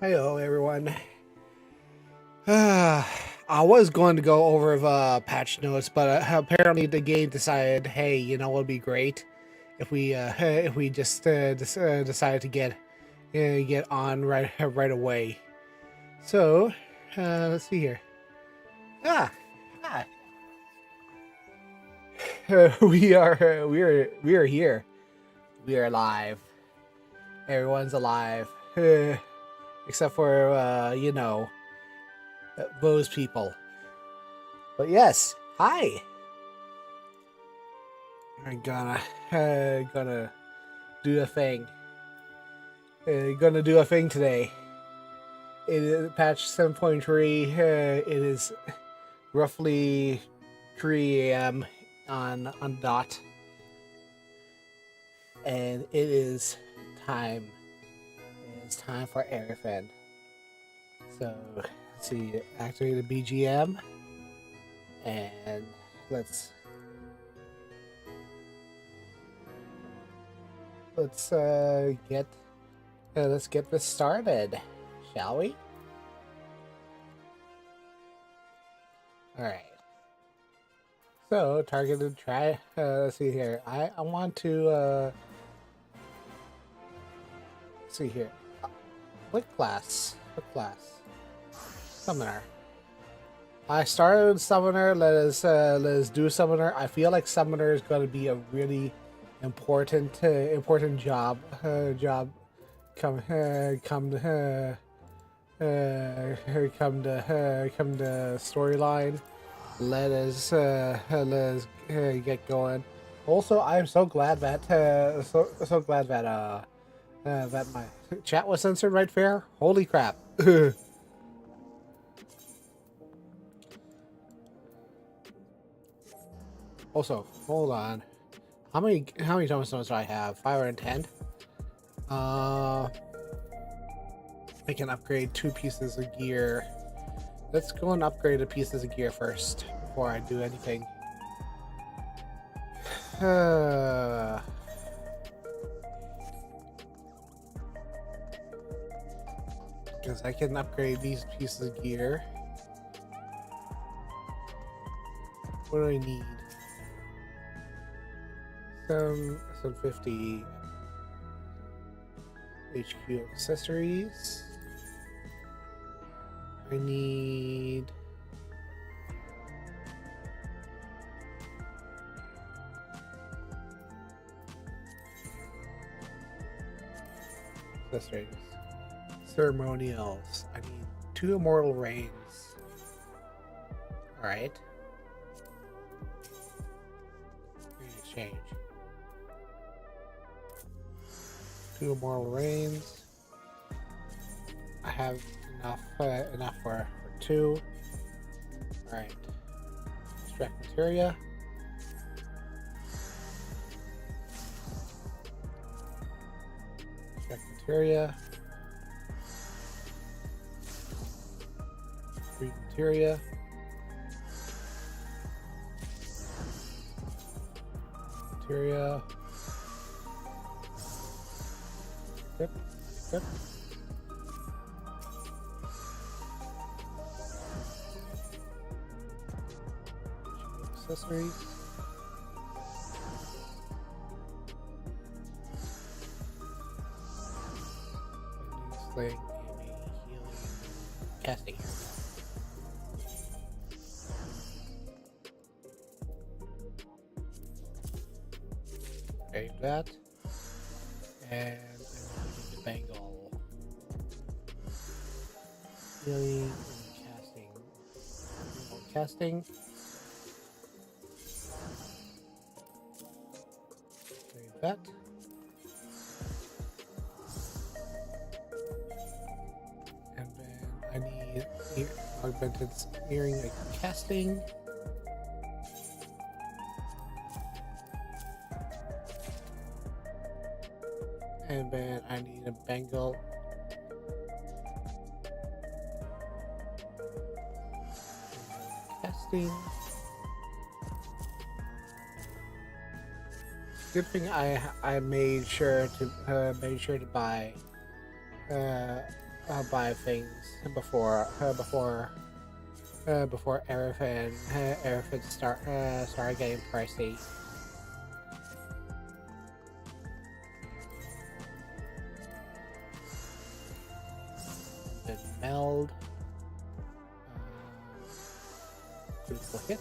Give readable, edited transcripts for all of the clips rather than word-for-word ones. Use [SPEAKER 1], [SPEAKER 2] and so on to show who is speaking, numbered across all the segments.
[SPEAKER 1] Hello, everyone. I was going to go over the patch notes, but apparently the game decided, hey, you know what would be great if we just decided to get on right away. So let's see here. Hi. We are here. We are alive. Everyone's alive, except for those people. But yes, hi. I'm gonna do a thing. Gonna do a thing today. It is patch 7.3. It is roughly 3 a.m. on dot, and it is time. It is time for everything. So let's see, activate the BGM, and let's get this started, shall we? All right. So targeted try. Let's see here. I want to see here. What class? Summoner. I started Summoner. Let us do Summoner. I feel like Summoner is going to be a really important job. Come to storyline. Let us get going. Also, I'm so glad that that my chat was censored right there. Holy crap. Also, hold on. How many tombstones do I have? 5 or 10? I can upgrade 2 pieces of gear. Let's go and upgrade the pieces of gear first before I do anything. Because I can upgrade these pieces of gear. What do I need? Some 50 HQ accessories. I need Accessories. Ceremonials. I need 2 immortal reins. Alright. In exchange. 2 immortal reins. I have enough for 2. Alright. Extract materia. Extract materia. Breed materia. Materia. Equip. Equip. Accessories. Sling, aiming, healing, casting. Save that. And I'm using the bangle. Healing and casting. Casting. Save that. And then I need augmented smearing and casting. And then I need a bangle. Casting. Good thing I made sure to buy things before Aerofin started getting pricey. Then meld, critical hit.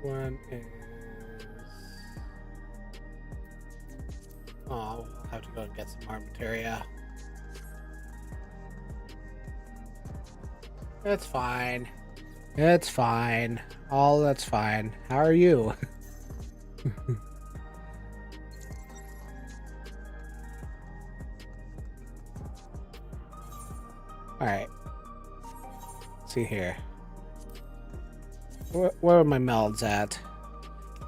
[SPEAKER 1] One is I'll have to go and get some more materia. It's fine. It's fine. All that's fine. How are you? Alright. See here. Where are my melds at?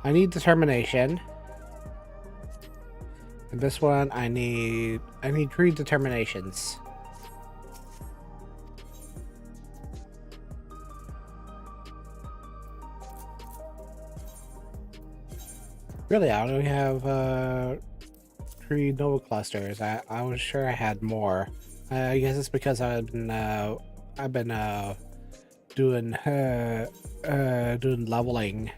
[SPEAKER 1] I need determination. And this one I need 3 determinations. Really, I only have 3 Nova clusters. I was sure I had more. I guess it's because I've been doing leveling.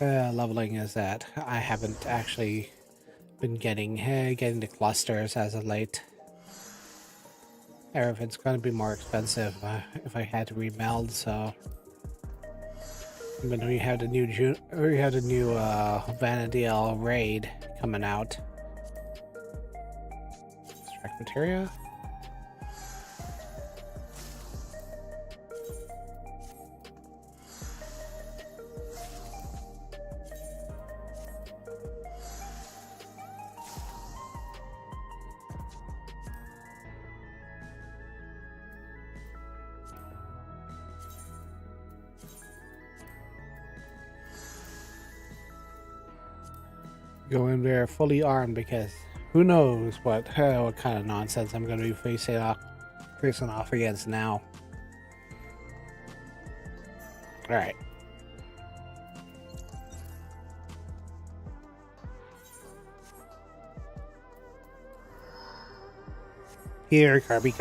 [SPEAKER 1] Leveling is that I haven't actually been getting the clusters as of late. Everything's going to be more expensive if I had to remeld. So, but we have the new Vanadil raid coming out. Extract materia. Go in there fully armed because who knows what kind of nonsense I'm going to be facing off against now. All right. Here, Kirby.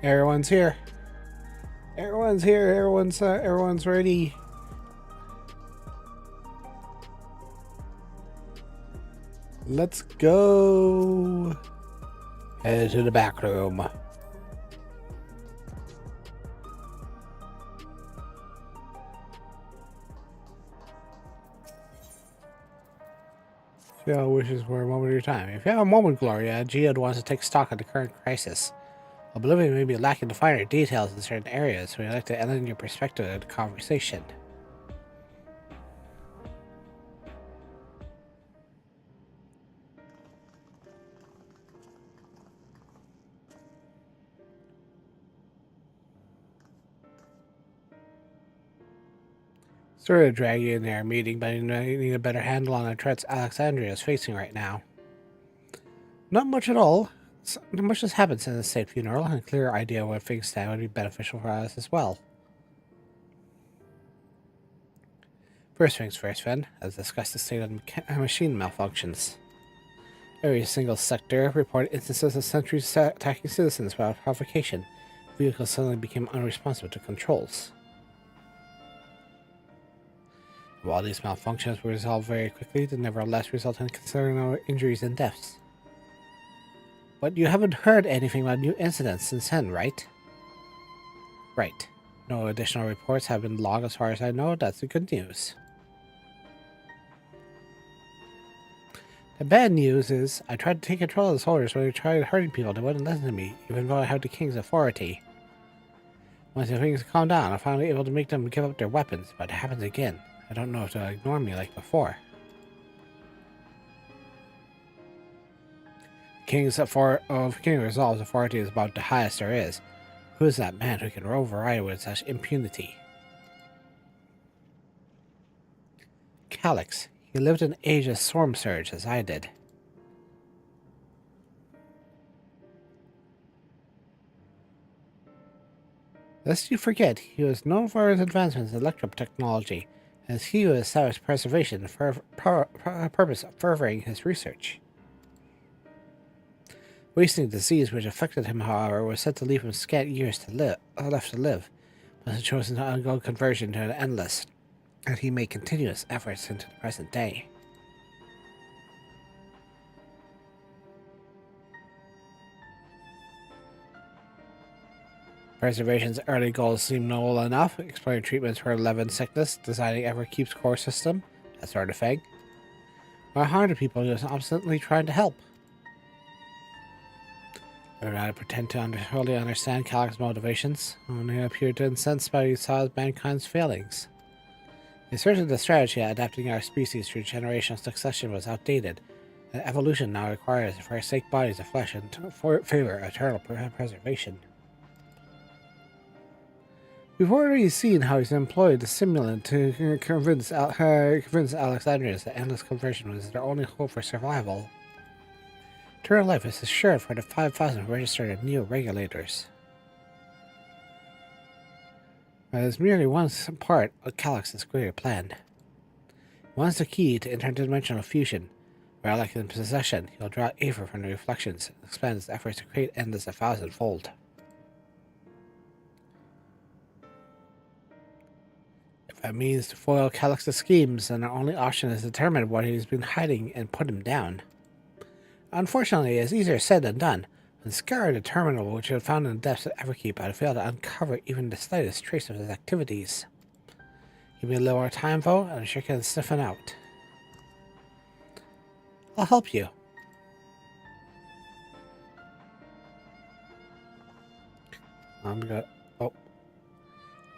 [SPEAKER 1] Everyone's here. Everyone's here. Everyone's ready. Let's go. Head to the back room. Theo wishes for a moment of your time. If you have a moment, Gloria, Geode wants to take stock of the current crisis. Oblivion may be lacking the finer details in certain areas, so we'd like to lend your perspective to the conversation. Sorry to drag you in our meeting, but you need a better handle on the threats Alexandria is facing right now. Not much at all. Not much has happened since the state funeral, and a clearer idea of where things stand would be beneficial for us as well. First things first, then, as discussed the state of machine malfunctions. Every single sector reported instances of sentries attacking citizens without provocation. Vehicles suddenly became unresponsive to controls. While these malfunctions were resolved very quickly, they nevertheless resulted in considerable injuries and deaths. But you haven't heard anything about new incidents since then, right? Right. No additional reports have been logged as far as I know. That's the good news. The bad news is, I tried to take control of the soldiers when they tried hurting people. They wouldn't listen to me, even though I have the king's authority. Once the things calm down, I'm finally able to make them give up their weapons, but it happens again. I don't know if they'll ignore me like before. King resolves authority is about the highest there is. Who is that man who can override with such impunity? Calyx. He lived in an age of storm surge as I did. Lest you forget, he was known for his advancements in electro technology, and he who established preservation for purpose of furthering his research. Wasting disease which affected him, however, was said to leave him scant years left to live, but has chosen to undergo conversion to an endless, and he made continuous efforts into the present day. Preservation's early goals seem noble enough, exploring treatments for 11 sickness, designing Everkeep's core system, that sort of thing. Why harm to people just obstinately trying to help? I don't know how to pretend to fully understand Calyx's motivations, only appear to incense by he saw mankind's failings. He asserted the strategy of adapting our species through generational succession was outdated, and evolution now requires for our forsake bodies of flesh and favor eternal preservation. We've already seen how he's employed the simulant to convince Alexandrians that endless conversion was their only hope for survival. Eternal life is assured for the 5,000 registered neo-regulators. That is merely one part of Calyx's greater plan. Once the key to interdimensional fusion, where like in possession, he'll draw Aether from the reflections and expand his efforts to create endless 1,000-fold. If that means to foil Calyx's schemes, then our only option is to determine what he's been hiding and put him down. Unfortunately, it's easier said than done. When Scar the Terminal, which had found in the depths of Everkeep, had failed to uncover even the slightest trace of his activities. Give me a little more time, though, and I'm sure I can sniff him out. I'll help you.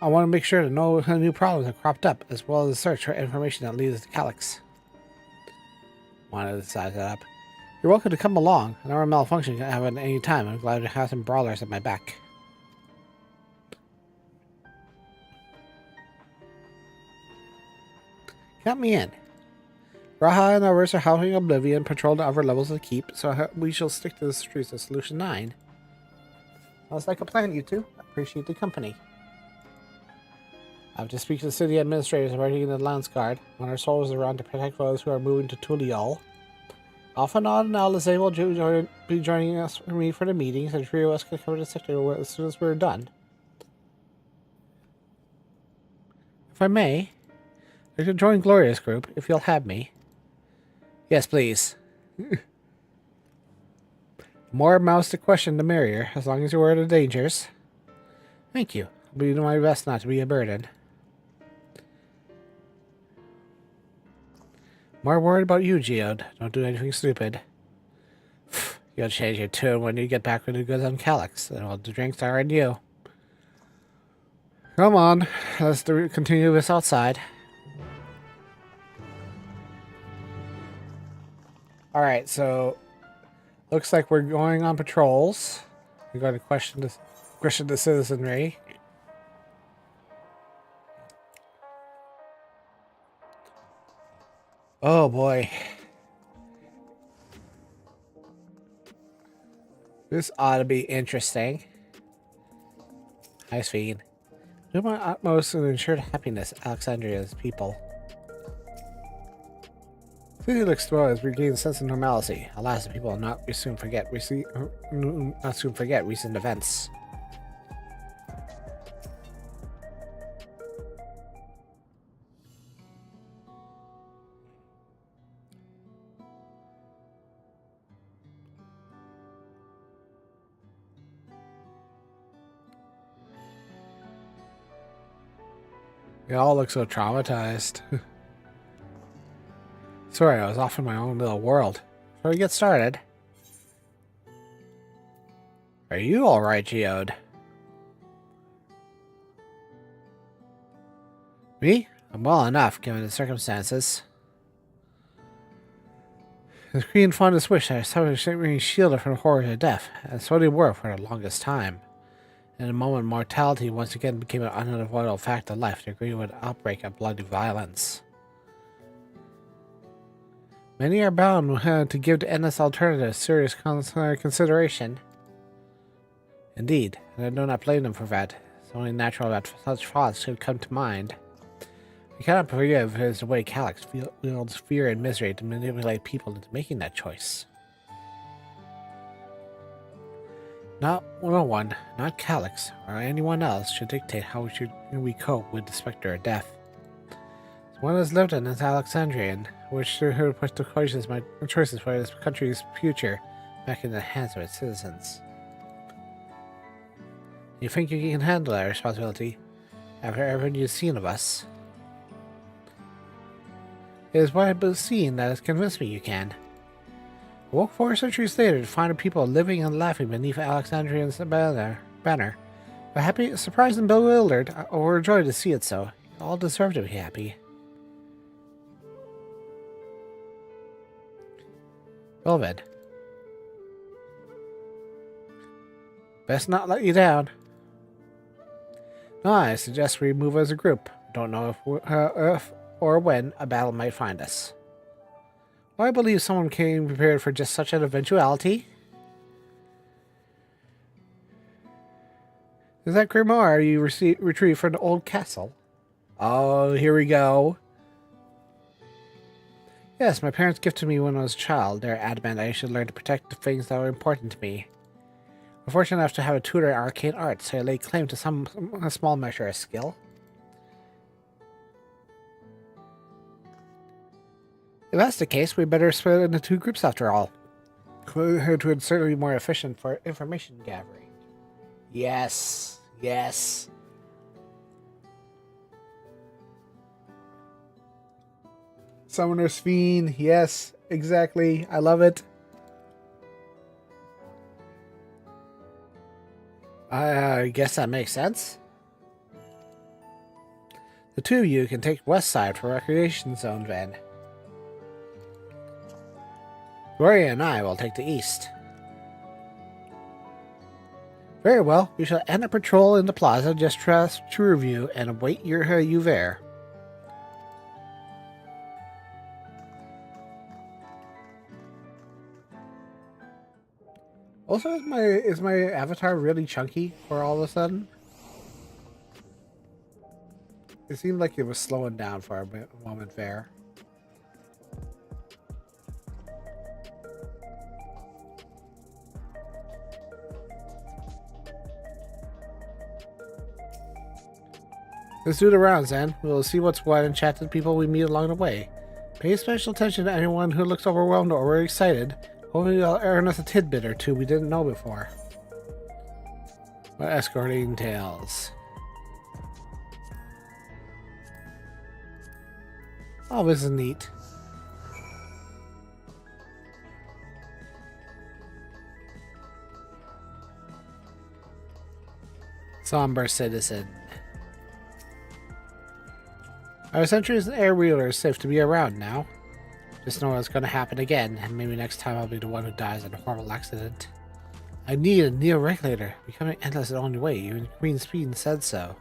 [SPEAKER 1] I want to make sure that no new problems have cropped up, as well as the search for information that leads to Calyx. Want to size that up. You're welcome to come along. Another malfunction can happen at any time. I'm glad to have some brawlers at my back. Count me in. Raha and others are helping Oblivion patrol the upper levels of the keep, so we shall stick to the streets of Solution 9. Sounds like a plan, you two. I appreciate the company. I have to speak to the city administrators working in the Lance Guard. When our soldiers are around to protect those who are moving to Tulial. Off and on, now Lizzie will be joining us for me for the meetings, and the three of us can cover the sector as soon as we're done. If I may, I could join Gloria's group, if you'll have me. Yes, please. The more mouths to question, the merrier, as long as you're aware of the dangers. Thank you. I'll be doing my best not to be a burden. More worried about you, Geode. Don't do anything stupid. You'll change your tune when you get back with the goods on Calyx, and all the drinks are on you. Come on, let's continue this outside. Alright, so looks like we're going on patrols. We're going to question the citizenry. Oh boy. This ought to be interesting. Nice feed. Do my utmost to ensure the happiness of Alexandria's people. City looks well as we regain a sense of normalcy. Alas, the people will not soon forget recent events. They all look so traumatized. Sorry, I was off in my own little world. Before we get started. Are you alright, Geode? Me? I'm well enough, given the circumstances. The Queen fondest wish I was being shielded from the horrors of death, and so they were for the longest time. In a moment, mortality once again became an unavoidable fact of life, to agree with an outbreak of bloody violence. Many are bound to give the endless alternative serious consideration. Indeed, and I do not blame them for that. It's only natural that such thoughts should come to mind. I cannot forgive the way Calyx wields fear and misery to manipulate people into making that choice. No one, not Calyx, or anyone else, should dictate how we cope with the specter of death. As one has lived in this Alexandrian, which to put the choices for this country's future back in the hands of its citizens. You think you can handle that responsibility after everything you've seen of us? It is what I've seen that has convinced me you can. I woke 4 centuries later to find people living and laughing beneath Alexandrian's banner. But happy, surprised and bewildered, overjoyed to see it so. You all deserve to be happy. Well then. Best not let you down. No, I suggest we move as a group. Don't know if or when a battle might find us. Well, I believe someone came prepared for just such an eventuality. Is that Grimoire you retrieved from the old castle? Oh, here we go. Yes, my parents gifted me when I was a child. They're adamant I should learn to protect the things that are important to me. I'm fortunate enough to have a tutor in arcane arts, so I lay claim to a small measure of skill. If that's the case, we better split into 2 groups after all. It would certainly be more efficient for information gathering. Yes, yes. Summoner's Fiend, yes, exactly. I love it. I guess that makes sense. The 2 of you can take west side for recreation zone then. Gloria and I will take the east. Very well, we shall end a patrol in the plaza just to review and await you there. Also, is my avatar really chunky for all of a sudden? It seemed like it was slowing down for a moment there. Let's do the rounds then. We'll see what's what and chat to the people we meet along the way. Pay special attention to anyone who looks overwhelmed or very excited. Hopefully they'll earn us a tidbit or two we didn't know before. What escorting entails. Oh, this is neat. Somber citizen. Our sentries and air wheelers safe to be around now. Just know it's going to happen again, and maybe next time I'll be the one who dies in a horrible accident. I need a neo-regulator. Becoming endless is the only way. Even Queen Speed said so.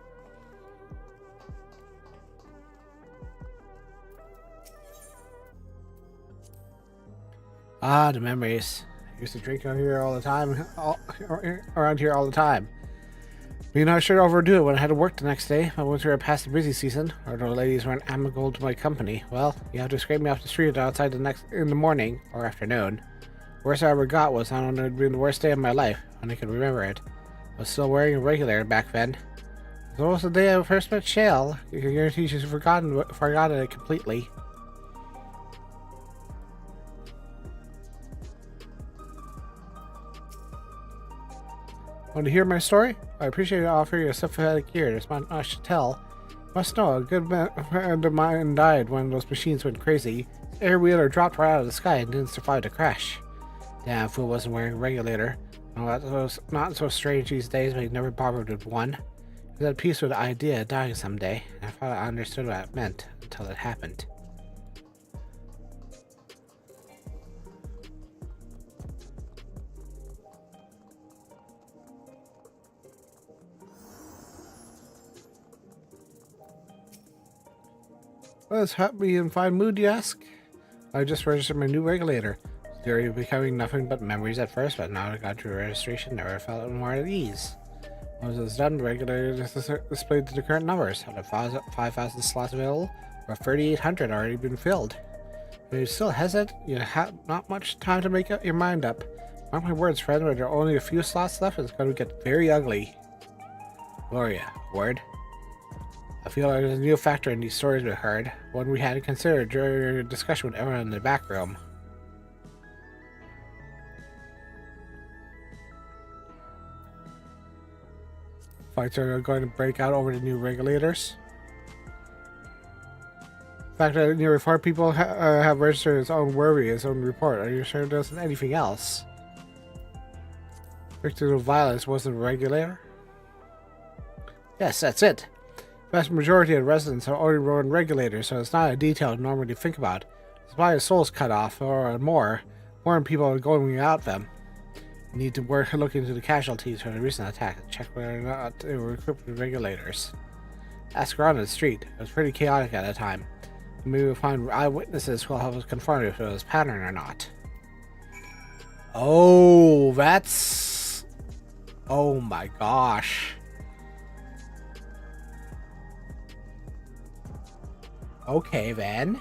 [SPEAKER 1] Ah, the memories. I used to drink around here all the time. Around here all the time. Being not sure to overdo it when I had to work the next day. I went through past the busy season, or the ladies weren't amiable to my company. Well, you have to scrape me off the street outside in the morning or afternoon. Worst I ever got was on it had been the worst day of my life, when I could remember it. I was still wearing a regulator back then. It was almost the day I first met Shale. I can guarantee she's forgotten it completely. Want to hear my story? I appreciate you offering your sympathetic ear. There's not much to tell. You must know, a good friend of mine died when those machines went crazy. His air wheeler dropped right out of the sky and didn't survive the crash. Damn fool wasn't wearing a regulator. Well, that was not so strange these days, but he never bothered with one. He was at peace with the idea of dying someday, and I thought I understood what it meant until it happened. Well, it's happy and fine mood, you ask? I just registered my new regulator. Theory of becoming nothing but memories at first, but now I got through registration, never felt more at ease. Once it's done, the regulator displayed the current numbers. Out of 5,000 slots available, or 3,800 already been filled. If you still hesitate, you have not much time to make up your mind up. Mark my words, friend, when there are only a few slots left, it's going to get very ugly. Gloria, word? I feel like there's a new factor in these stories we heard, one we had to consider during your discussion with everyone in the back room. Fights are going to break out over the new regulators. The fact that nearly 4 people have registered his own worry, his own report. Are you sure there isn't anything else? Victims of violence wasn't a regulator? Yes, that's it. The vast majority of residents are already run regulators, so it's not a detail to normally think about. The supply of souls cut off, or more people are going without them. You need to look into the casualties from the recent attack and check whether or not they were equipped with regulators. Ask around the street. It was pretty chaotic at the time. Maybe we'll find eyewitnesses who will help us confirm if it was a pattern or not. Oh, that's... Oh my gosh. Okay, then.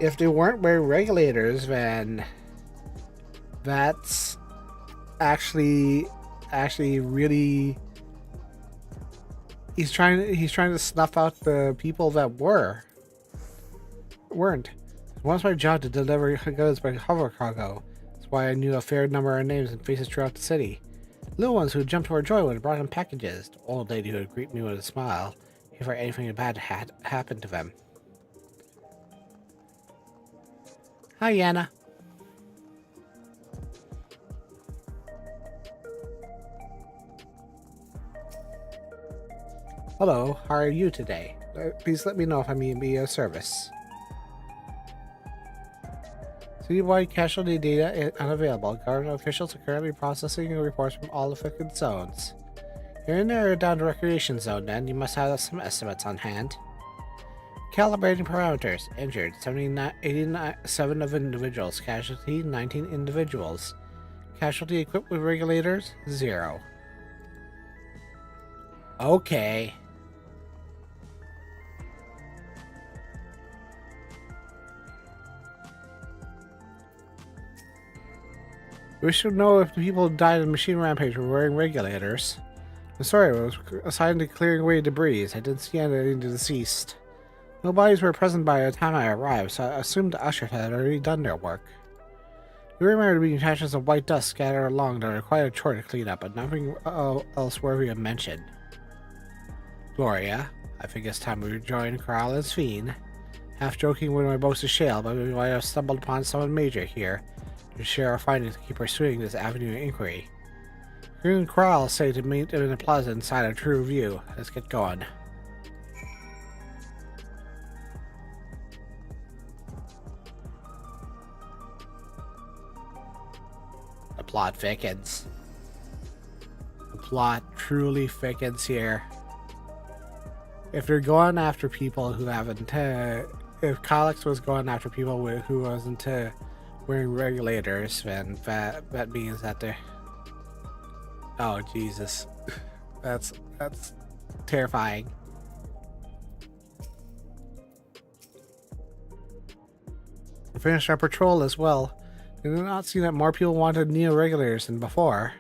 [SPEAKER 1] If they weren't wearing regulators, then that's actually really... He's trying to snuff out the people that weren't. Once my job to deliver goods by hover cargo. That's why I knew a fair number of names and faces throughout the city. Little ones who jumped for joy when I brought them packages. The old lady who would greet me with a smile if anything bad had happened to them. Hi, Yana. Hello, how are you today? Please let me know if I may be of service. Citywide casualty data unavailable. Garland officials are currently processing reports from all affected zones. You're in the down recreation zone then. You must have some estimates on hand. Calibrating parameters. Injured 87 of individuals. Casualty 19 individuals. Casualty equipped with regulators 0. Okay. We should know if the people who died in the machine rampage were wearing regulators. I'm sorry, I was assigned to clearing away debris. I didn't see any of the deceased. No bodies were present by the time I arrived, so I assumed the ushers had already done their work. We remember being patches of white dust scattered along that are quite a chore to clean up, but nothing else worthy of mention. Gloria, I think it's time we rejoin Corral and Fiend. Half joking with my boast of shale, but we might have stumbled upon someone major here to share our findings and keep pursuing this avenue of inquiry. You and Corral say to meet in the plaza inside a true view. Let's get going. The plot thickens. The plot truly thickens here. If they're going after people who haven't, if Kylix was going after people who wasn't wearing regulators, then that means that they're. Oh Jesus, that's terrifying. We finished our patrol as well. Did not see that more people wanted neo-regulators than before.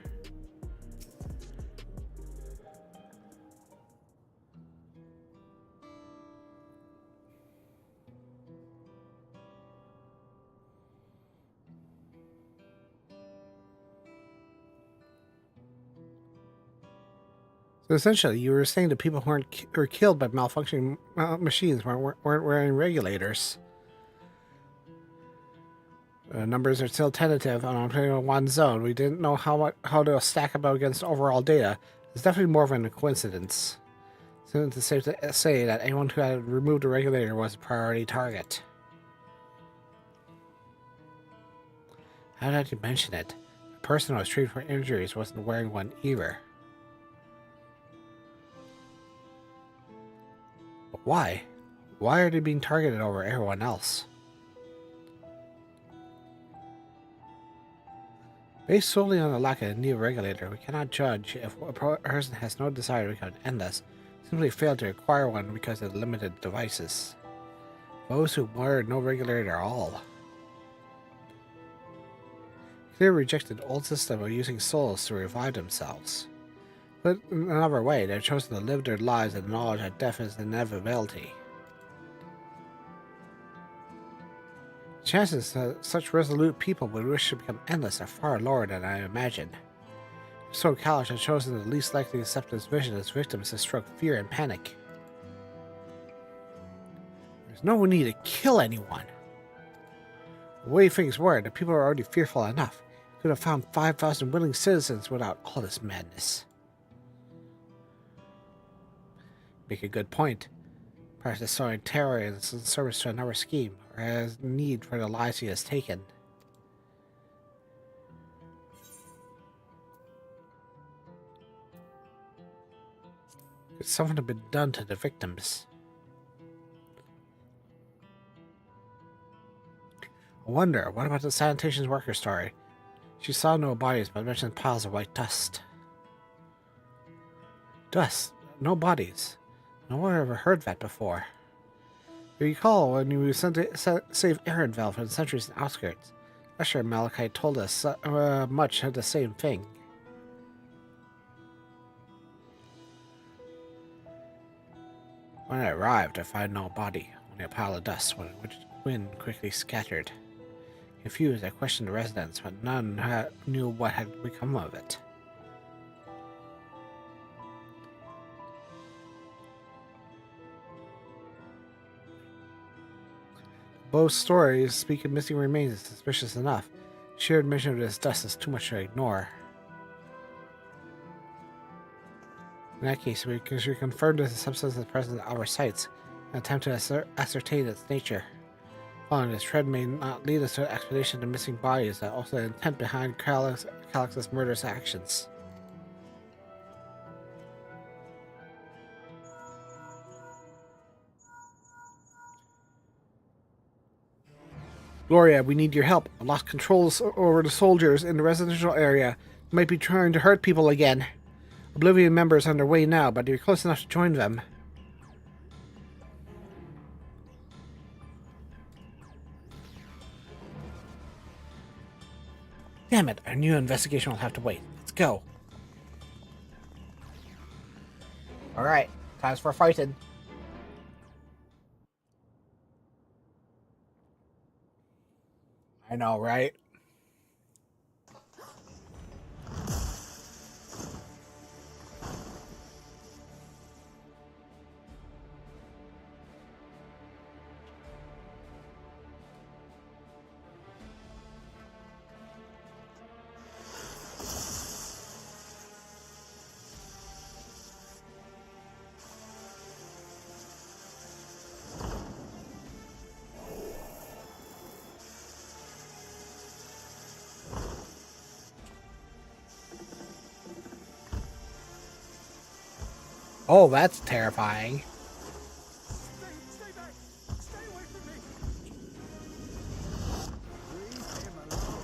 [SPEAKER 1] So essentially, you were saying that people who were killed by malfunctioning machines weren't wearing regulators. Numbers are still tentative on only one zone. We didn't know how to stack up against overall data. It's definitely more than a coincidence. It's safe to say that anyone who had removed a regulator was a priority target. How did you mention it? The person who was treated for injuries wasn't wearing one either. But why? Why are they being targeted over everyone else? Based solely on the lack of a new regulator, we cannot judge if a person has no desire to become endless, simply failed to acquire one because of limited devices. Those who wear no regulator at all. They rejected the old system of using souls to revive themselves. But in another way, they've chosen to live their lives in the knowledge that death is an inevitability. The chances that such resolute people would wish to become endless are far lower than I imagined. So Kalash has chosen the least likely to accept his vision as victims to stroke fear and panic. There's no need to kill anyone. The way things were, the people are already fearful enough. You could have found 5,000 willing citizens without all this madness. Make a good point. Perhaps it's sowing terror in service to another scheme, or has need for the lives he has taken. Could something have been done to the victims? I wonder, what about the sanitation worker story? She saw no bodies, but mentioned piles of white dust. Dust? No bodies? No one ever heard that before. You recall when we sent to save Aaronville from the Centuries and Outskirts? Usher Malachite told us much of the same thing. When I arrived, I found no body, only a pile of dust, which wind quickly scattered. Confused, I questioned the residents, but none knew what had become of it. Both stories speak of missing remains is suspicious enough. Sheer admission of this dust is too much to ignore. In that case, we should confirm that the substance is present at our sites and attempt to ascertain its nature. Following this trend may not lead us to an explanation of missing bodies, but also the intent behind Calix's murderous actions. Gloria, we need your help. I lost controls over the soldiers in the residential area. They might be trying to hurt people again. Oblivion members on their way now, but you're close enough to join them. Damn it, our new investigation will have to wait. Let's go. Alright, time for fighting. I know, right? Oh, that's terrifying.
[SPEAKER 2] Stay back! Stay away from me! Leave him alone.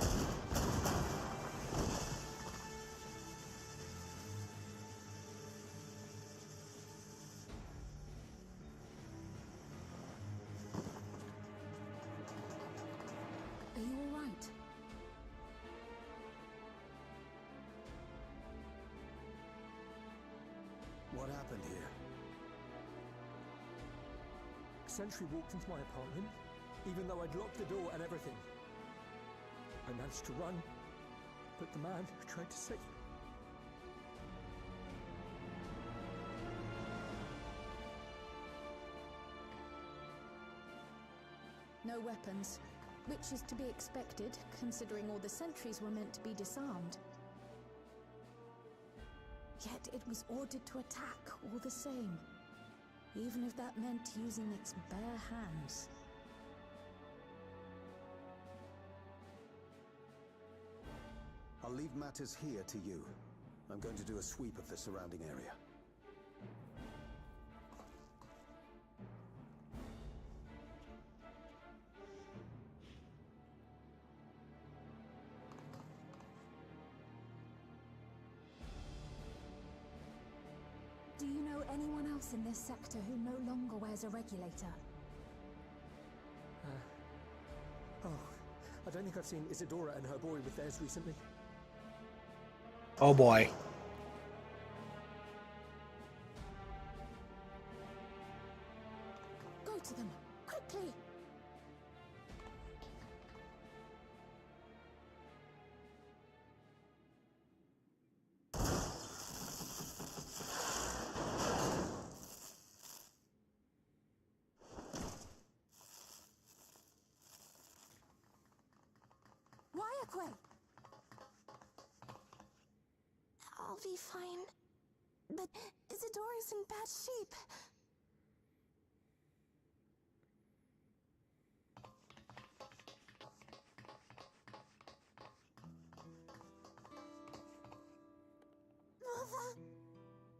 [SPEAKER 3] Are you all right?
[SPEAKER 2] What happened here?
[SPEAKER 4] Sentry walked into my apartment, even though I'd locked the door and everything. I managed to run, but the man who tried to save me.
[SPEAKER 3] No weapons, which is to be expected, considering all the sentries were meant to be disarmed. Yet it was ordered to attack all the same, even if that meant using its bare hands.
[SPEAKER 2] I'll leave matters here to you. I'm going to do a sweep of the surrounding area.
[SPEAKER 3] Do you know anyone else in this sector who no longer wears a regulator?
[SPEAKER 4] I don't think I've seen Isadora and her boy with theirs recently.
[SPEAKER 1] Oh boy.
[SPEAKER 3] Go to them, quickly!
[SPEAKER 5] I'll be fine. But Isadora's in bad shape.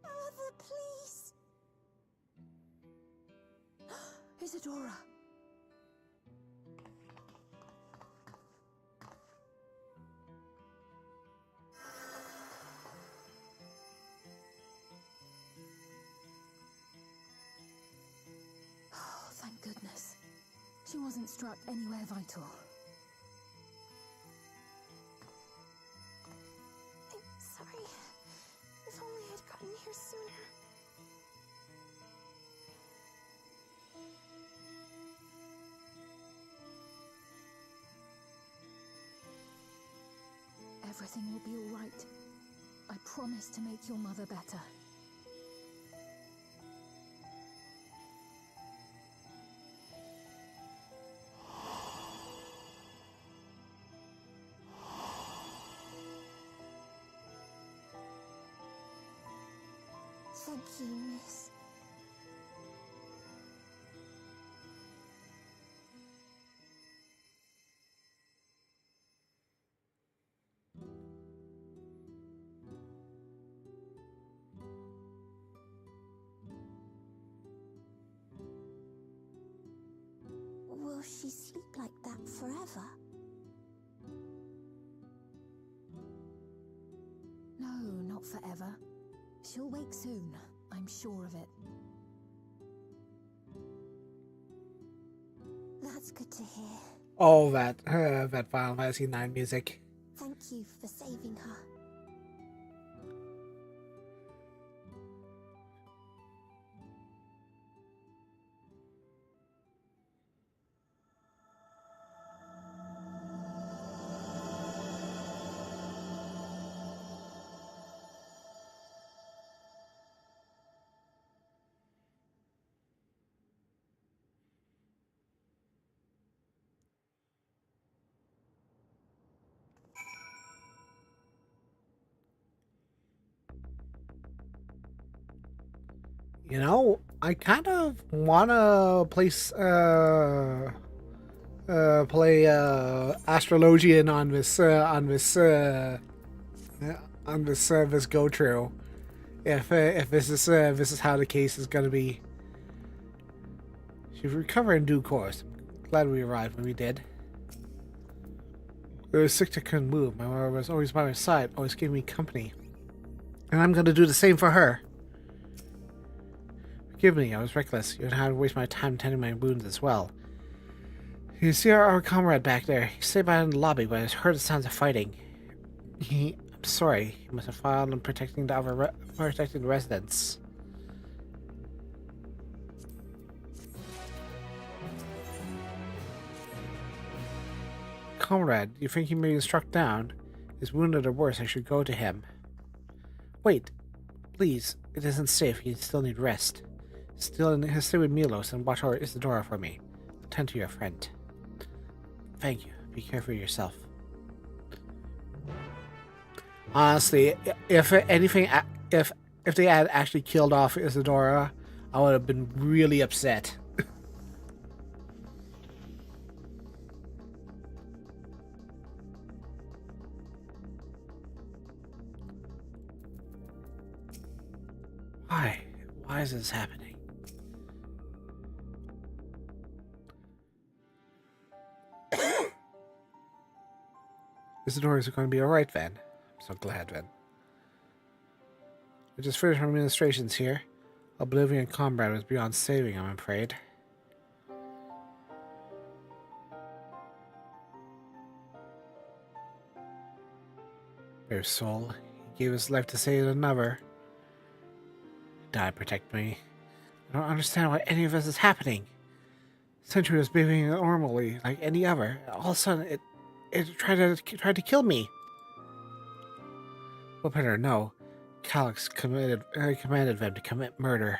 [SPEAKER 5] Mother, please.
[SPEAKER 3] Isadora! Oh, thank goodness. She wasn't struck anywhere vital.
[SPEAKER 5] I'm sorry. If only I'd gotten here sooner.
[SPEAKER 3] Everything will be all right. I promise to make your mother better.
[SPEAKER 5] Thank you, miss. Will she sleep like that forever?
[SPEAKER 3] No, not forever. She'll wake soon, I'm sure of it.
[SPEAKER 5] That's good to hear.
[SPEAKER 1] Oh, that Final Fantasy IX music.
[SPEAKER 5] Thank you for saving her.
[SPEAKER 1] You know, I kind of wanna play astrologian on this go through. If this is how the case is gonna be. She'll recover in due course. Glad we arrived when we did. I was sick, I couldn't move. My mother was always by my side, always giving me company. And I'm gonna do the same for her. Forgive me, I was reckless. You had to waste my time tending my wounds as well. You see our comrade back there. He stayed by in the lobby, but I heard the sounds of fighting. I'm sorry. He must have filed on protecting the protecting the residents. Comrade, you think he may be struck down? He's wounded or worse. I should go to him. Wait, please. It isn't safe. You still need rest. Stay with Milos and watch over Isadora for me. Attend to your friend. Thank you. Be careful of yourself. Honestly, if they had actually killed off Isadora, I would have been really upset. Why? Why is this happening? Isadora is going to be alright then. I'm so glad then. I just finished my administrations here. Oblivion comrade was beyond saving, I'm afraid. Brave soul. He gave his life to save another. He died to protect me. I don't understand why any of this is happening. Sentry was behaving normally, like any other. All of a sudden, it tried to kill me. Well, better no. Calyx commanded them to commit murder.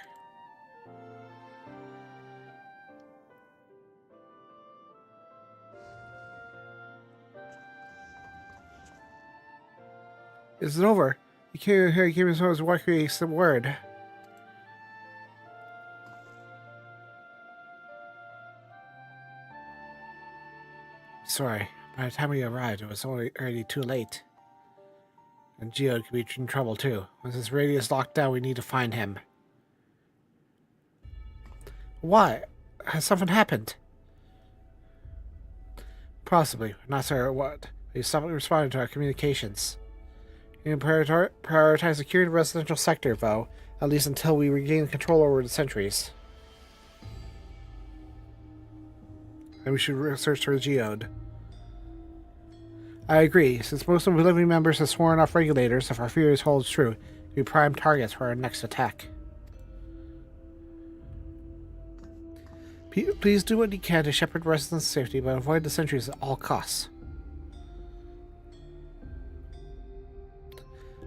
[SPEAKER 1] Is it over? You can't hear give me some word. Sorry. By the time we arrived, it was already too late. And Geode could be in trouble too. Once this radius locked down, we need to find him. Why? Has something happened? Possibly. Not sure what. He stopped responding to our communications. We can prioritize securing the residential sector, though, at least until we regain control over the sentries. And we should search for Geode. I agree. Since most of the living members have sworn off regulators, if our fears hold true, we'll be prime targets for our next attack. Please do what you can to shepherd residents' safety, but avoid the sentries at all costs.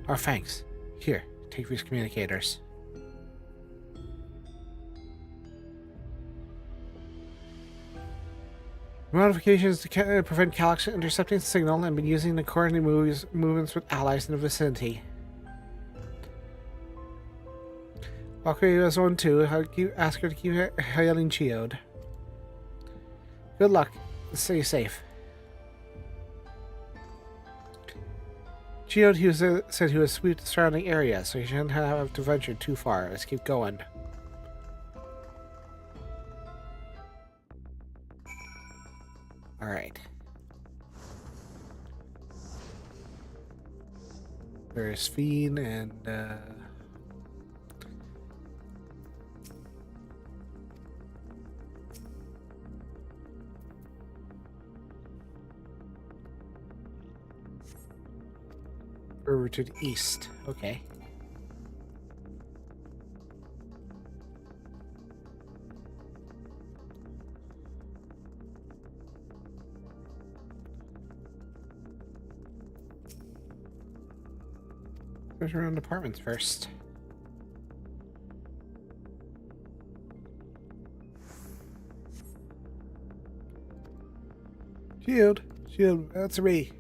[SPEAKER 1] Our thanks. Here, take these communicators. Modifications to prevent Calyx intercepting the signal and been using the coordinate movements with allies in the vicinity. Valkyrie has one too. Ask her to keep hailing Geode. Good luck. Stay safe. Geode said he would sweep the surrounding area, so he shouldn't have to venture too far. Let's keep going. Alright. There's Fiend and Over to the east. Okay. Goes around apartments first. Shield. Shield. That's me.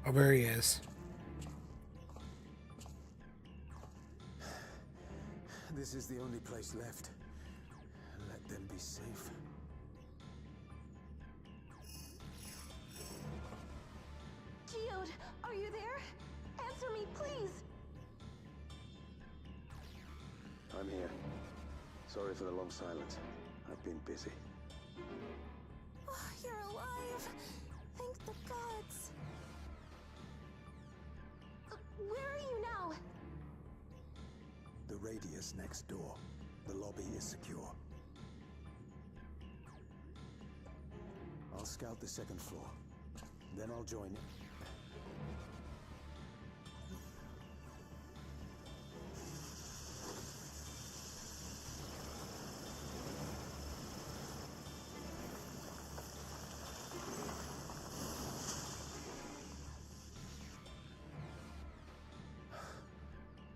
[SPEAKER 1] Oh, there he is.
[SPEAKER 2] This is the only place left. Let them be safe.
[SPEAKER 5] Geode, are you there? Answer me, please!
[SPEAKER 2] I'm here. Sorry for the long silence. I've been busy.
[SPEAKER 5] Oh, you're alive! Thank the gods! Where are you now?
[SPEAKER 2] The radius next door. The lobby is secure. I'll scout the second floor. Then I'll join you.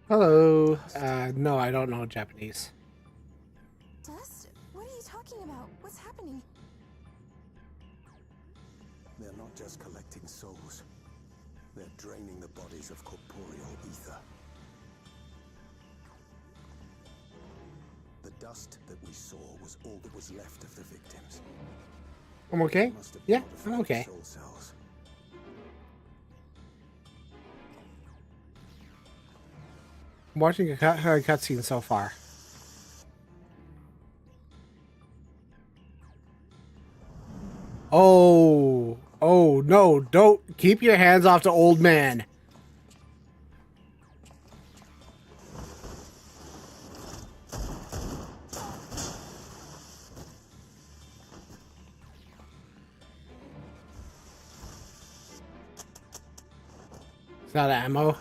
[SPEAKER 1] Hello. No, I don't know Japanese.
[SPEAKER 5] Dust? What are you talking about? What's happening?
[SPEAKER 2] They're not just collecting souls. They're draining the bodies of corporeal ether. The dust that we saw was all that was left of the victims.
[SPEAKER 1] I'm okay?
[SPEAKER 2] Must have
[SPEAKER 1] Yeah,
[SPEAKER 2] modified
[SPEAKER 1] I'm okay.
[SPEAKER 2] soul cells.
[SPEAKER 1] I'm watching a cutscene so far. Oh. Oh, no. Don't. Keep your hands off the old man. It's not ammo.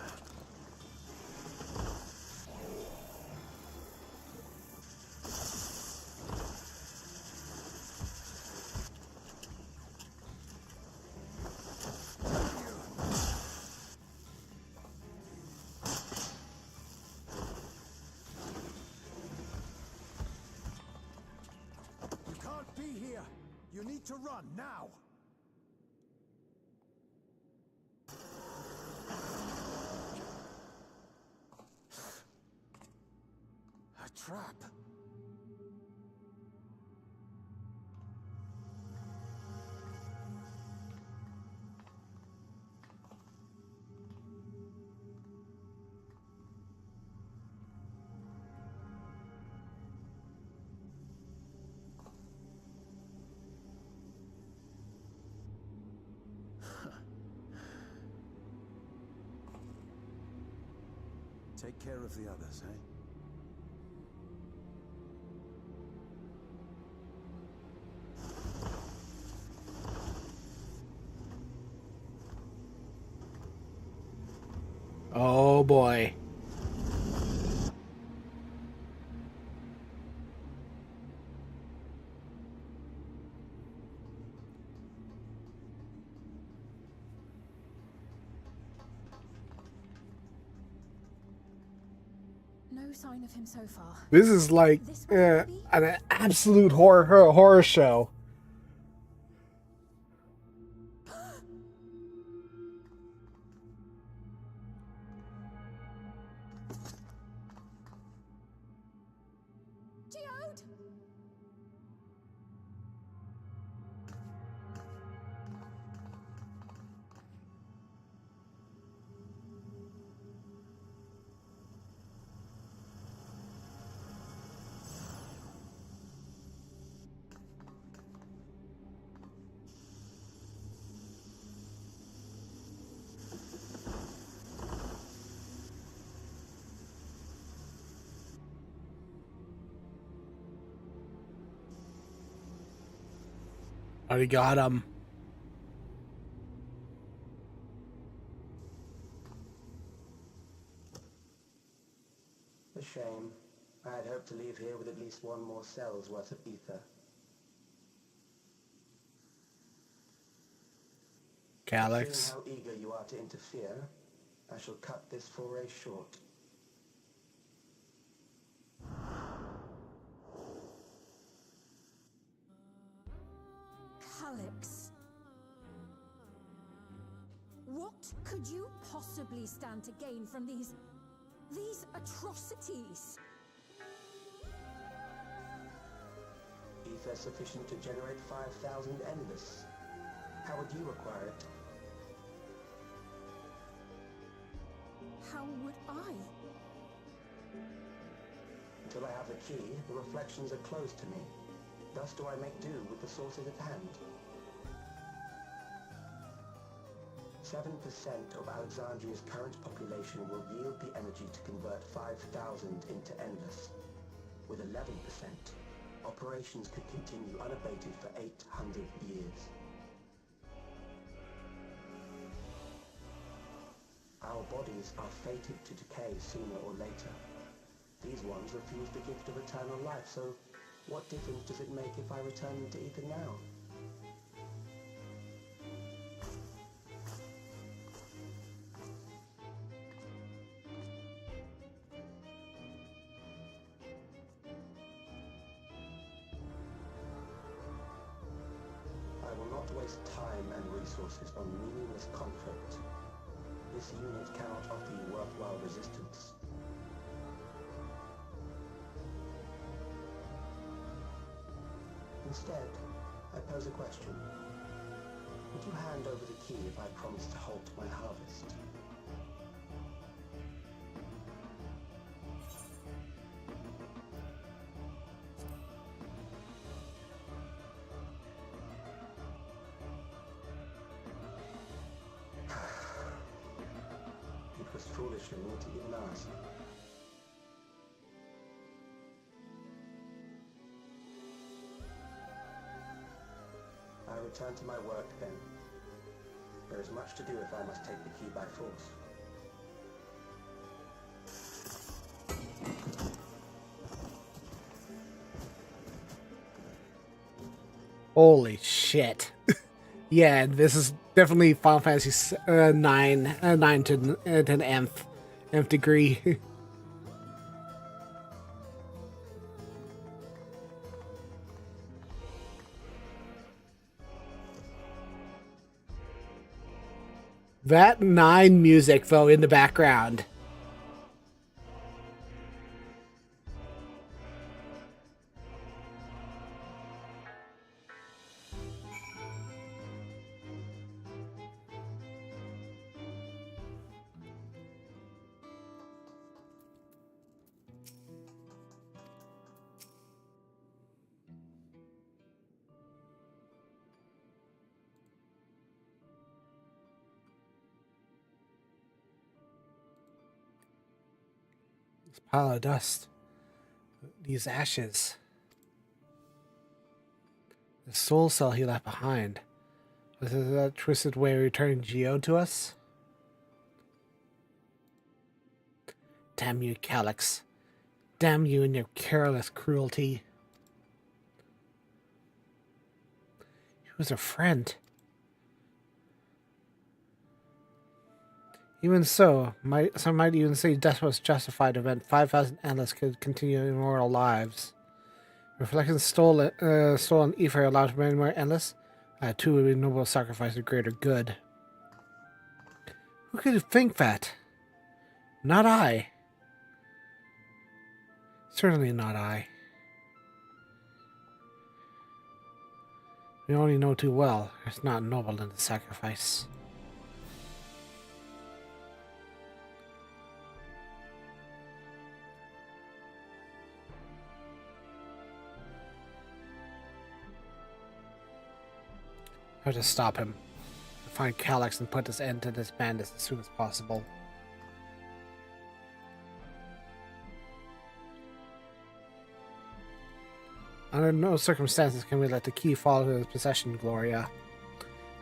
[SPEAKER 2] You can't be here! You need to run now! A trap! Take care of the others, eh?
[SPEAKER 1] Oh, boy.
[SPEAKER 3] No sign of him so far.
[SPEAKER 1] This is like
[SPEAKER 3] This way, maybe?
[SPEAKER 1] an absolute horror show.
[SPEAKER 5] Geode!
[SPEAKER 1] Already got him.
[SPEAKER 6] A shame. I had hoped to leave here with at least one more cell's worth of ether.
[SPEAKER 1] Calyx.
[SPEAKER 6] Seeing how eager you are to interfere, I shall cut this foray short.
[SPEAKER 3] Calyx. What could you possibly stand to gain from these atrocities?
[SPEAKER 6] Ether sufficient to generate 5,000 endless. How would you acquire it?
[SPEAKER 3] How would I?
[SPEAKER 6] Until I have the key, the reflections are closed to me. Thus do I make do with the sources at hand. 7% of Alexandria's current population will yield the energy to convert 5,000 into endless. With 11%, operations could continue unabated for 800 years. Our bodies are fated to decay sooner or later. These ones refuse the gift of eternal life, so what difference does it make if I return them to ether now? I will not waste time and resources on meaningless conflict. This unit cannot offer you worthwhile resistance. Instead, I pose a question. Would you hand over the key if I promise to halt my harvest? It was foolish of me to even ask. I return to my work then. There is much to do if I must take the key by force.
[SPEAKER 1] Holy shit. Yeah, and this is definitely Final Fantasy 9 to an nth degree. That 9 music, though, in the background. This pile of dust. These ashes. The soul cell he left behind. Was it that twisted way of returning Geo to us? Damn you, Calyx. Damn you and your careless cruelty. He was a friend. Even so, some might even say death was justified to prevent 5,000 endless could continue immortal lives. Reflections stolen ether allowed to many more endless. Too would be noble sacrifice of greater good. Who could think that? Not I. Certainly not I. We only know too well it's not noble in the sacrifice. I have to stop him. Find Calyx and put this end to this bandit as soon as possible. Under no circumstances can we let the key fall into his possession, Gloria.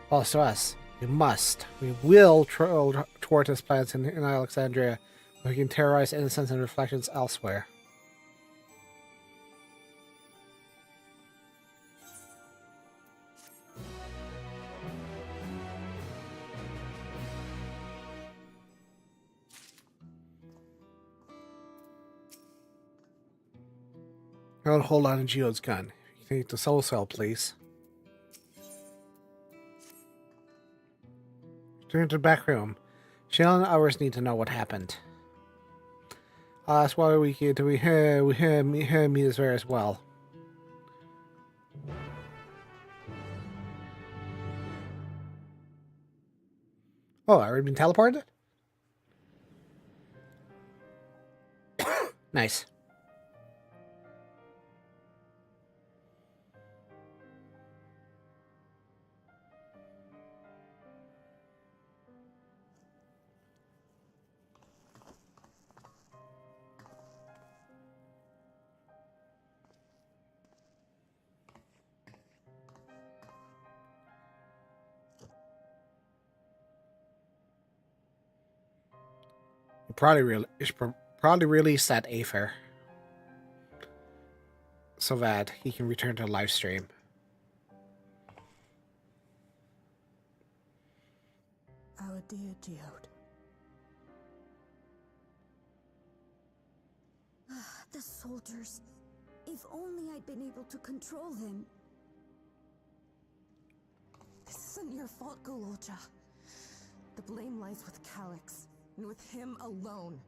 [SPEAKER 1] Falls to us. We must. We will thwart his plans in Alexandria. We can terrorize innocents and reflections elsewhere. I'll hold on to Geode's gun. You can take the soul cell, please. Return to the back room. Shale and others need to know what happened. That's why we meet us there as well. Oh, I already been teleported? Nice. Probably release that Aether so that he can return to live stream.
[SPEAKER 3] Our dear Geode. The soldiers. If only I'd been able to control them.
[SPEAKER 5] This isn't your fault, Gloria. The blame lies with Calyx, and with him alone.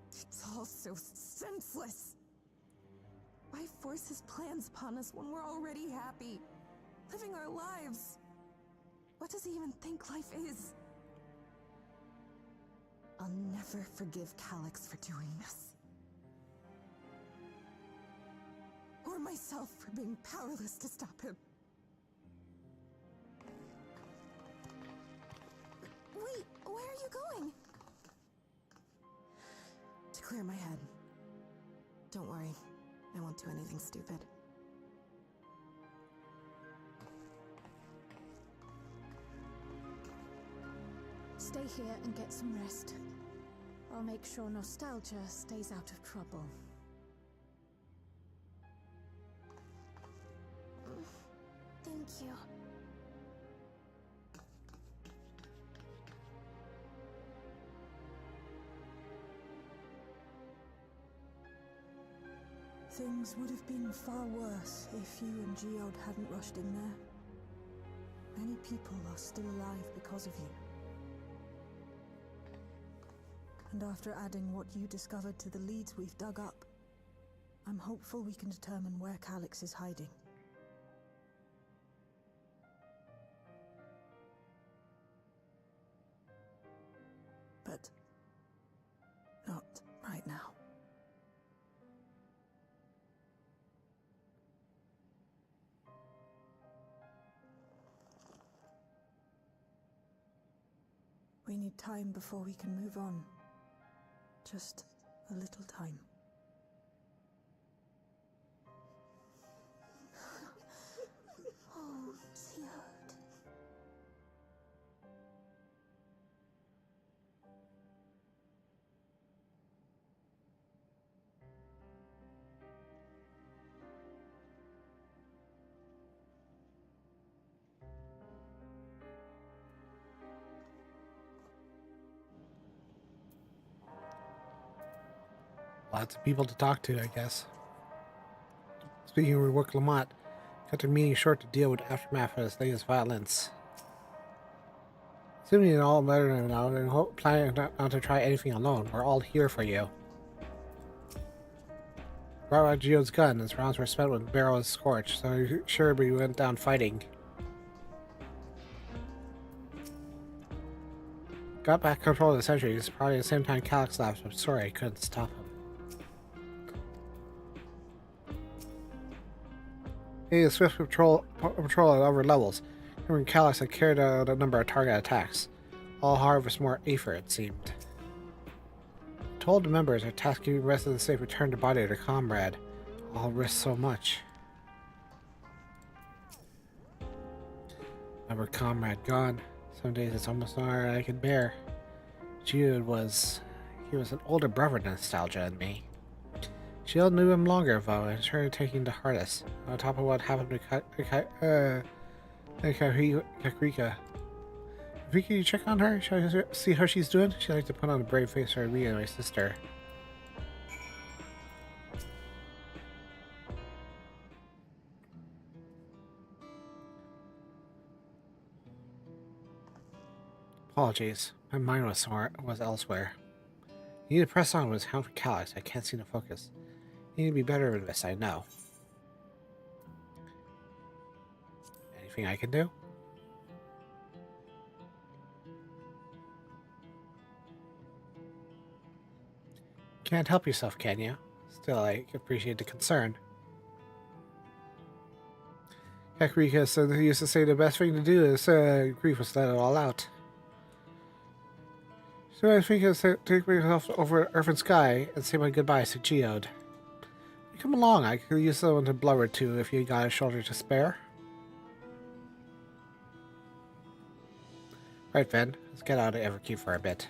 [SPEAKER 5] It's all so senseless. Why force his plans upon us when we're already happy, living our lives? What does he even think life is? I'll never forgive Calyx for doing this. Or myself for being powerless to stop him. Wait, where are you going? To clear my head. Don't worry, I won't do anything stupid.
[SPEAKER 3] Stay here and get some rest. I'll make sure nostalgia stays out of trouble.
[SPEAKER 5] Thank you.
[SPEAKER 3] Things would have been far worse if you and Geode hadn't rushed in there. Many people are still alive because of you. And after adding what you discovered to the leads we've dug up, I'm hopeful we can determine where Calyx is hiding. But not right now. We need time before we can move on. Just a little time.
[SPEAKER 5] Oh, Geode.
[SPEAKER 1] Lots of people to talk to, I guess. Speaking of work, Lamont cut their meeting short to deal with the aftermath of his latest violence. Assuming you're all better now and planning not to try anything alone, we're all here for you. Brought out Geode's gun. His rounds were spent when the barrel was scorched, so you're sure we went down fighting. Got back control of the sentries, probably at the same time Calyx left, but sorry I couldn't stop him. He is swift patrol at other levels. Remembering Calyx had carried out a number of target attacks. All harvest more Aether, it seemed. told the members are tasking the rest of the safe return the body of their comrade. All risk so much. Our comrade gone. Some days it's almost not all I can bear. Jude was... he was an older brother than Nostalgia and me. Shield knew him longer, though, and started taking the hardest. On top of what happened to Kakrika. Vicky, you check on her? Shall I see how she's doing? She likes to put on a brave face for me and my sister. Apologies. My mind was elsewhere. You need to press on with Hound for Calyx. I can't seem to focus. You need to be better at this, I know. Anything I can do? Can't help yourself, can you? Still, I appreciate the concern. Kakarika said he used to say the best thing to do is grief was let it all out. So I think I'll take myself over Earth and Sky and say my goodbyes to Geode. Come along, I could use someone to blubber to if you got a shoulder to spare. Right then, let's get out of Everkeep for a bit.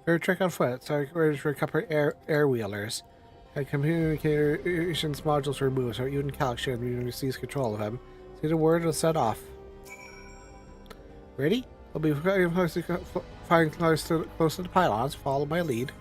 [SPEAKER 1] Third trick on foot, so I ordered for a couple of air wheelers. Had communications modules removed, so even Calyx should seize control of them. Say the word and set off. Ready? I'll be flying close to the pylons. Follow my lead.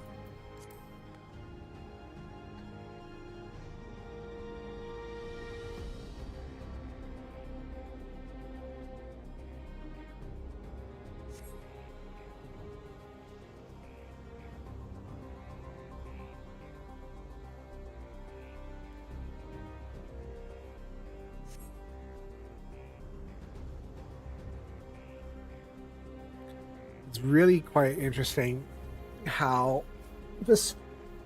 [SPEAKER 1] It's really quite interesting how this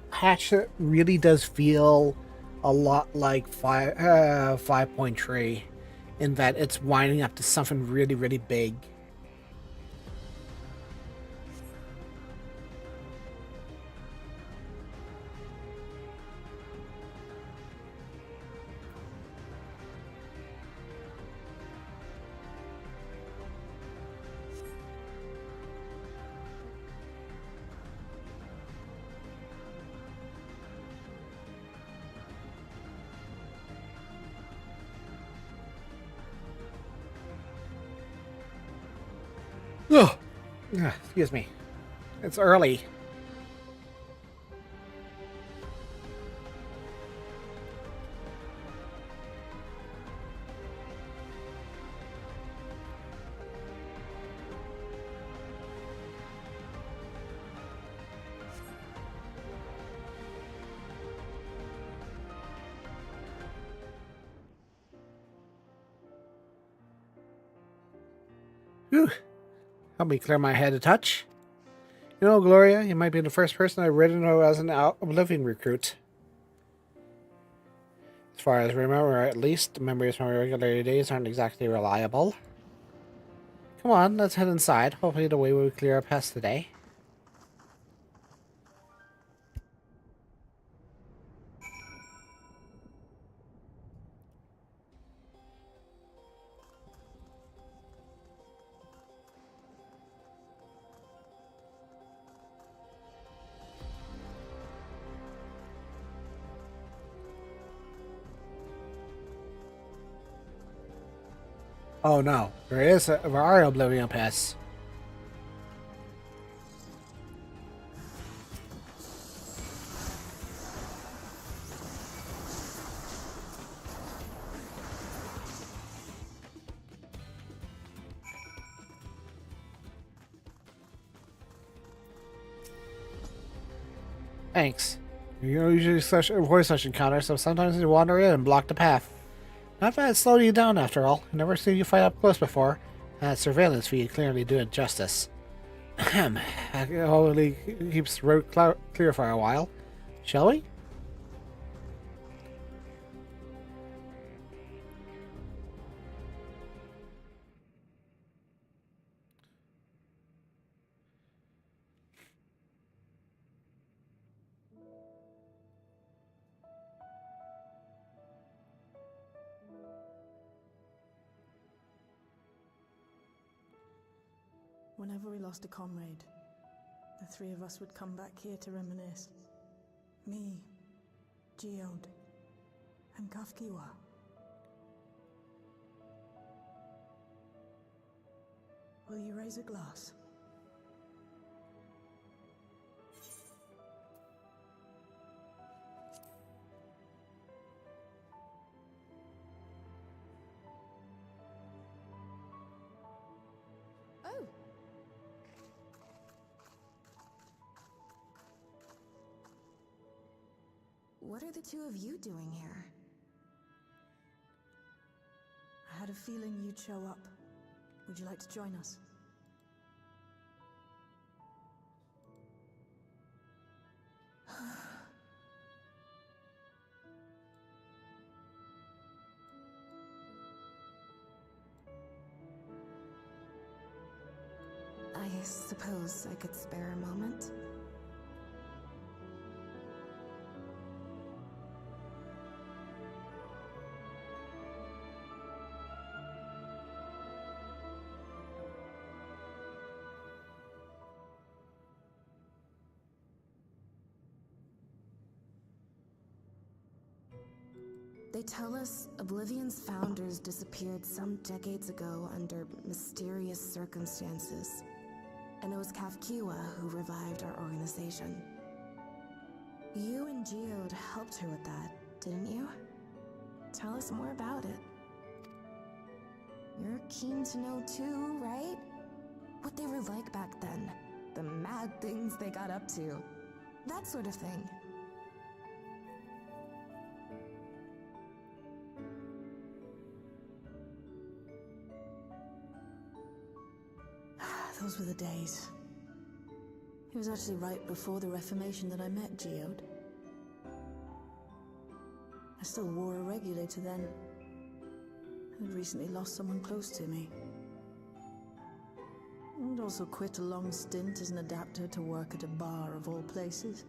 [SPEAKER 1] patch really does feel a lot like 5.3 in that it's winding up to something really, really big. Ugh. Excuse me. It's early. Whew. Help me clear my head a touch. You know, Gloria, you might be the first person I've written as an out-of-living recruit. As far as I remember, at least, the memories from my regular days aren't exactly reliable. Come on, let's head inside. Hopefully the way will clear our past today. Oh no, there are Oblivion pests. Thanks. You don't usually avoid such encounters, so sometimes you wander in and block the path. Not that it slowed you down, after all. I've never seen you fight up close before. That surveillance feed clearly doing justice. Ahem. It only keeps the road clear for a while. Shall we?
[SPEAKER 3] Whenever we lost a comrade, the three of us would come back here to reminisce. Me, Geode, and Kafkiwa. Will you raise a glass?
[SPEAKER 5] Oh! What are the two of you doing here?
[SPEAKER 3] I had a feeling you'd show up. Would you like to join us?
[SPEAKER 5] I suppose I could spare a moment. They tell us Oblivion's founders disappeared some decades ago under mysterious circumstances. And it was Kafkiwa who revived our organization. You and Geode helped her with that, didn't you? Tell us more about it. You're keen to know too, right? What they were like back then. The mad things they got up to. That sort of thing.
[SPEAKER 3] Those were the days. It was actually right before the Reformation that I met Geode. I still wore a regulator then. I'd recently lost someone close to me. I'd also quit a long stint as an adapter to work at a bar of all places.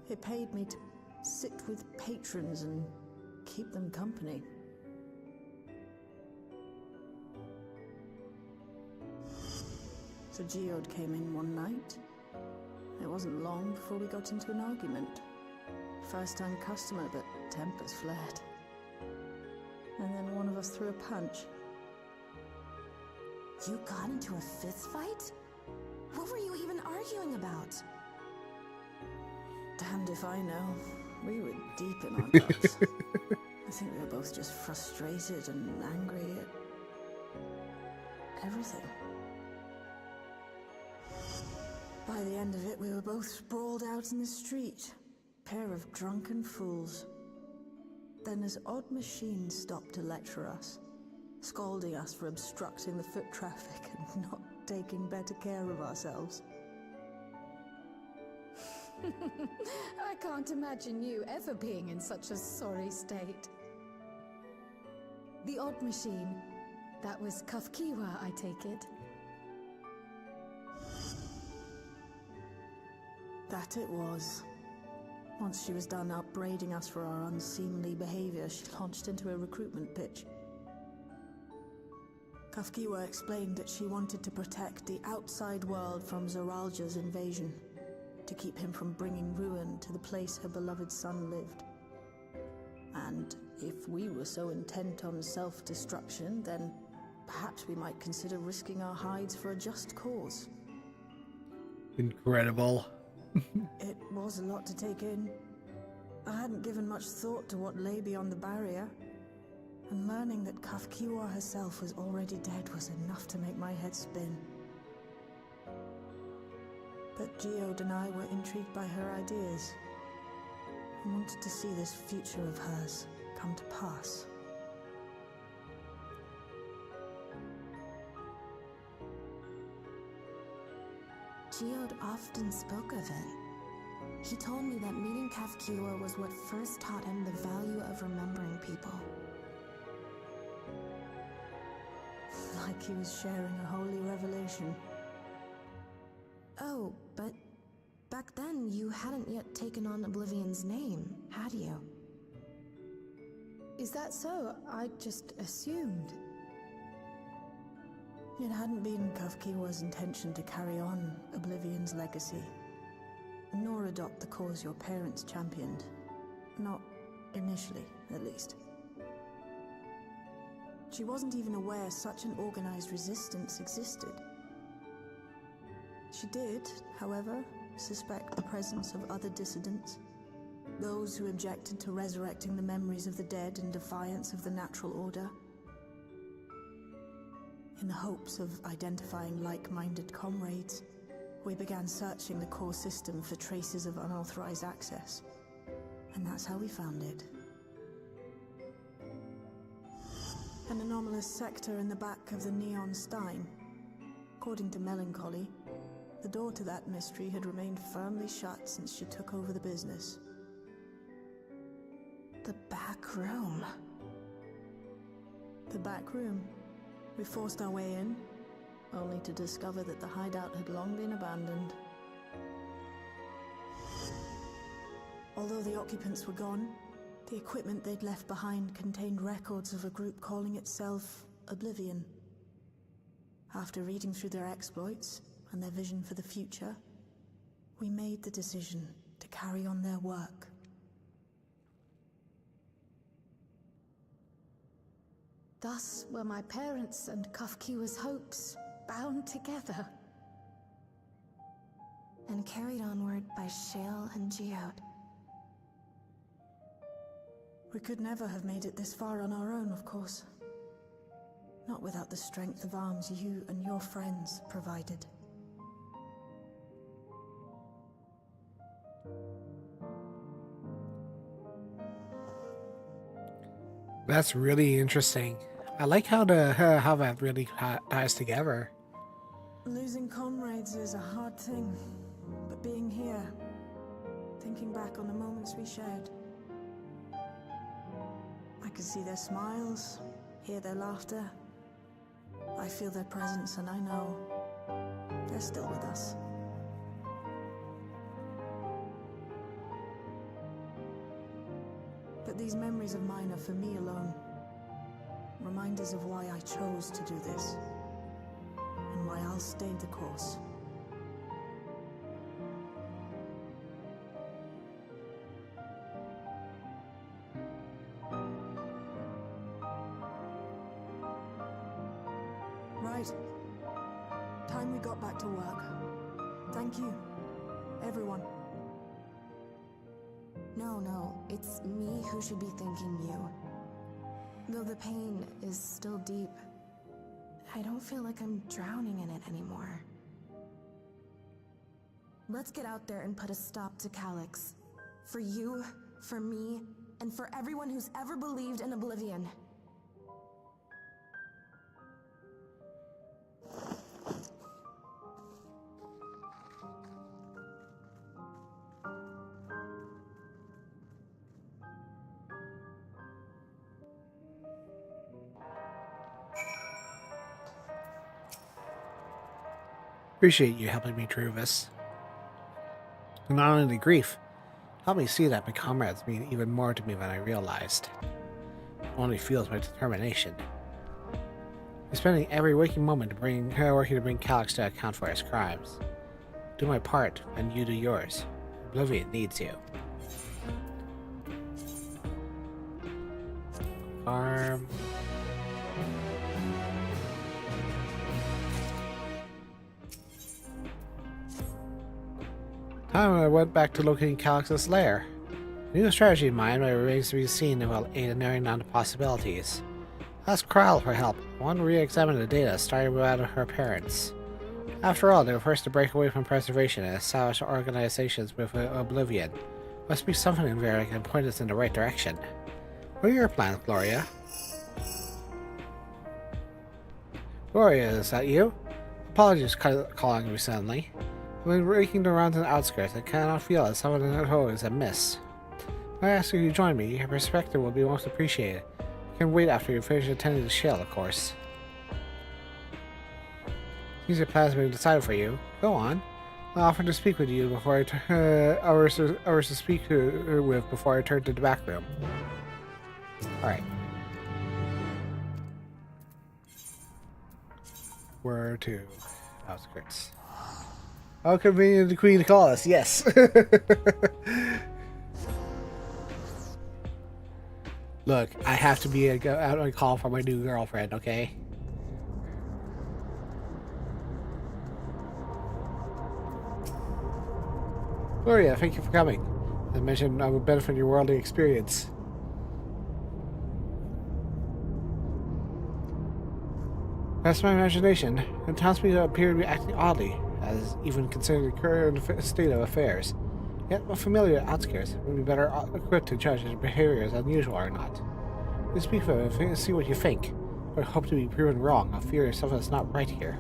[SPEAKER 3] It paid me to sit with patrons and keep them company. So Geode came in one night. It wasn't long before we got into an argument. First-time customer, but tempers flared. And then one of us threw a punch.
[SPEAKER 5] You got into a fist fight? What were you even arguing about?
[SPEAKER 3] Damned if I know. We were deep in our guts. I think we were both just frustrated and angry at everything. By the end of it, we were both sprawled out in the street. Pair of drunken fools. Then this odd machine stopped to lecture us, scolding us for obstructing the foot traffic and not taking better care of ourselves.
[SPEAKER 5] I can't imagine you ever being in such a sorry state. The odd machine. That was Kafkiwa, I take it.
[SPEAKER 3] That it was. Once she was done upbraiding us for our unseemly behavior, she launched into a recruitment pitch. Kafkiwa explained that she wanted to protect the outside world from Zoralja's invasion, to keep him from bringing ruin to the place her beloved son lived. And if we were so intent on self-destruction, then perhaps we might consider risking our hides for a just cause.
[SPEAKER 1] Incredible.
[SPEAKER 3] It was a lot to take in. I hadn't given much thought to what lay beyond the barrier, and learning that Kafkiwa herself was already dead was enough to make my head spin. But Geode and I were intrigued by her ideas, and wanted to see this future of hers come to pass.
[SPEAKER 5] Geode often spoke of it. He told me that meeting Kafkiwa was what first taught him the value of remembering people.
[SPEAKER 3] Like he was sharing a holy revelation.
[SPEAKER 5] Oh, but back then you hadn't yet taken on Oblivion's name, had you?
[SPEAKER 3] Is that so? I just assumed. It hadn't been Kafkiwa's intention to carry on Oblivion's legacy, nor adopt the cause your parents championed. Not initially, at least. She wasn't even aware such an organized resistance existed. She did, however, suspect the presence of other dissidents, those who objected to resurrecting the memories of the dead in defiance of the natural order. In the hopes of identifying like-minded comrades, we began searching the core system for traces of unauthorized access. And that's how we found it. An anomalous sector in the back of the Neon Stein. According to Melancholy, the door to that mystery had remained firmly shut since she took over the business.
[SPEAKER 5] The back room.
[SPEAKER 3] The back room. We forced our way in, only to discover that the hideout had long been abandoned. Although the occupants were gone, the equipment they'd left behind contained records of a group calling itself Oblivion. After reading through their exploits and their vision for the future, we made the decision to carry on their work.
[SPEAKER 5] Thus were my parents' and Kafkiwa's hopes bound together. And carried onward by Shale and Geode.
[SPEAKER 3] We could never have made it this far on our own, of course. Not without the strength of arms you and your friends provided.
[SPEAKER 1] That's really interesting. I like how that really ties together.
[SPEAKER 3] Losing comrades is a hard thing, but being here, thinking back on the moments we shared, I can see their smiles, hear their laughter. I feel their presence, and I know they're still with us. But these memories of mine are for me alone. Reminders of why I chose to do this, and why I'll stay the course. Right. Time we got back to work. Thank you, everyone.
[SPEAKER 5] No, it's me who should be thanking you. Though the pain is still deep, I don't feel like I'm drowning in it anymore. Let's get out there and put a stop to Calyx. For you, for me, and for everyone who's ever believed in Oblivion.
[SPEAKER 1] Appreciate you helping me through this. And not only the grief, help me see that my comrades mean even more to me than I realized. It only fuels my determination. I'm spending every waking moment working to bring Calyx to account for his crimes. Do my part, and you do yours. Oblivion needs you. Farm. I went back to locating Calyx's lair. A new strategy in mind, but it remains to be seen if I'll aid in narrowing down the possibilities. Ask Kral for help. I want to re-examine the data, starting with her parents. After all, they were first to break away from preservation and establish organizations with Oblivion. Must be something in there that can point us in the right direction. What are your plans, Gloria? Gloria, is that you? Apologies for calling you suddenly. When raking around the outskirts, I cannot feel that someone at home is amiss. When I ask you to join me, your perspective will be most appreciated. You can wait after you finish attending the shell, of course. Since your plans have been decided for you, go on. I offered to speak with you before hours to speak with before I turn to the back room. Alright. Where to? Outskirts. How convenient the Queen to call us, yes. Look, I have to be out on call for my new girlfriend, okay? Gloria, thank you for coming. As mentioned, I will benefit from your worldly experience. That's my imagination. The townspeople appear to be acting oddly, as even considering the current state of affairs. Yet, a familiar outskirts would be better equipped to judge his behavior as unusual or not. You speak for him and see what you think. I hope to be proven wrong. I fear something is not right here.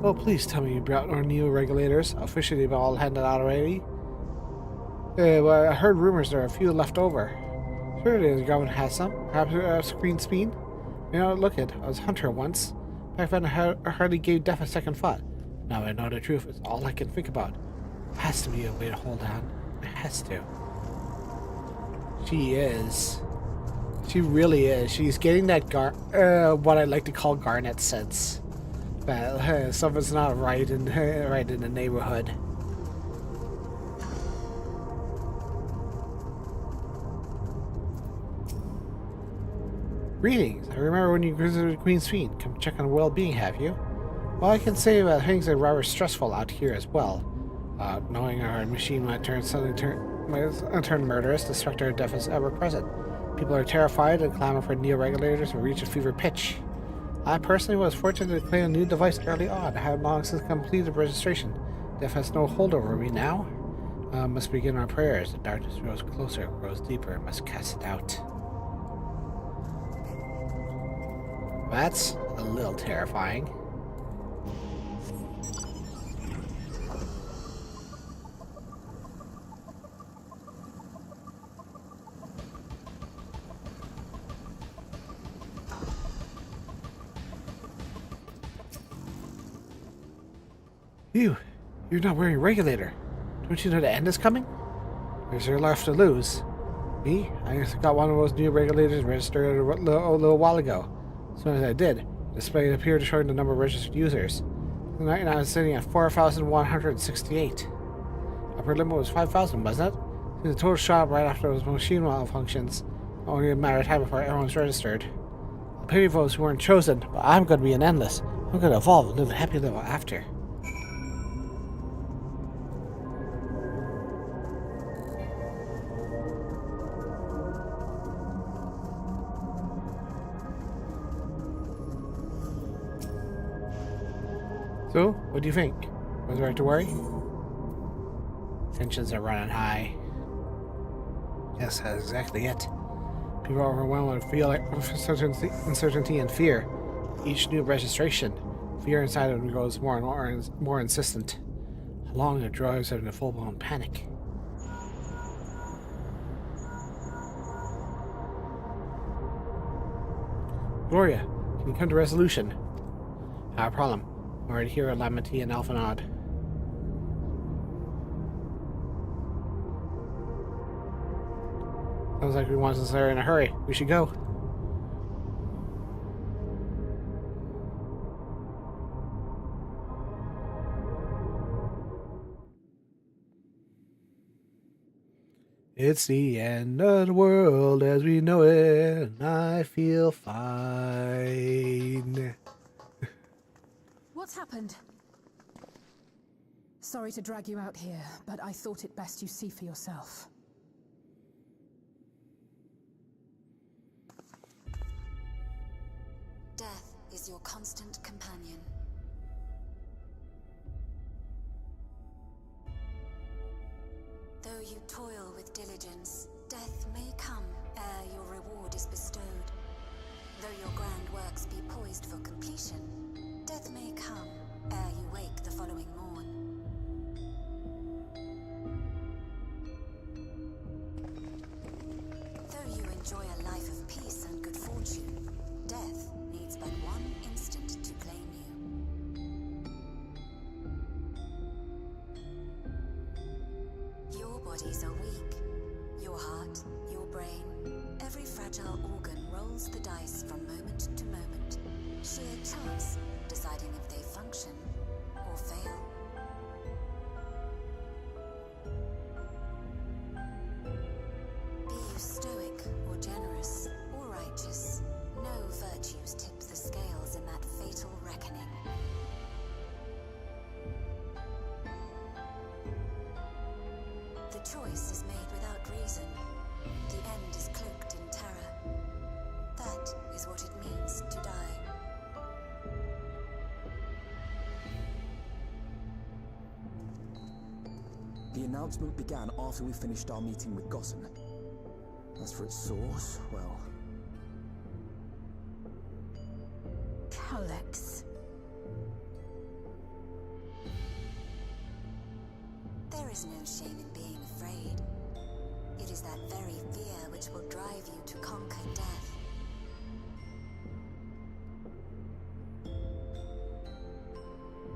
[SPEAKER 1] Oh, please tell me you brought our new regulators. Officially, they've all handed out already. Well, I heard rumors there are a few left over. Surely the government has some. Perhaps a screen speed? You know, look it. I was a hunter once. Back then, I hardly gave death a second thought. Now I know the truth. It's all I can think about. It has to be a way to hold on. It has to. She is. She really is. She's getting that what I like to call Garnet sense. That something's not right in the neighborhood. Greetings. I remember when you visited Queen's Fiend. Come check on well-being, have you? Well, I can say that things are rather stressful out here as well. Knowing our machine might turn murderous, the specter of death is ever present. People are terrified and clamor for neo-regulators to reach a fever pitch. I personally was fortunate to claim a new device early on. I have long since completed registration. Death has no hold over me now. Must begin our prayers. The darkness grows closer, grows deeper. Must cast it out. That's a little terrifying. You're not wearing a regulator. Don't you know the end is coming? There's there left to lose. Me? I got one of those new regulators registered a little while ago. As soon as I did, the display appeared showing the number of registered users. Tonight I was sitting at 4,168. Upper limit was 5,000, wasn't it? The total shot right after those machine malfunctions. Only a matter of time before everyone's registered. A pity for those who weren't chosen, but I'm going to be an endless. I'm going to evolve and live a happy little after. So, what do you think? Was it right to worry? Tensions are running high. Yes, that's exactly it. People are overwhelmed with feel like uncertainty and fear. Each new registration, fear inside of them grows more and more insistent. Along it drives them into full-blown panic. Gloria, can you come to resolution? Not a problem. I'm already here at Lamity and Alphanod. Sounds like we want us there in a hurry. We should go. It's the end of the world as we know it, and I feel fine.
[SPEAKER 7] What's happened? Sorry to drag you out here, but I thought it best you see for yourself.
[SPEAKER 5] Death is your constant companion.
[SPEAKER 8] with diligence, death may come ere your reward is bestowed. Though your grand works be poised for completion, death may come ere you wake the following morn. Though you enjoy a life of peace and good fortune, death needs but one instant to claim you. Your bodies are weak. Your heart, your brain, every fragile organ rolls the dice from moment to moment. Sheer chance deciding if they function or fail. Be you stoic or generous or righteous, no virtues tip the scales in that fatal reckoning. The choice is made without reason. The end is cloaked in terror. That is what it means to die.
[SPEAKER 4] The announcement began after we finished our meeting with Gossen. As for its source, well...
[SPEAKER 7] Alex.
[SPEAKER 8] There is no shame in being afraid. It is that very fear which will drive you to conquer death.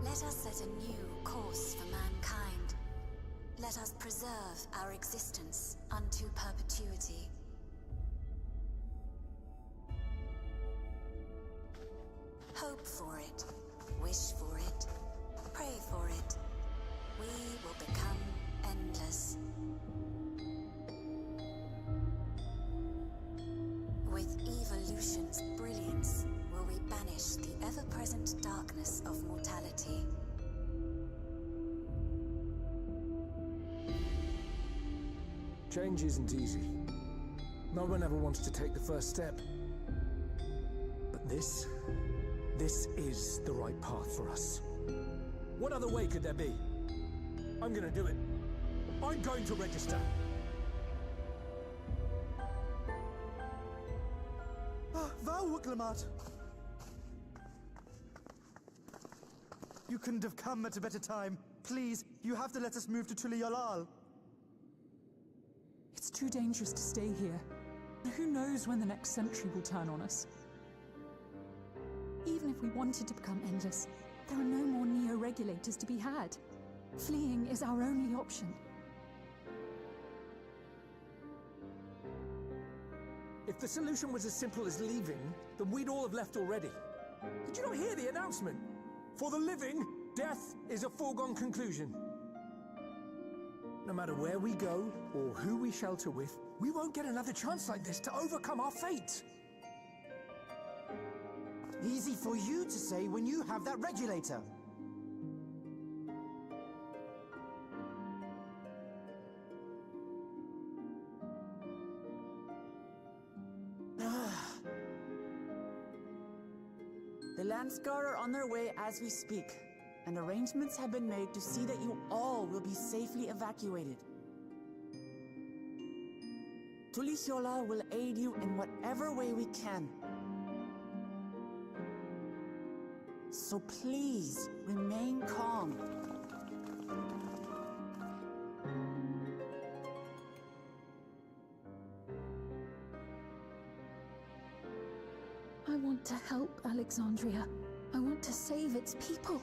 [SPEAKER 8] Let us set a new course for mankind. Let us preserve our existence unto perpetuity. Hope for it, wish for it, pray for it. We will become endless. With evolution's brilliance, will we banish the ever-present darkness of mortality.
[SPEAKER 4] Change isn't easy. No one ever wants to take the first step. But this is the right path for us. What other way could there be? I'm gonna do it. I'm going to register.
[SPEAKER 9] Vtuber. You couldn't have come at a better time. Please, you have to let us move to Tuliolal.
[SPEAKER 7] It's too dangerous to stay here. Who knows when the next century will turn on us? Even if we wanted to become endless, there are no more neo-regulators to be had. Fleeing is our only option.
[SPEAKER 4] If the solution was as simple as leaving, then we'd all have left already. Did you not hear the announcement? For the living, death is a foregone conclusion. No matter where we go, or who we shelter with, we won't get another chance like this to overcome our fate.
[SPEAKER 9] Easy for you to say when you have that regulator.
[SPEAKER 10] The Landscar are on their way as we speak, and arrangements have been made to see that you all will be safely evacuated. Tuliolal will aid you in whatever way we can. So please, remain calm.
[SPEAKER 7] I want to help Alexandria. I want to save its people.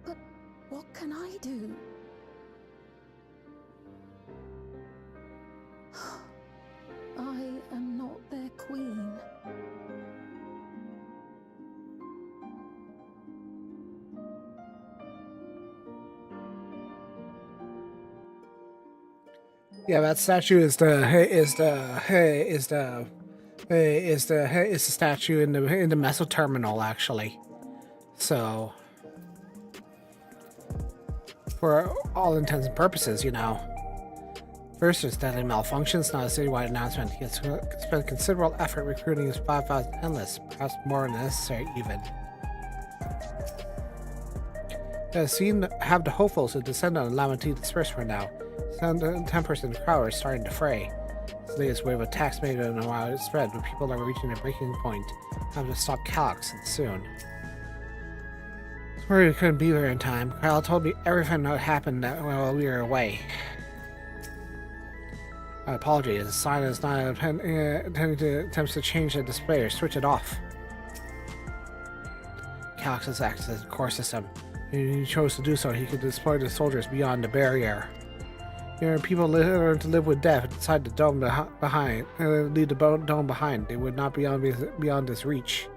[SPEAKER 7] But what can I do? I am not their queen.
[SPEAKER 1] Yeah, that statue is the statue in the Meso terminal, actually. So, for all intents and purposes, you know. First, there's deadly malfunctions, not a citywide announcement. He has spent considerable effort recruiting his 5,000 endless, perhaps more than necessary even. Have the hopefuls who descend on Lamentine disperse for now. Tempers in the crowd are starting to fray. This latest wave of attacks made it a while spread, but people are reaching a breaking point. Have to stop Calyx soon. Sorry we couldn't be there in time. Kyle told me everything that happened while we were away. My apologies. The sign is not intending to attempts to change the display or switch it off. Calyx has access to the core system. If he chose to do so, he could deploy the soldiers beyond the barrier. People learn to live with death inside the dome behind. Leave the dome behind. They would not be beyond his reach.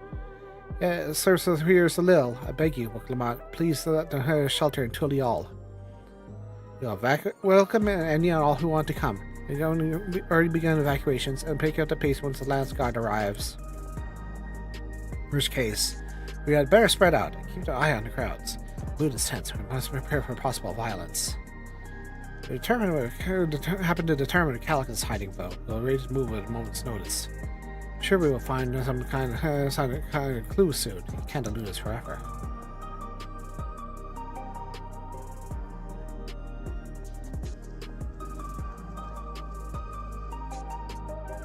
[SPEAKER 1] Sir Superior Lil, I beg you, Lamont, please let the shelter in Tulial. You'll welcome any and all who want to come. We've already begun evacuations and pick up the pace once the Lance Guard arrives. Worst case, we had better spread out and keep an eye on the crowds. Mood is tense. We must prepare for possible violence. We happen to determine Calyx's hiding boat. We'll ready to move at a moment's notice. I'm sure we will find some kind of clue soon. You can't elude us forever.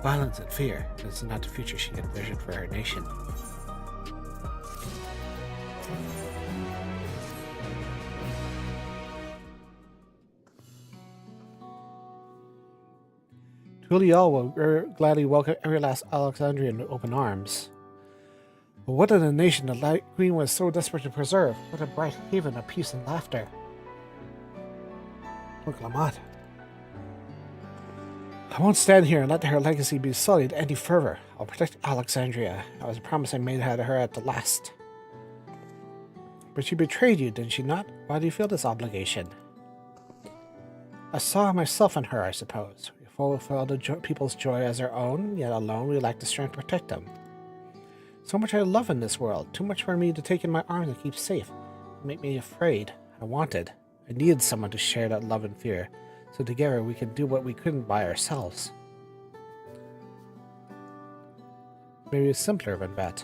[SPEAKER 1] Violence and fear. This is not the future she envisioned for her nation. Tulial will gladly welcome every last Alexandrian with open arms. But what in a nation the Light Queen was so desperate to preserve? What a bright haven of peace and laughter. Look, Lamont. I won't stand here and let her legacy be sullied any further. I'll protect Alexandria. That was a promise I made to her at the last. But she betrayed you, didn't she not? Why do you feel this obligation? I saw myself in her, I suppose. We fulfill the people's joy as our own, yet alone we lack the strength to protect them. So much I love in this world, too much for me to take in my arms and keep safe. It made me afraid. I needed someone to share that love and fear, so together we could do what we couldn't by ourselves. Maybe it's simpler than that.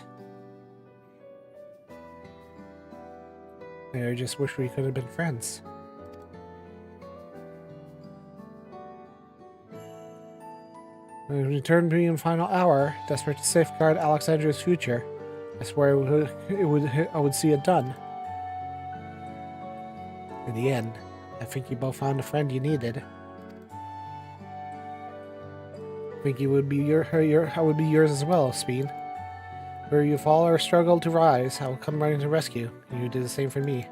[SPEAKER 1] Maybe I just wish we could have been friends. When we return to the final hour, desperate to safeguard Alexandria's future, I swear I would see it done. In the end, I think you both found the friend you needed. I think you would be I would be yours as well, Speen. Where you fall or struggle to rise, I will come running to rescue, and you do the same for me.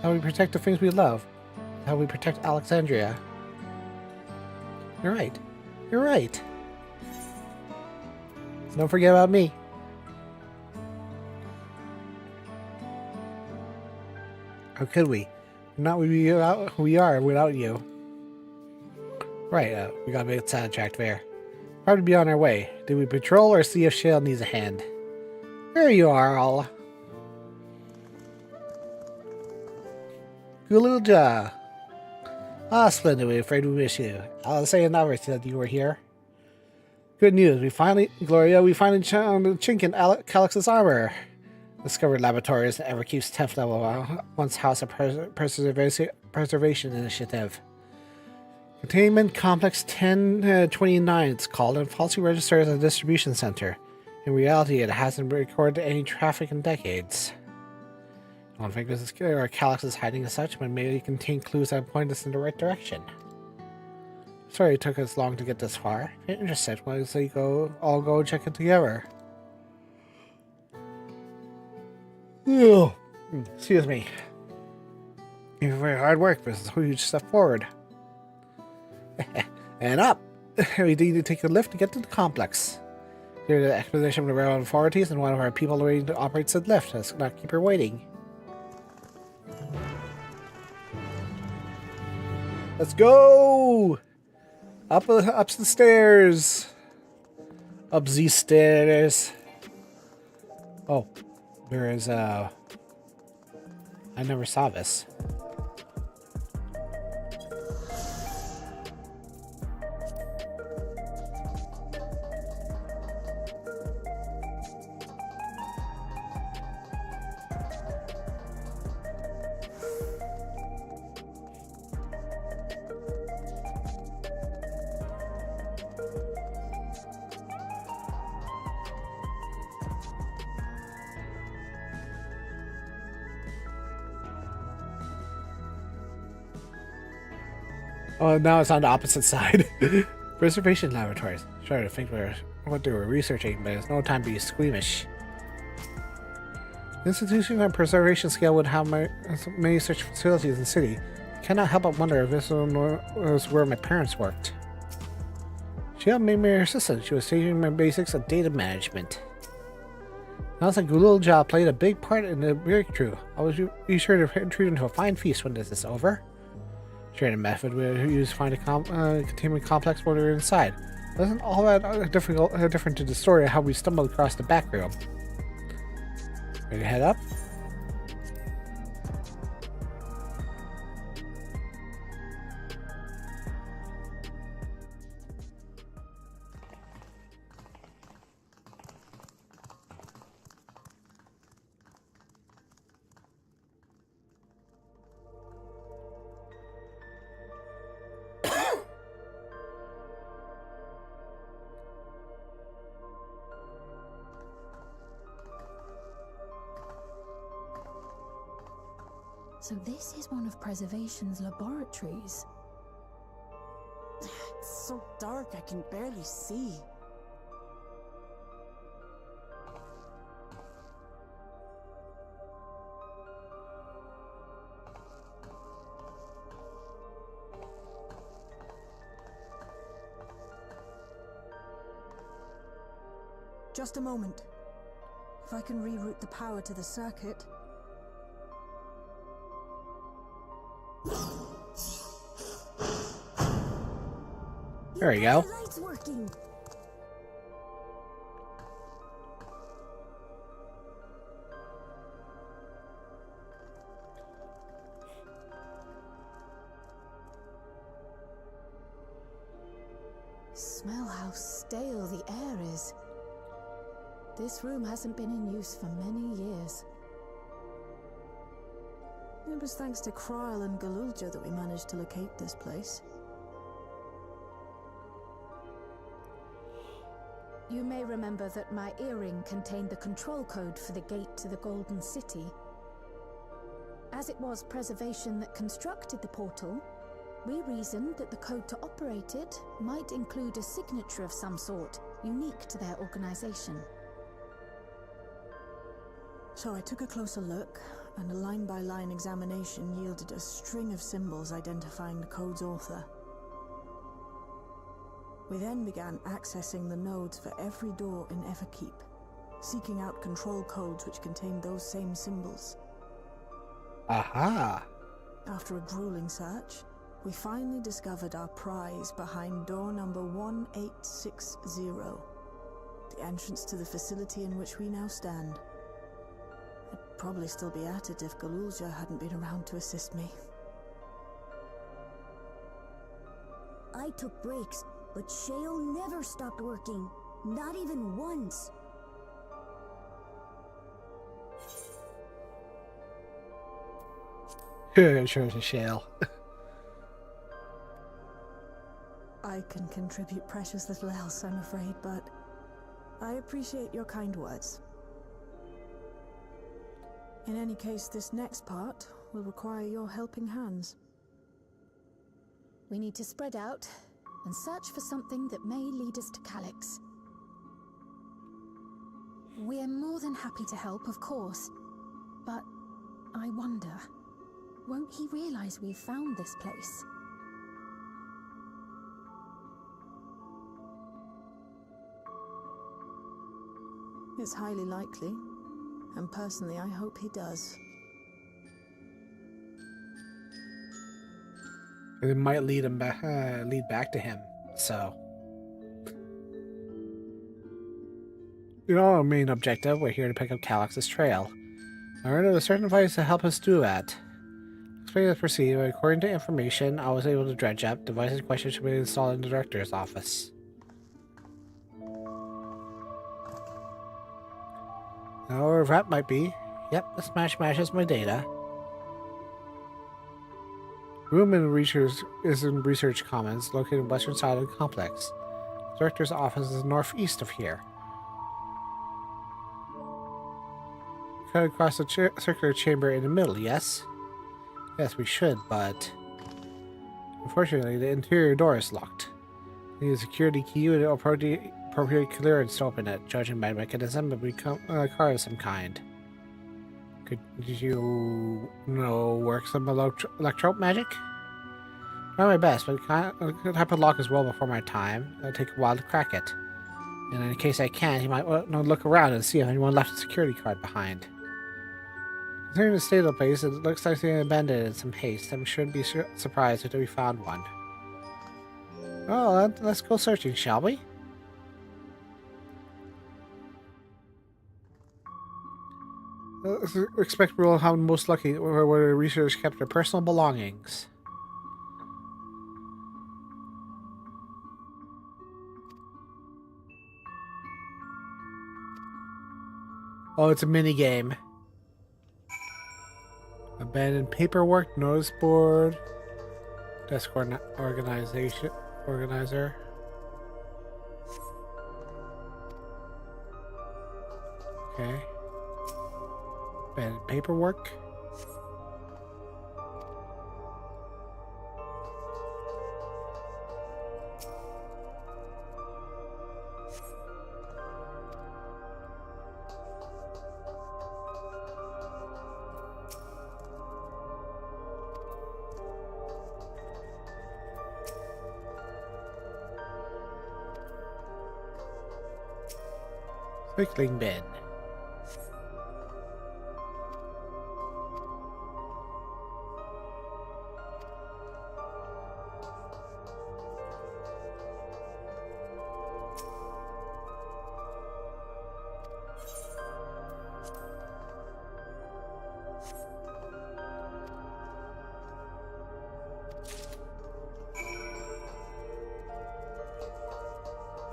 [SPEAKER 1] How we protect the things we love. How we protect Alexandria. You're right. You're right. Don't forget about me. How could we? Not we are without you. Right, we got a bit sidetracked there. Probably be on our way. Did we patrol or see if Shale needs a hand? There you are, all. Good little job. Ah, splendid. We're afraid we miss you. I'll say another that you were here. Good news. Gloria, we finally found a chink in Calyx's armor. Discovered laboratories that ever keeps 10th level once House of Preservation Initiative. Containment Complex 1029, it's called, and falsely registered as a distribution center. In reality, it hasn't recorded any traffic in decades. I don't think this is good, or Calyx is hiding as such, but maybe it contains clues that point us in the right direction. Sorry it took us long to get this far. If you're interested, why don't we all go check it together? Oh, excuse me. Thank you for your hard work. This is a huge step forward. And up! We need to take a lift to get to the complex. Clear the exposition with the railroad authorities, and one of our people waiting to operate said lift. Let's not keep her waiting. Let's go! Up the stairs! Up these stairs. Oh, there is I never saw this. Oh, now it's on the opposite side. Preservation laboratories. Try to think what they were researching, but it's no time to be squeamish. The institution on preservation scale would have many such facilities in the city. I cannot help but wonder if this was where my parents worked. She helped me her assistant. She was teaching me basics of data management. Sounds like Gloria played a big part in the breakthrough. I was be sure to treat him to a fine feast when this is over. Sharing a method we used to find a containment complex while we were inside. It wasn't all that different to the story of how we stumbled across the back room. Ready to head up?
[SPEAKER 7] So this is one of Preservation's laboratories.
[SPEAKER 10] It's so dark I can barely see.
[SPEAKER 3] Just a moment. If I can reroute the power to the circuit.
[SPEAKER 1] There we go.
[SPEAKER 8] The light's working.
[SPEAKER 7] Smell how stale the air is. This room hasn't been in use for many years.
[SPEAKER 3] It was thanks to Kryle and Galulja that we managed to locate this place.
[SPEAKER 7] You may remember that my earring contained the control code for the gate to the Golden City. As it was Preservation that constructed the portal, we reasoned that the code to operate it might include a signature of some sort, unique to their organization.
[SPEAKER 3] So I took a closer look, and a line-by-line examination yielded a string of symbols identifying the code's author. We then began accessing the nodes for every door in Everkeep, seeking out control codes which contained those same symbols.
[SPEAKER 1] Aha!
[SPEAKER 3] After a grueling search, we finally discovered our prize behind door number 1860, the entrance to the facility in which we now stand. I'd probably still be at it if Galulja hadn't been around to assist me.
[SPEAKER 8] I took breaks, but Shale never stopped working. Not even once.
[SPEAKER 1] Sure as a shell.
[SPEAKER 3] I can contribute precious little else, I'm afraid, but I appreciate your kind words. In any case, this next part will require your helping hands.
[SPEAKER 7] We need to spread out and search for something that may lead us to Calyx. We're more than happy to help, of course, but I wonder, won't he realize we've found this place?
[SPEAKER 3] It's highly likely, and personally I hope he does.
[SPEAKER 1] It might lead him back, lead back to him. So, you know, our main objective. We're here to pick up Calyx's trail. I learned of a certain device to help us do that. Explaining as proceed, according to information I was able to dredge up, devices in question should be installed in the director's office. Or that might be. Yep, the smash matches my data. Room in research is in Research Commons, located on the western side of the complex. The director's office is northeast of here. Cut across the circular chamber in the middle, yes? Yes, we should, but Unfortunately, the interior door is locked. I need a security key with an appropriate clearance to open it. Judging by mechanism, it would become a car of some kind. Could you work some electro magic? Try my best, but the type of lock is well before my time. It'll take a while to crack it. And in case I can't, you might want to look around and see if anyone left a security card behind. Considering the state of the place, it looks like they abandoned it in some haste. I shouldn't be surprised if we found one. Oh, let's go searching, shall we? Expect we'll have most lucky where the researchers kept their personal belongings. Oh, it's a mini game. Abandoned paperwork, notice board, desk organizer. Okay. Abandoned paperwork. Recycling bin.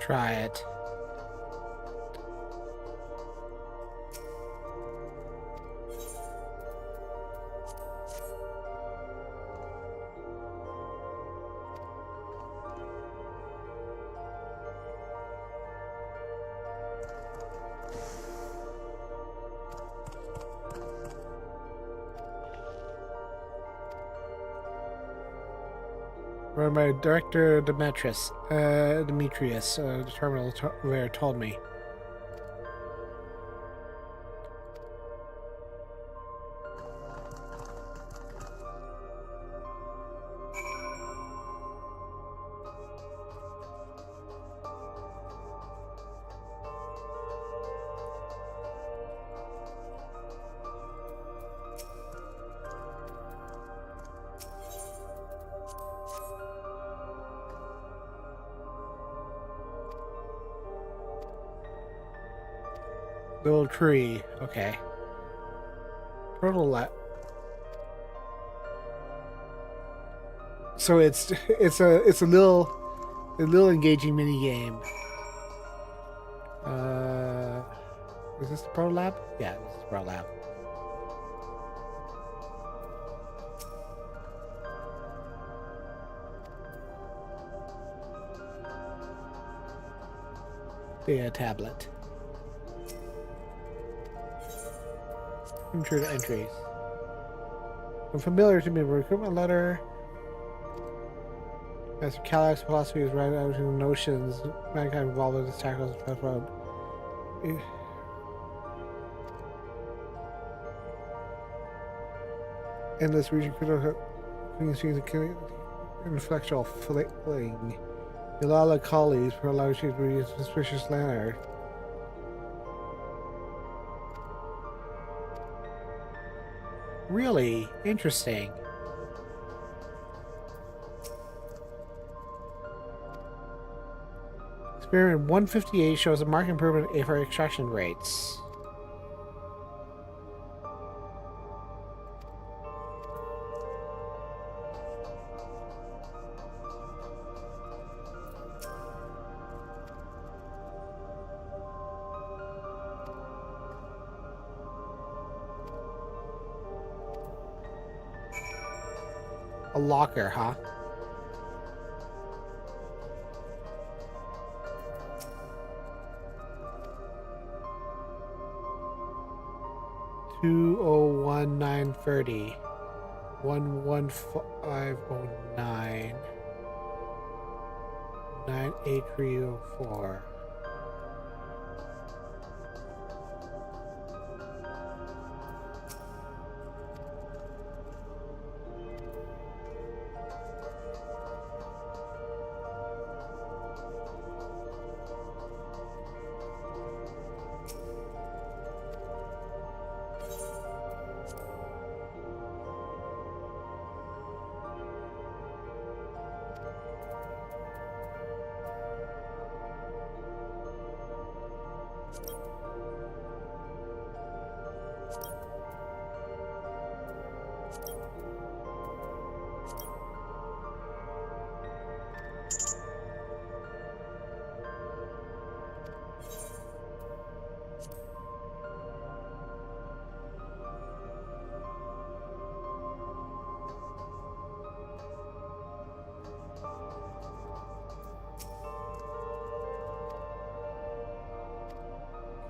[SPEAKER 1] Try it. Run by Director Demetrius, the terminal there told me. Little tree, okay. Proto lab. So it's a little engaging mini game. Is this the Proto Lab? Yeah, this is the Proto Lab. Data tablet. Intruder entries. Unfamiliar to me. Recruitment letter. Master Calax philosophy is right out of the notions. Mankind involved in this tackles the road. Endless region critical intellectual fling. Yalala colleagues for allowing you to read suspicious manner. Really interesting. Experiment 158 shows a marked improvement for extraction rates. A locker, huh? $201,930. 11509 98304.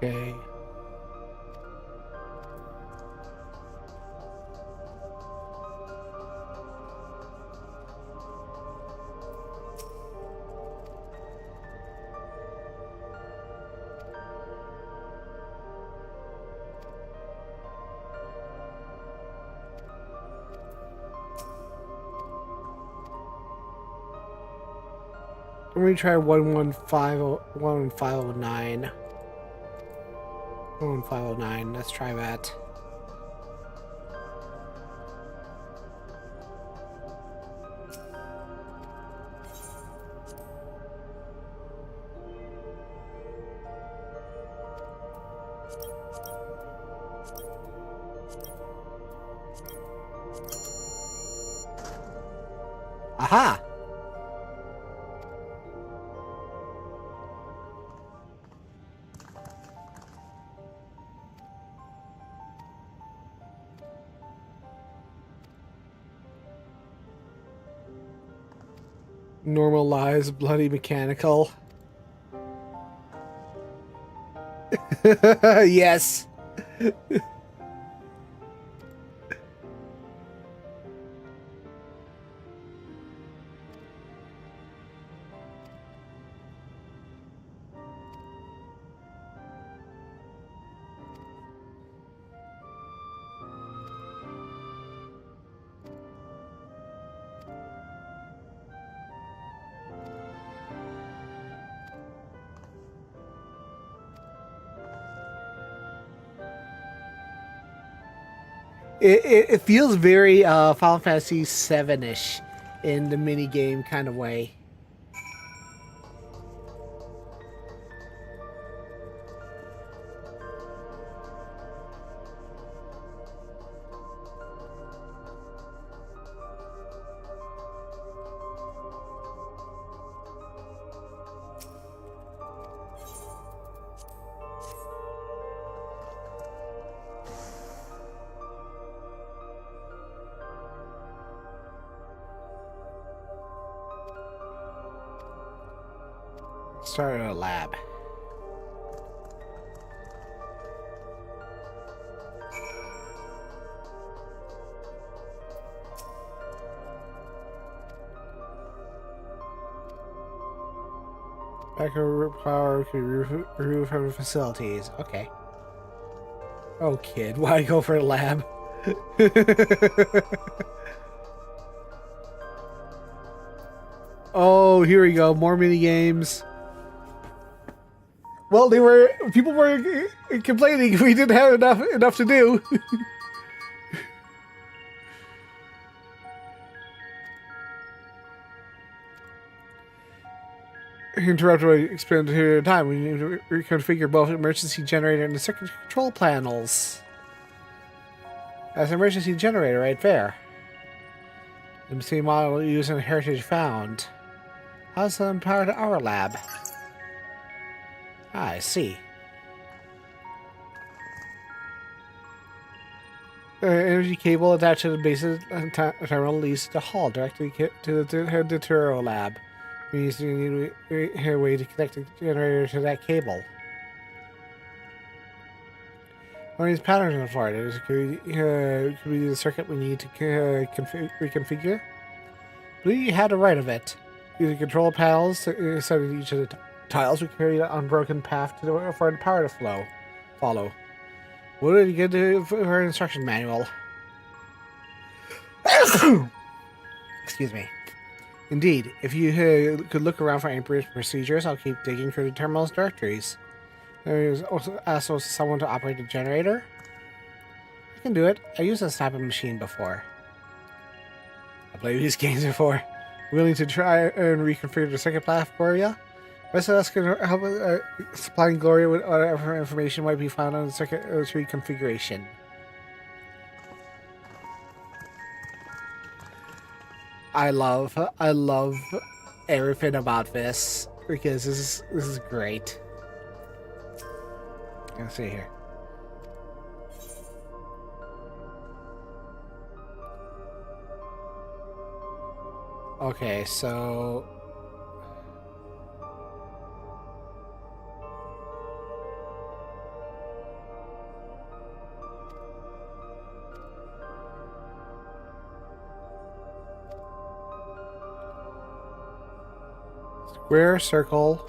[SPEAKER 1] Okay. Let me try 11509. 11509. Let's try that. Aha! Normalize bloody mechanical. Yes. It feels very Final Fantasy VII-ish in the mini game kind of way. Start a lab. Backup power can remove from facilities. Okay. Oh, kid, why go for a lab? Oh, here we go. More mini games. Well, people were complaining we didn't have enough to do. Interrupted by expenditure of time. We need to reconfigure both emergency generator and the circuit control panels. That's an emergency generator right there. The same model used in Heritage found. How's that power to our lab? Ah, I see. Energy cable attached to the base of the terminal leads the hall directly to the Turo lab. We need a way to connect the generator to that cable. One of these patterns on the floor. Could we do the circuit we need to reconfigure? I believe you had a right of it. Use the control panels to set each of the tiles. We create an unbroken path for the power to follow. What did you get to for an instruction manual? Excuse me. Indeed, if you could look around for any procedures, I'll keep digging through the terminal's directories. There is also someone to operate the generator. I can do it. I used this type of machine before. I played these games before. Willing to try and reconfigure the circuit path, Gloria? The rest of us can help supplying Gloria with whatever information might be found on the circuit reconfiguration. I love everything about this because this is great. Let's see here. Okay, so square, circle.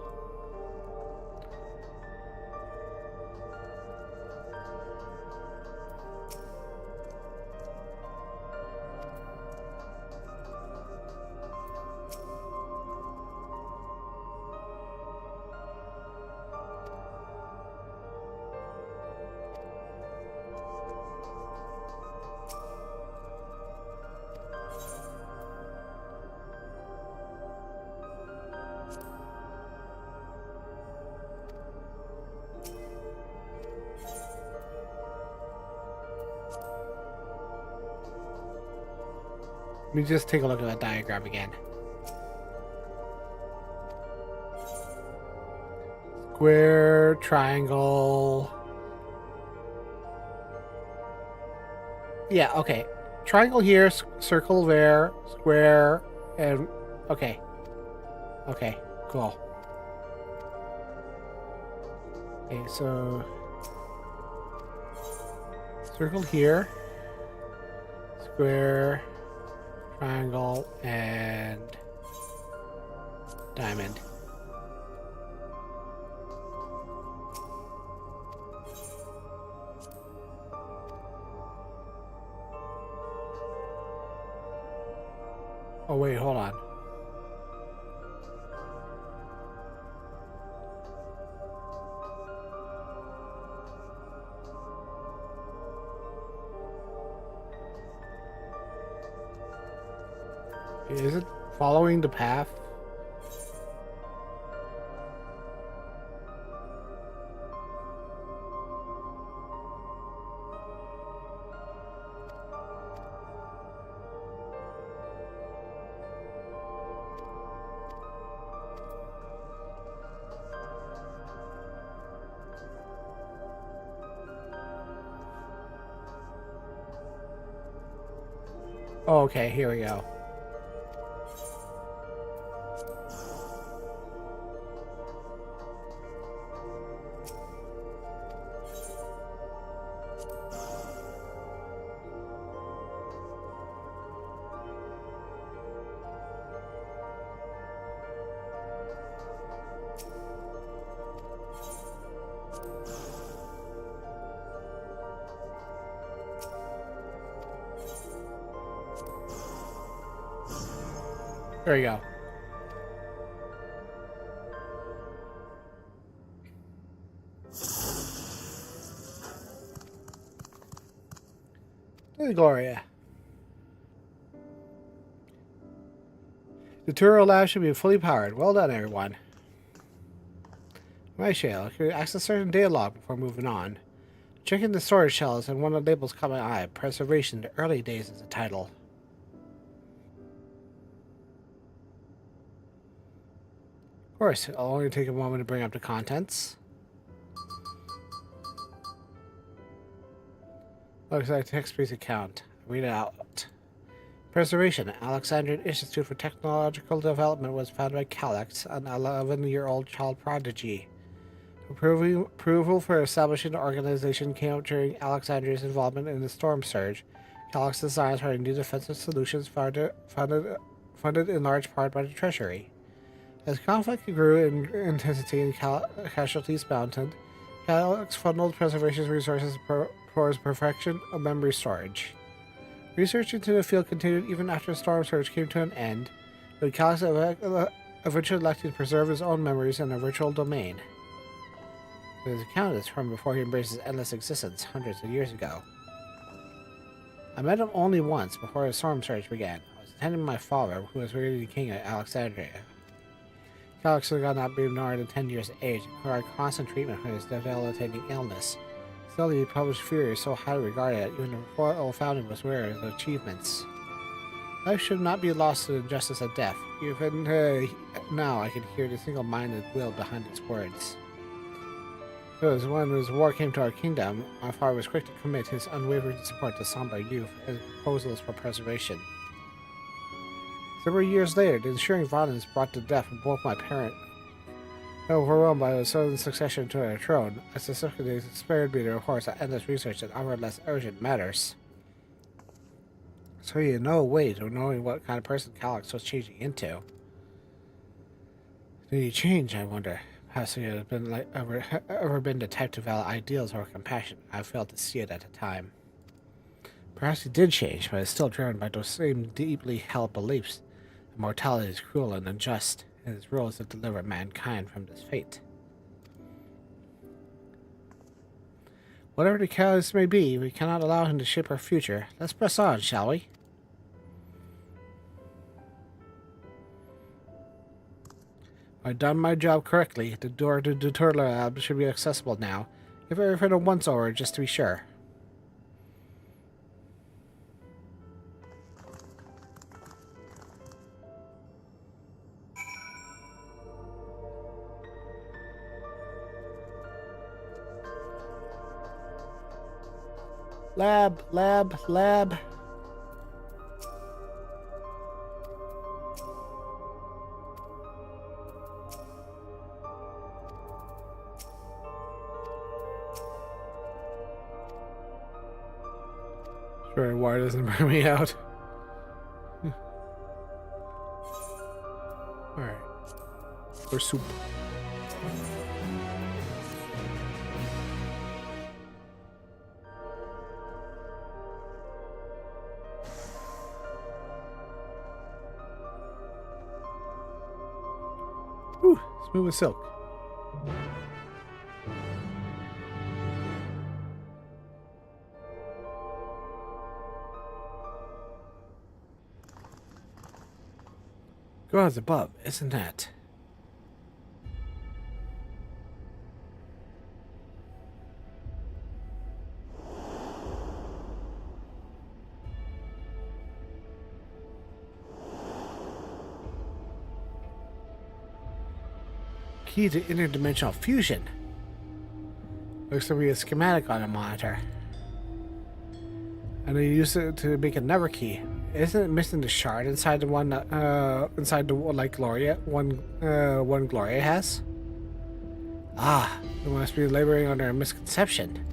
[SPEAKER 1] Let me just take a look at that diagram again. Square, triangle. Yeah, okay. Triangle here, circle there, square, and okay. Okay, cool. Okay, so circle here, square, triangle, and diamond. Oh wait, hold on. Is it following the path? Oh, okay, here we go. There you go. Hey, Gloria. The Turo lab should be fully powered. Well done, everyone. My shell. Can access certain data log before moving on. Checking the storage shells and one of the labels caught my eye. Preservation, the early days is the title. Of course, it'll only take a moment to bring up the contents. Looks like a text-based account. Read it out. Preservation. Alexandrian Institute for Technological Development was founded by Calyx, an 11-year-old child prodigy. Approval for establishing the organization came up during Alexandria's involvement in the storm surge. Calyx's designs for new defensive solutions funded in large part by the Treasury. As conflict grew in intensity and casualties mounted, Calyx funneled preservation resources towards perfection of memory storage. Research into the field continued even after the storm surge came to an end, with Calyx eventually electing to preserve his own memories in a virtual domain. His account is from before he embraced his endless existence hundreds of years ago. I met him only once before the storm surge began. I was attending my father, who was really the king of Alexandria. Calyx had not been more than 10 years of age and required constant treatment for his debilitating illness. Still, the published fury is so highly regarded that even the royal family was aware of his achievements. Life should not be lost to the justice of death. Even now, I can hear the single-minded will behind its words. Because when his war came to our kingdom, my father was quick to commit his unwavering support to somber youth and proposals for preservation. Several years later, the ensuing violence brought to death of both my parents. Overwhelmed by the sudden succession to the throne, I specifically spared me the reports of endless research and other less urgent matters. So you had no way of knowing what kind of person Calyx was changing into. Did he change, I wonder? Perhaps he had been ever been the type to value ideals or compassion. I failed to see it at the time. Perhaps he did change, but is still driven by those same deeply held beliefs. Mortality is cruel and unjust, and his role is to deliver mankind from this fate. Whatever the cause may be, we cannot allow him to shape our future. Let's press on, shall we? I've done my job correctly. The door to the Turtle Lab should be accessible now. Give everything a once-over just to be sure. Lab. Sure, why doesn't burn me out? Alright. For soup. Whew, smooth as silk. Gods above, isn't that? Key to interdimensional fusion. Looks to be a schematic on a monitor. And they use it to make another key. Isn't it missing the shard inside the one like Gloria one Gloria has? Ah, we must be laboring under a misconception.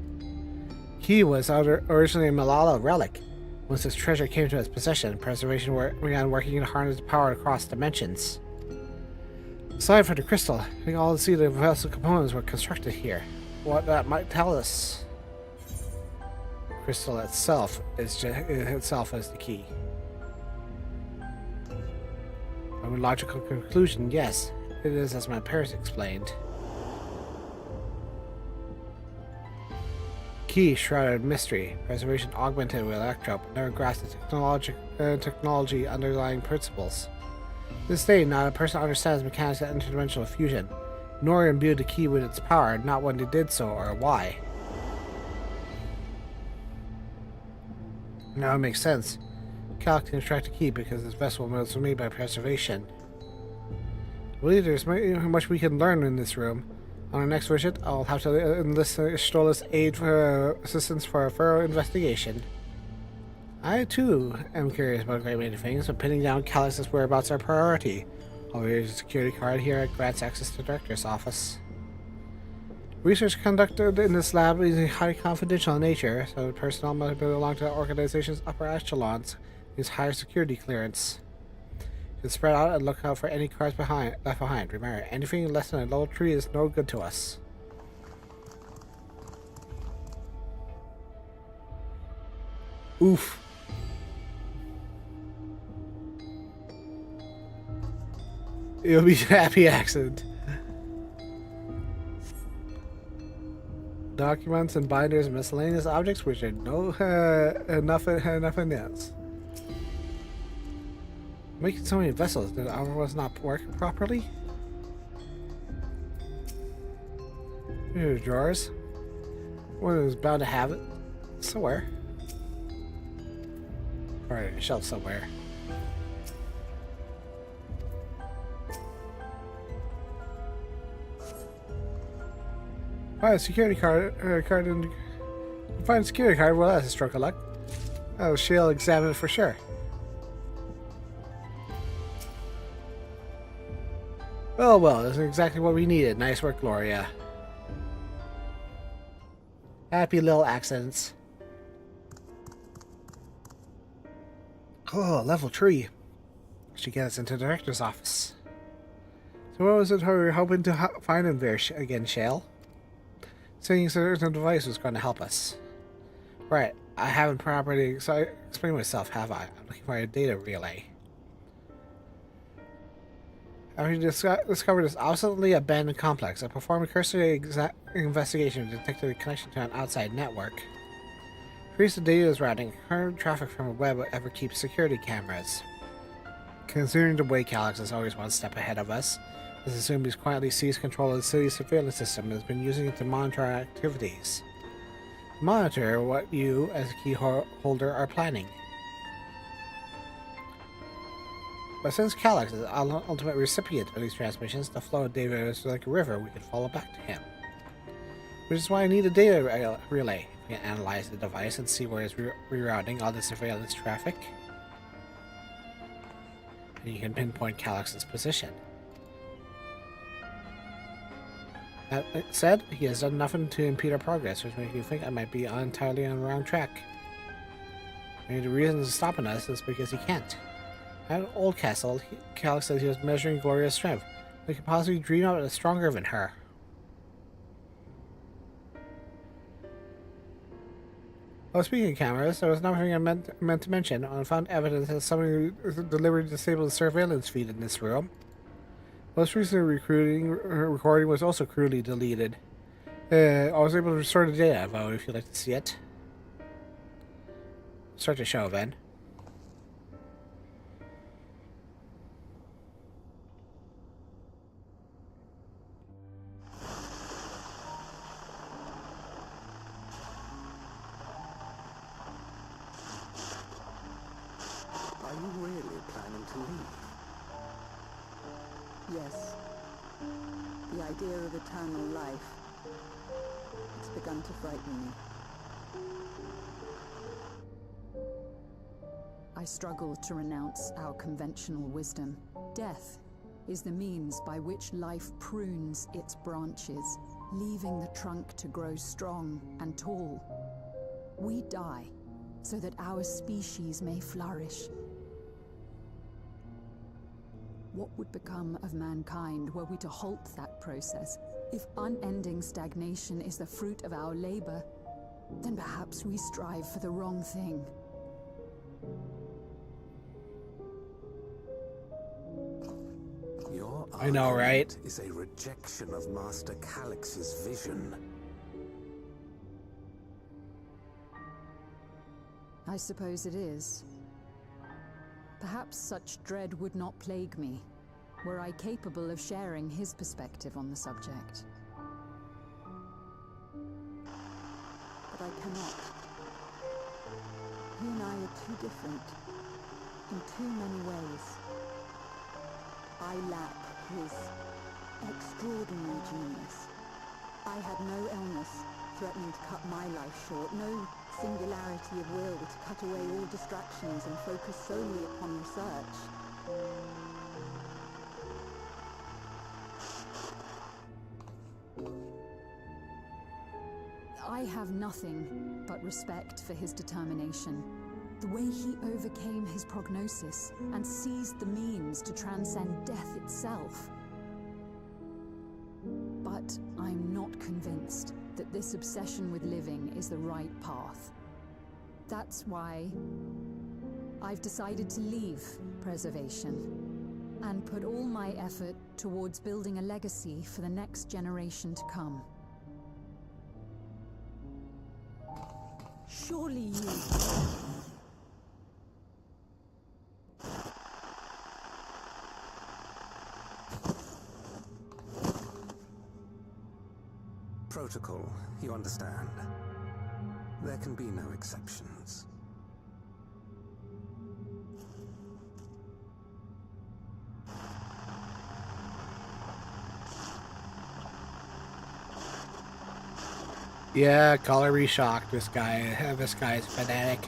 [SPEAKER 1] Key was originally a Malala relic. Once its treasure came to its possession, preservation began working to harness the power across dimensions. Aside from the crystal, we can all see the vessel components were constructed here. What that might tell us. The crystal itself is the key. From a logical conclusion, yes, it is as my parents explained. Key shrouded mystery, preservation augmented with electro, but never grasped the technology underlying principles. To this day, not a person understands mechanics of interdimensional fusion, nor imbued the key with its power, not when they did so or why. Now it makes sense. Calyx can extract the key because this vessel was made by preservation. I believe there's much we can learn in this room. On our next visit, I'll have to enlist Strola's aid for assistance for a thorough investigation. I, too, am curious about a great many things, but pinning down Calyx's whereabouts are a priority. I'll use a security card here that grants access to the director's office. Research conducted in this lab is highly confidential in nature, so the personnel must belong to the organization's upper echelons, use higher security clearance. You spread out and look out for any cars left behind. Remember, anything less than a level 3 is no good to us. Oof. It'll be a happy accident. Documents and binders and miscellaneous objects which are nothing else. Making so many vessels, did our was not working properly? Here's drawers. One is bound to have it somewhere. Or a shelf somewhere. Find a security card and find a security card. Well, that's a stroke of luck. Oh, she'll examine it for sure. Oh well, that's exactly what we needed. Nice work, Gloria. Happy little accidents. Oh, level 3. Should get us into the director's office. So what was it we were hoping to find in there again, Shale? Saying certain device was going to help us. Right, I haven't properly explained myself, have I? I'm looking for a data relay. After discovered this absolutely abandoned complex, I performed a cursory investigation to detect a connection to an outside network. Increase the data's routing, current traffic from a web ever keeps security cameras. Considering the way Calyx is always one step ahead of us, let's assume he's quietly seized control of the city's surveillance system and has been using it to monitor our activities. Monitor what you, as a key holder, are planning. But since Calyx is the ultimate recipient of these transmissions, the flow of data is like a river we can follow back to him. Which is why I need a data relay. We can analyze the device and see where it's rerouting all the surveillance traffic. And you can pinpoint Calyx's position. That said, he has done nothing to impede our progress, which makes me think I might be entirely on the wrong track. Maybe the reason he's stopping us is because he can't. At Old Castle, Calyx says he was measuring Gloria's strength. We could possibly dream of it stronger than her. Well, speaking of cameras, there was another thing I meant to mention. I found evidence that somebody deliberately disabled the surveillance feed in this room. Most recent recording was also crudely deleted. I was able to restore the data, though, if you'd like to see it. Start the show, then.
[SPEAKER 2] Are you really planning to leave?
[SPEAKER 11] Yes. The idea of eternal life. It's begun to frighten me.
[SPEAKER 12] I struggle to renounce our conventional wisdom. Death is the means by which life prunes its branches, leaving the trunk to grow strong and tall. We die so that our species may flourish. What would become of mankind were we to halt that process? If unending stagnation is the fruit of our labor, then perhaps we strive for the wrong thing.
[SPEAKER 2] Your
[SPEAKER 1] I know, right?
[SPEAKER 2] argument is a rejection of Master Calyx's vision.
[SPEAKER 12] I suppose it is. Perhaps such dread would not plague me, were I capable of sharing his perspective on the subject.
[SPEAKER 11] But I cannot. He and I are too different. In too many ways. I lack his extraordinary genius. I had no illness threatening to cut my life short, no singularity of will to cut away all distractions and focus solely upon research.
[SPEAKER 12] I have nothing but respect for his determination. The way he overcame his prognosis and seized the means to transcend death itself. But I'm not convinced that this obsession with living is the right path. That's why I've decided to leave preservation and put all my effort towards building a legacy for the next generation to come. Surely you...
[SPEAKER 2] Protocol, you understand. There can be no exceptions.
[SPEAKER 1] Yeah, color reshocked. This guy's fanatic.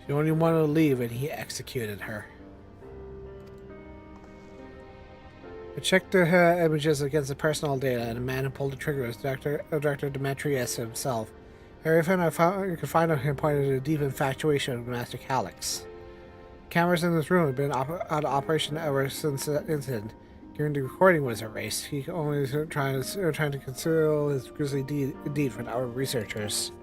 [SPEAKER 1] She only wanted to leave and he executed her. I checked the images against the personal data, and the man who pulled the trigger was Dr. Demetrius himself. Everything I could find on him pointed to a deep infatuation with Master Calyx. Cameras in this room had been out of operation ever since the incident. Given the recording was erased, he only was trying to conceal his grisly deed from our researchers.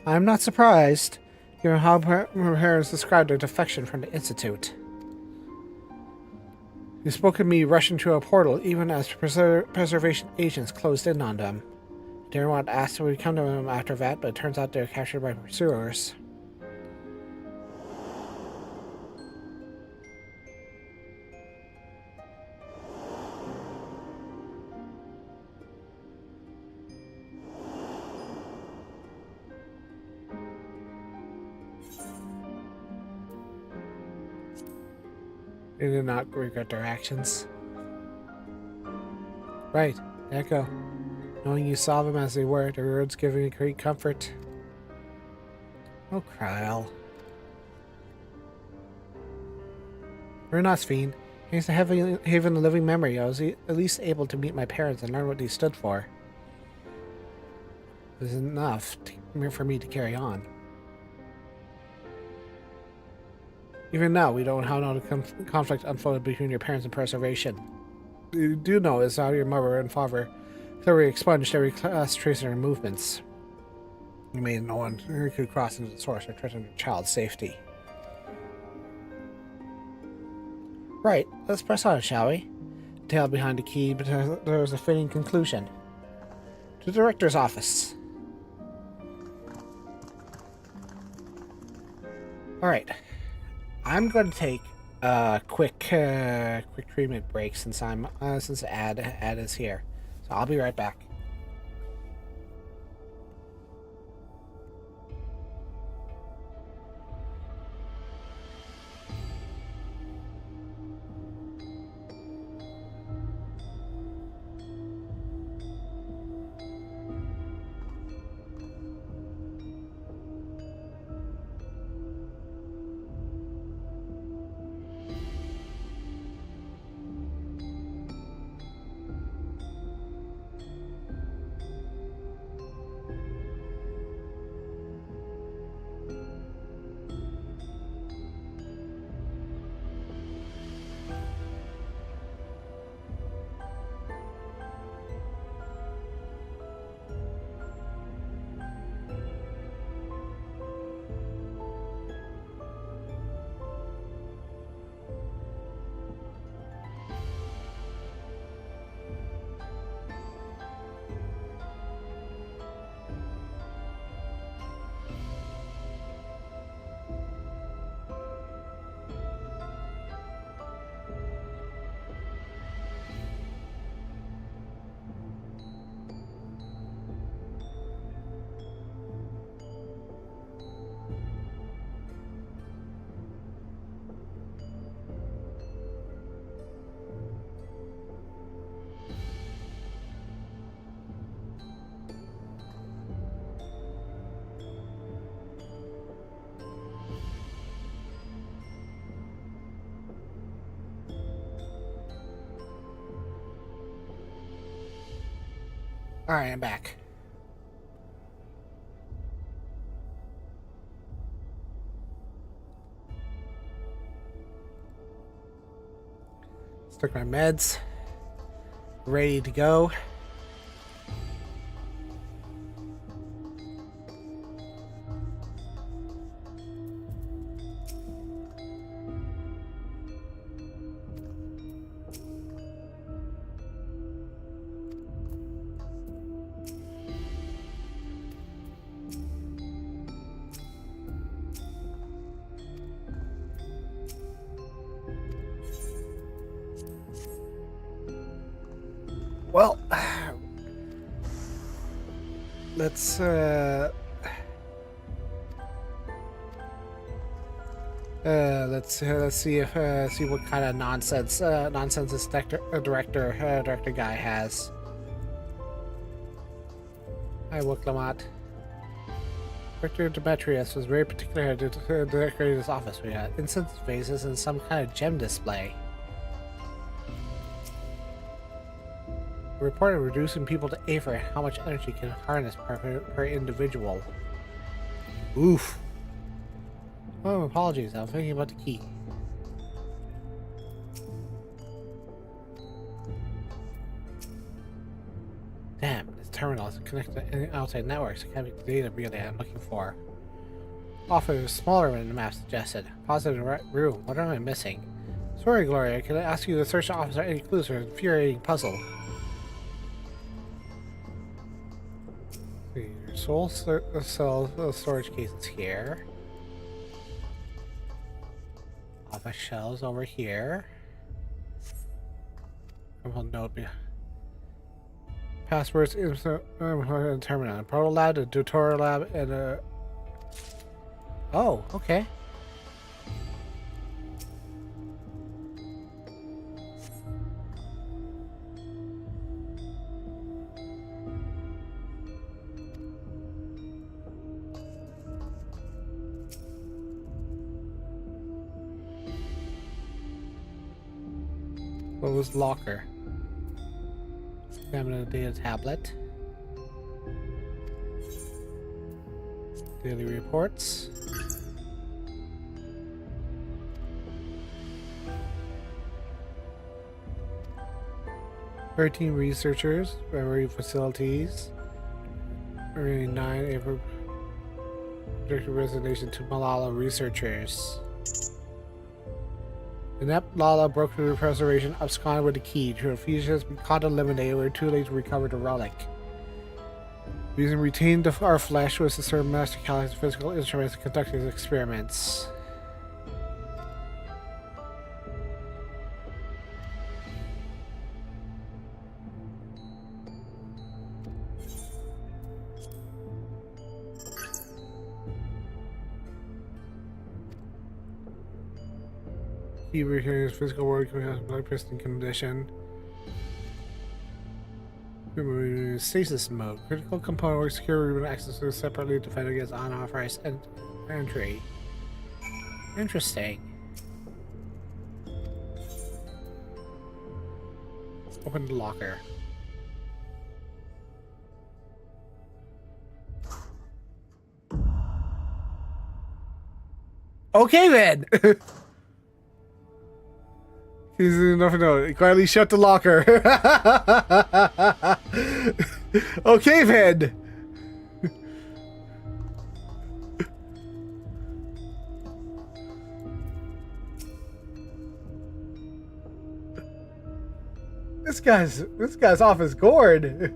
[SPEAKER 1] I'm not surprised, given how parents described their defection from the Institute. He spoke of me rushing through a portal even as preservation agents closed in on them. I didn't want to ask if we'd come to them after that, but it turns out they were captured by pursuers. They did not regret their actions. Right, Echo. Knowing you saw them as they were, the words giving me great comfort. Oh, Kyle. We're not fiend. Thanks to having a living memory, I was at least able to meet my parents and learn what they stood for. It was enough for me to carry on. Even now, we don't know how the conflict unfolded between your parents and preservation. What you do know is how your mother and father clearly expunged every class trace in their movements. You made no one who could cross into the source or threaten your child's safety. Right, let's press on, shall we? The tale behind the key, but there was a fitting conclusion. To the director's office. Alright. I'm going to take a quick treatment break since ad is here. So I'll be right back. Alright, I'm back. Took my meds. Ready to go. Well, let's see if see what kind of nonsense this director guy has. Hi, Wicklamat. Director Demetrius was very particular to decorate his office. We had incense vases and some kind of gem display. We reported reducing people to A for how much energy can harness per individual. Oof. Oh, apologies. I was thinking about the key. Damn, this terminal is connected to any outside networks. I can't make the data relay I'm looking for. Offer is smaller than the map suggested. Positive room. What am I missing? Sorry, Gloria. Can I ask you to search the office for any clues for an infuriating puzzle? Your soul cell storage case is here. Office shelves over here. Note passwords in terminal. Proto lab, a tutorial lab, and a. Oh, okay. What was locker? Examine the data tablet. Daily reports. "13 researchers, memory facilities. 9 April. Projected resignation to Malala researchers. Inept Lala broke through the preservation, absconded with the key. Her fusions caught eliminated. We were too late to recover the relic. Reason retained our flesh was to serve Master Calix's physical instruments and conduct his experiments. He returned his physical work has blood pristine condition. Stasis mode. Critical component work secure room access to separately defend against unauthorized entry. Interesting. Open the locker. Okay then. Easy enough to know. Quietly shut the locker. Okay then. This guy's off his gourd.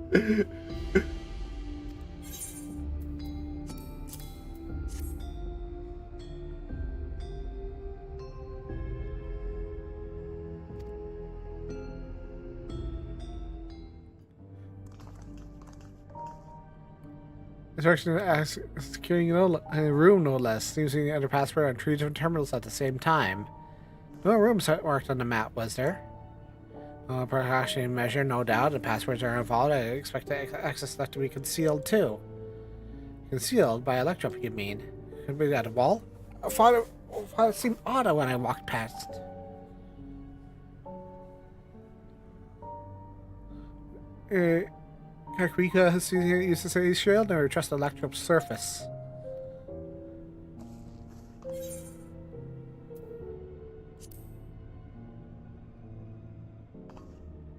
[SPEAKER 1] Instruction asks securing a room, no less. Using the password on 3 different terminals at the same time. No rooms marked on the map, was there? Precautionary measure, no doubt. The passwords are involved. I expect the access that to be concealed too. Concealed by electro, you mean? Could be that a wall? I thought it seemed odd when I walked past. Kakarika used to say, "She'll never trust Electrope's surface."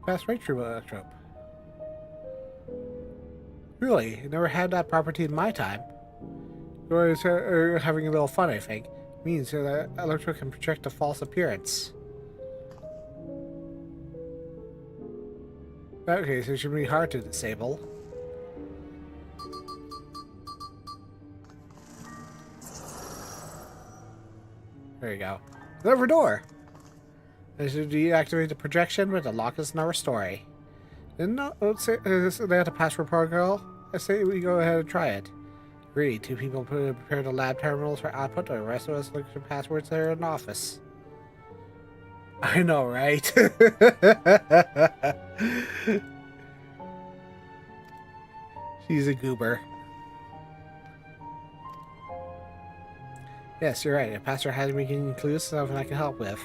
[SPEAKER 1] Pass right through Electrope. Really? I never had that property in my time. You're always having a little fun, I think. It means that Electrope can project a false appearance. In that case, it should be hard to disable. There you go. Deliver door! I should deactivate the projection, but the lock is now restoring. Didn't know they had a password protocol? I say we go ahead and try it. Really, 2 people prepare the lab terminals for output, or the rest of us look for passwords there in the office. I know, right? She's a goober. Yes, you're right. A pastor has me getting clues, something I can help with.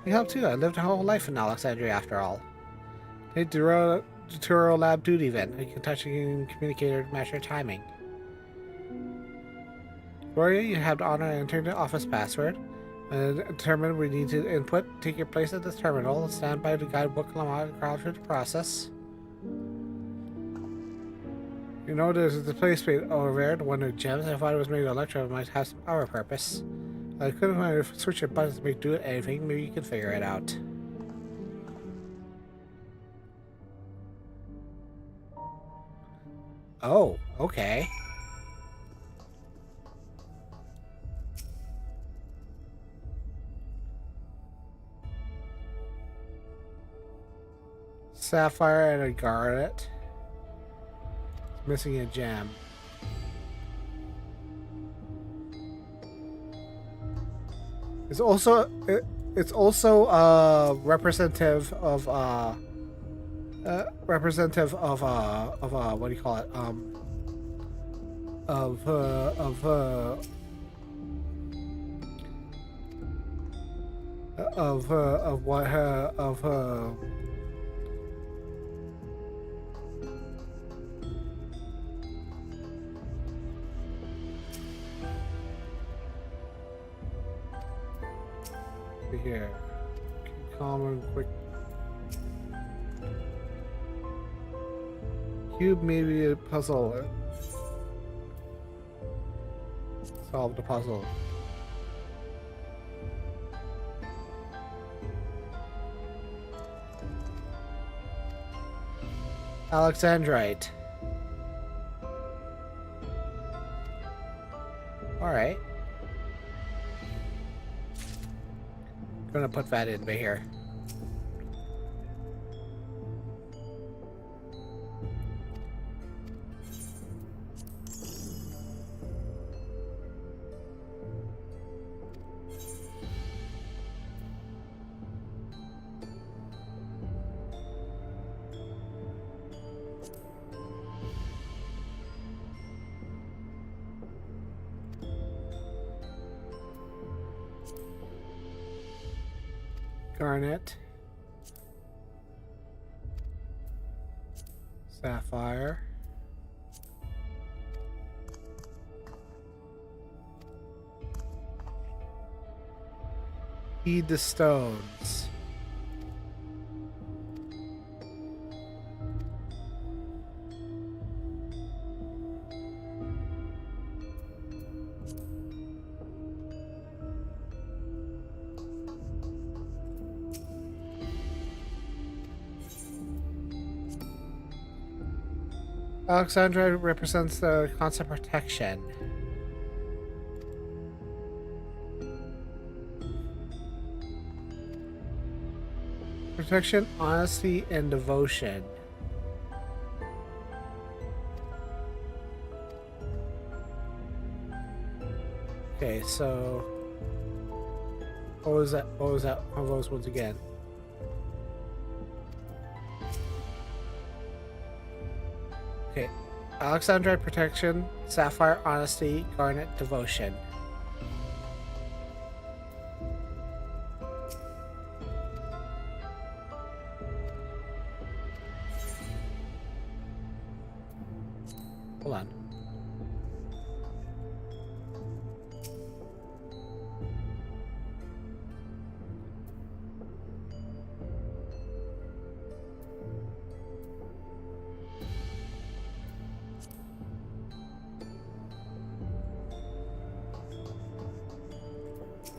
[SPEAKER 1] I can help too. I lived a whole life in Alexandria after all. Hey, Turo lab duty event. I can touch a communicator to match your timing. Gloria, you have the honor of entering the office password. Determine we need to input. Take your place at the terminal. Stand by the guidebook and crawl through the process. You know, there's the place over there, the one with gems. I thought it was made of electro. It might have some other purpose. I couldn't find if switch your buttons to make do anything. Maybe you can figure it out. Oh, okay. Sapphire and a garnet. It's missing a gem. It's also representative of what do you call it? Here, common quick cube, maybe a puzzle. Solve the puzzle. Alexandrite. All right. Gonna put that in here. Garnet, sapphire, heed the stones. Alexandra represents the concept of protection. Protection, honesty, and devotion. Okay, so what was that? What was that? One of those ones again. Okay, Alexandrite protection, sapphire honesty, garnet devotion.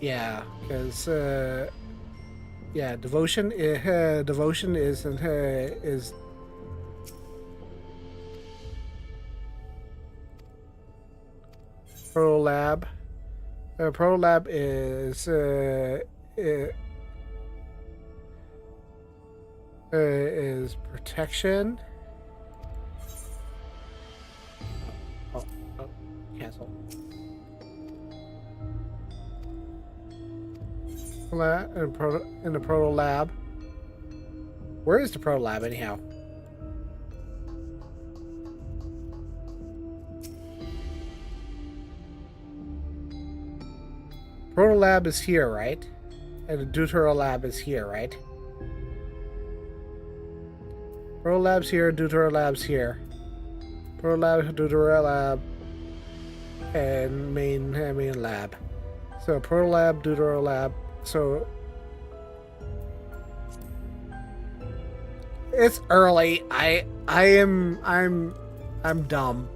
[SPEAKER 1] Yeah, because yeah, devotion is prolab. Prolab is protection. Oh, cancel. In the proto lab. Where is the proto lab anyhow? Proto lab is here, right? And the deutero lab is here, right? Proto lab's here, deutero lab's here. Proto lab, deutero lab, and main lab. So proto lab, deutero lab. So it's early. I'm dumb.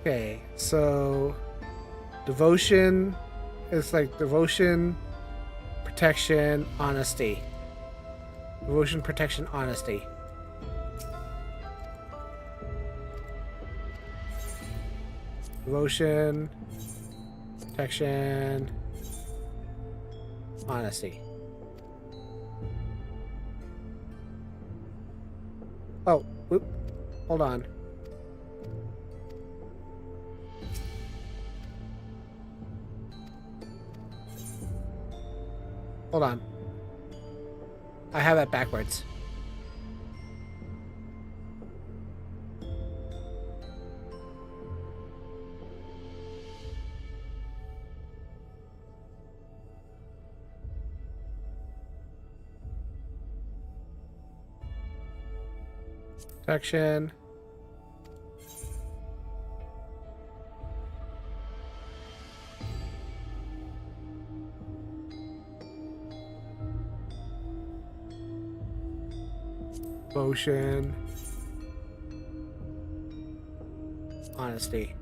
[SPEAKER 1] Okay, so devotion is like devotion, protection, honesty. Devotion, protection, honesty. Devotion, protection, honesty. Oh, whoop. Hold on. Hold on. I have that backwards. Protection. Devotion. Honesty.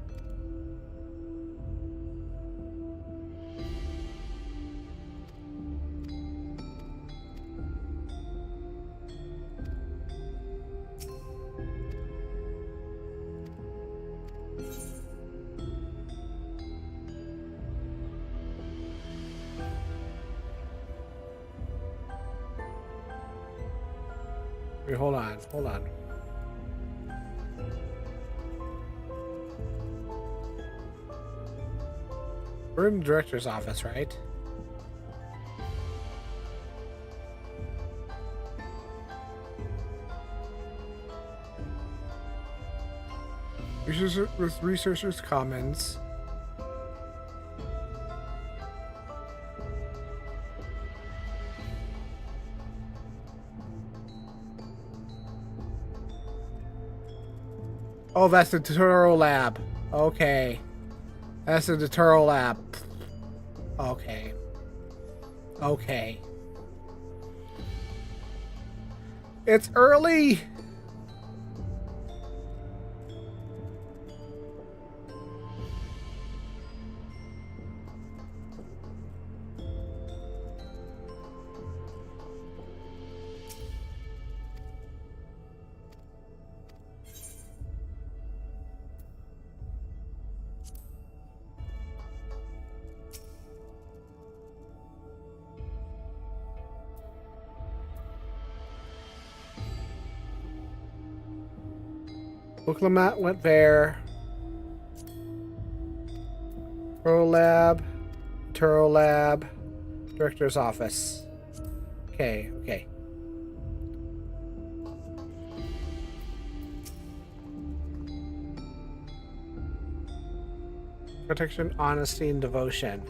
[SPEAKER 1] Wait, hold on. We're in the director's office, right? Researchers' Commons. Oh, that's the Turo lab. Okay. That's the Turo lab. Okay. Okay. It's early! Booklemat went there. Pro Lab, Turo Lab, Director's Office. Okay. Protection, honesty, and devotion.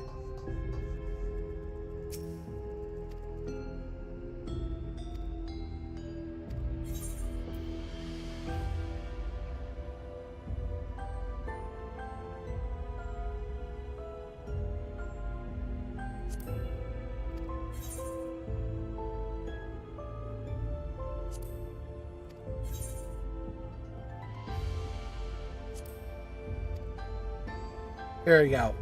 [SPEAKER 1] There we go.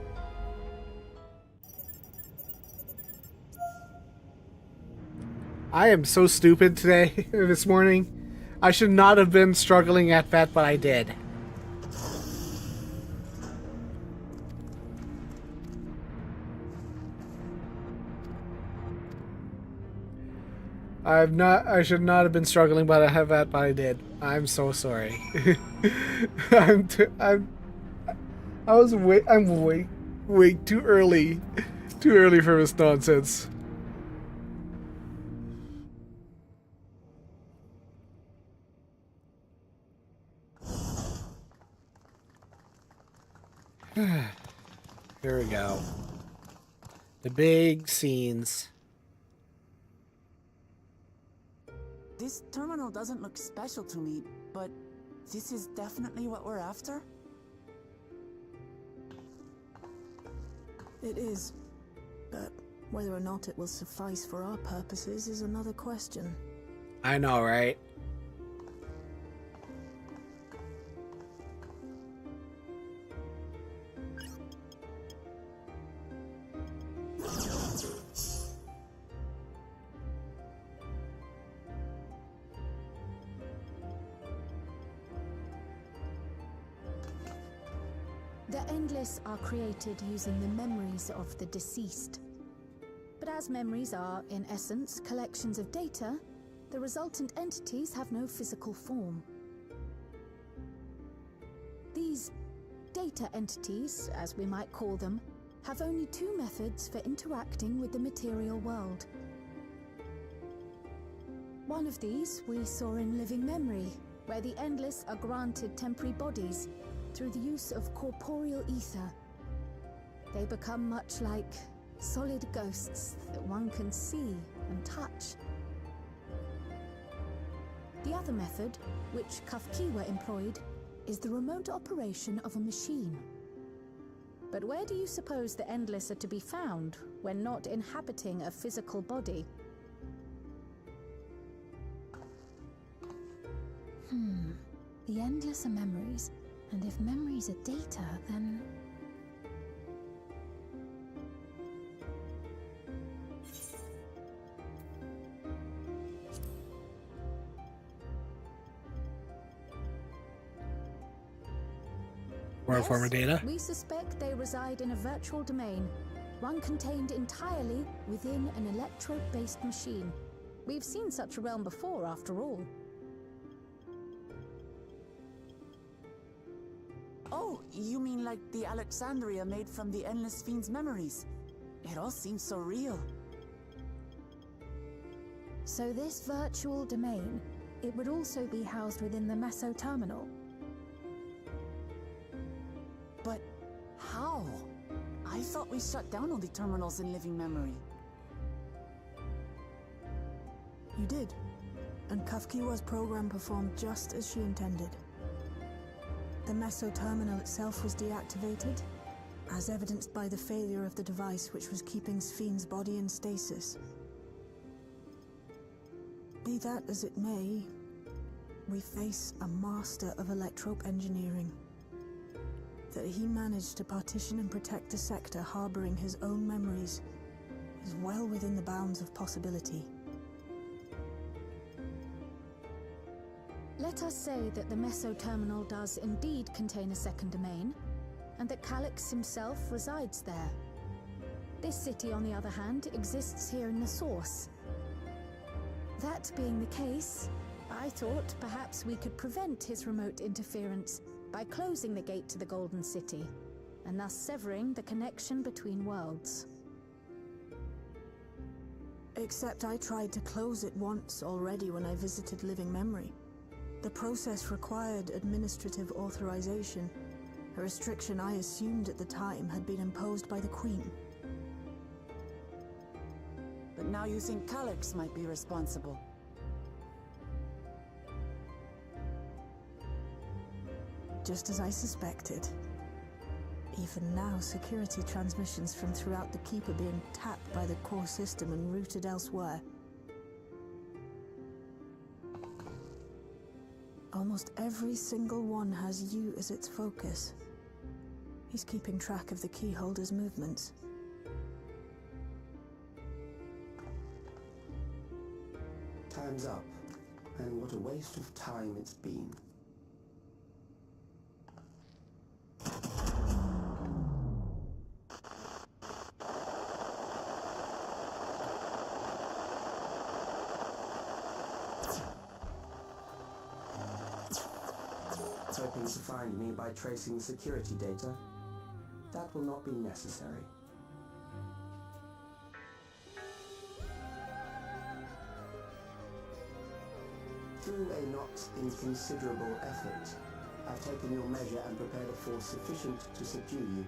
[SPEAKER 1] I am so stupid today, this morning. I should not have been struggling at that, but I did. I should not have been struggling, but I have that, but I did. I'm so sorry. I'm way too early for this nonsense. Here we go. The big scenes.
[SPEAKER 10] This terminal doesn't look special to me, but this is definitely what we're after?
[SPEAKER 3] It is. But whether or not it will suffice for our purposes is another question.
[SPEAKER 1] I know, right?
[SPEAKER 7] The Endless are created using the memories of the deceased. But as memories are, in essence, collections of data, the resultant entities have no physical form. These data entities, as we might call them, have only two methods for interacting with the material world. One of these we saw in Living Memory, where the Endless are granted temporary bodies through the use of corporeal ether. They become much like solid ghosts that one can see and touch. The other method, which Kafkiwa employed, is the remote operation of a machine. But where do you suppose the Endless are to be found when not inhabiting a physical body?
[SPEAKER 5] The Endless are memories, and if memories are data, then...
[SPEAKER 1] Or a form of data?
[SPEAKER 7] We suspect they reside in a virtual domain, one contained entirely within an electrode-based machine. We've seen such a realm before, after all.
[SPEAKER 10] Oh, you mean like the Alexandria made from the Endless Fiend's memories? It all seems so real.
[SPEAKER 5] So this virtual domain, it would also be housed within the Meso terminal.
[SPEAKER 10] But how? I thought we shut down all the terminals in Living Memory.
[SPEAKER 3] You did. And Kafkiwa's program performed just as she intended. The Meso terminal itself was deactivated, as evidenced by the failure of the device which was keeping Spheen's body in stasis. Be that as it may, we face a master of electrope engineering. That he managed to partition and protect a sector harboring his own memories is well within the bounds of possibility.
[SPEAKER 7] Let us say that the Meso terminal does indeed contain a second domain, and that Calyx himself resides there. This city, on the other hand, exists here in the source. That being the case, I thought perhaps we could prevent his remote interference by closing the gate to the Golden City, and thus severing the connection between worlds.
[SPEAKER 3] Except I tried to close it once already when I visited Living Memory. The process required administrative authorization, a restriction I assumed at the time had been imposed by the Queen.
[SPEAKER 10] But now you think Calyx might be responsible.
[SPEAKER 3] Just as I suspected. Even now, security transmissions from throughout the keep are being tapped by the core system and routed elsewhere. Almost every single one has you as its focus. He's keeping track of the keyholder's movements.
[SPEAKER 6] Time's up, and what a waste of time it's been. Hoping to find me by tracing the security data. That will not be necessary. Through a not inconsiderable effort, I've taken your measure and prepared a force sufficient to subdue you.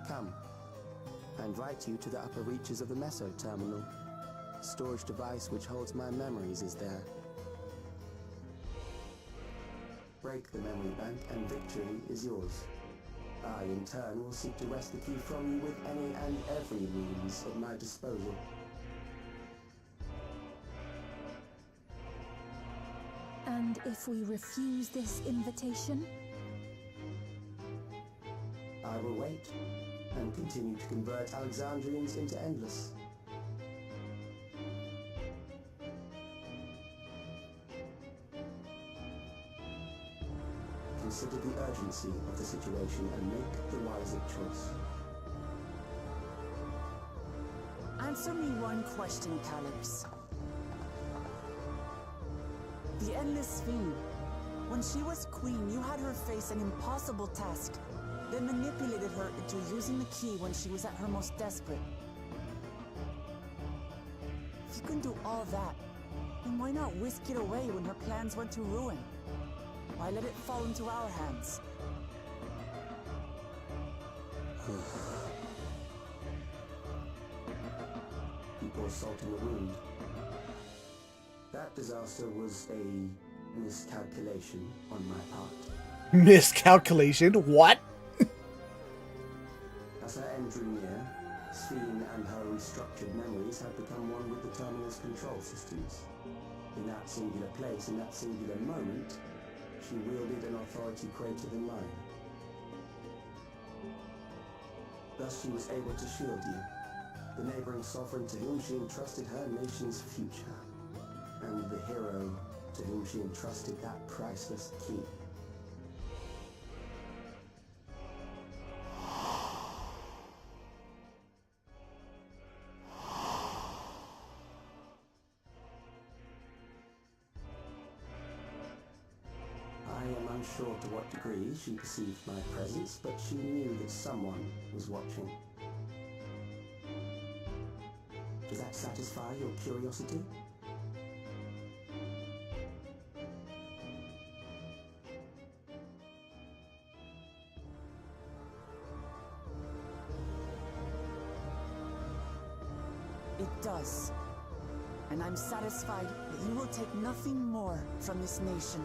[SPEAKER 6] Come. I invite you to the upper reaches of the Meso Terminal. The storage device which holds my memories is there. Break the memory bank and victory is yours. I, in turn, will seek to wrest the key from you with any and every means at my disposal.
[SPEAKER 7] And if we refuse this invitation?
[SPEAKER 6] I will wait and continue to convert Alexandrians into Endless. Consider the urgency of the situation and make the wiser choice.
[SPEAKER 10] Answer me one question, Calyx. The Endless Fiend. When she was queen, you had her face an impossible task, then manipulated her into using the key when she was at her most desperate. If you can do all that, then why not whisk it away when her plans went to ruin? Why let it fall into our hands?
[SPEAKER 6] You pour salt in the wound. That disaster was a miscalculation on my part.
[SPEAKER 1] Miscalculation? What?
[SPEAKER 6] As her end drew near, Sphene and her restructured memories had become one with the Terminal's control systems. In that singular place, in that singular moment, she wielded an authority greater than mine. Thus she was able to shield you, the neighboring sovereign to whom she entrusted her nation's future, and the hero to whom she entrusted that priceless key. I am unsure to what degree she perceived my presence, but she knew that someone was watching. Does that satisfy your curiosity?
[SPEAKER 10] It does. And I'm satisfied that you will take nothing more from this nation.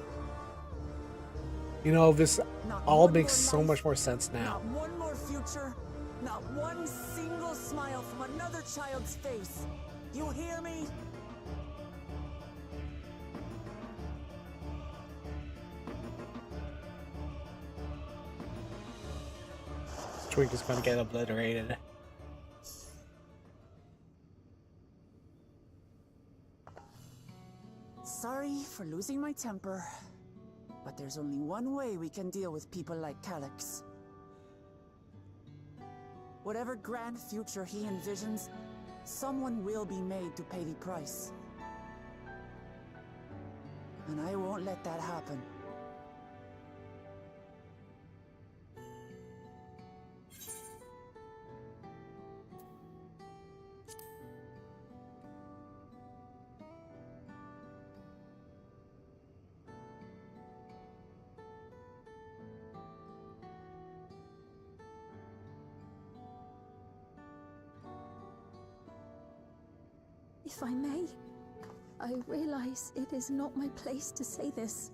[SPEAKER 1] You know, this
[SPEAKER 10] Not
[SPEAKER 1] all
[SPEAKER 10] one
[SPEAKER 1] makes
[SPEAKER 10] more
[SPEAKER 1] so
[SPEAKER 10] life,
[SPEAKER 1] much more sense now.
[SPEAKER 10] Not one more future. Not one single smile from another child's face. You hear me?
[SPEAKER 1] Twink is gonna get obliterated.
[SPEAKER 10] Sorry for losing my temper, but there's only one way we can deal with people like Calyx. Whatever grand future he envisions, someone will be made to pay the price. And I won't let that happen.
[SPEAKER 7] If I may, I realize it is not my place to say this.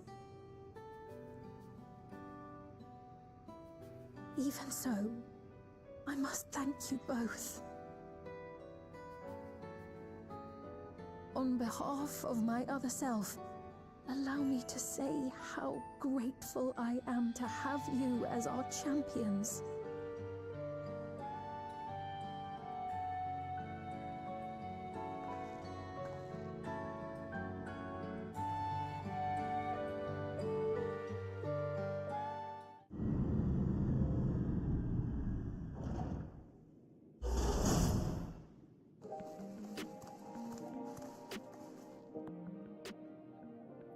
[SPEAKER 7] Even so, I must thank you both. On behalf of my other self, allow me to say how grateful I am to have you as our champions.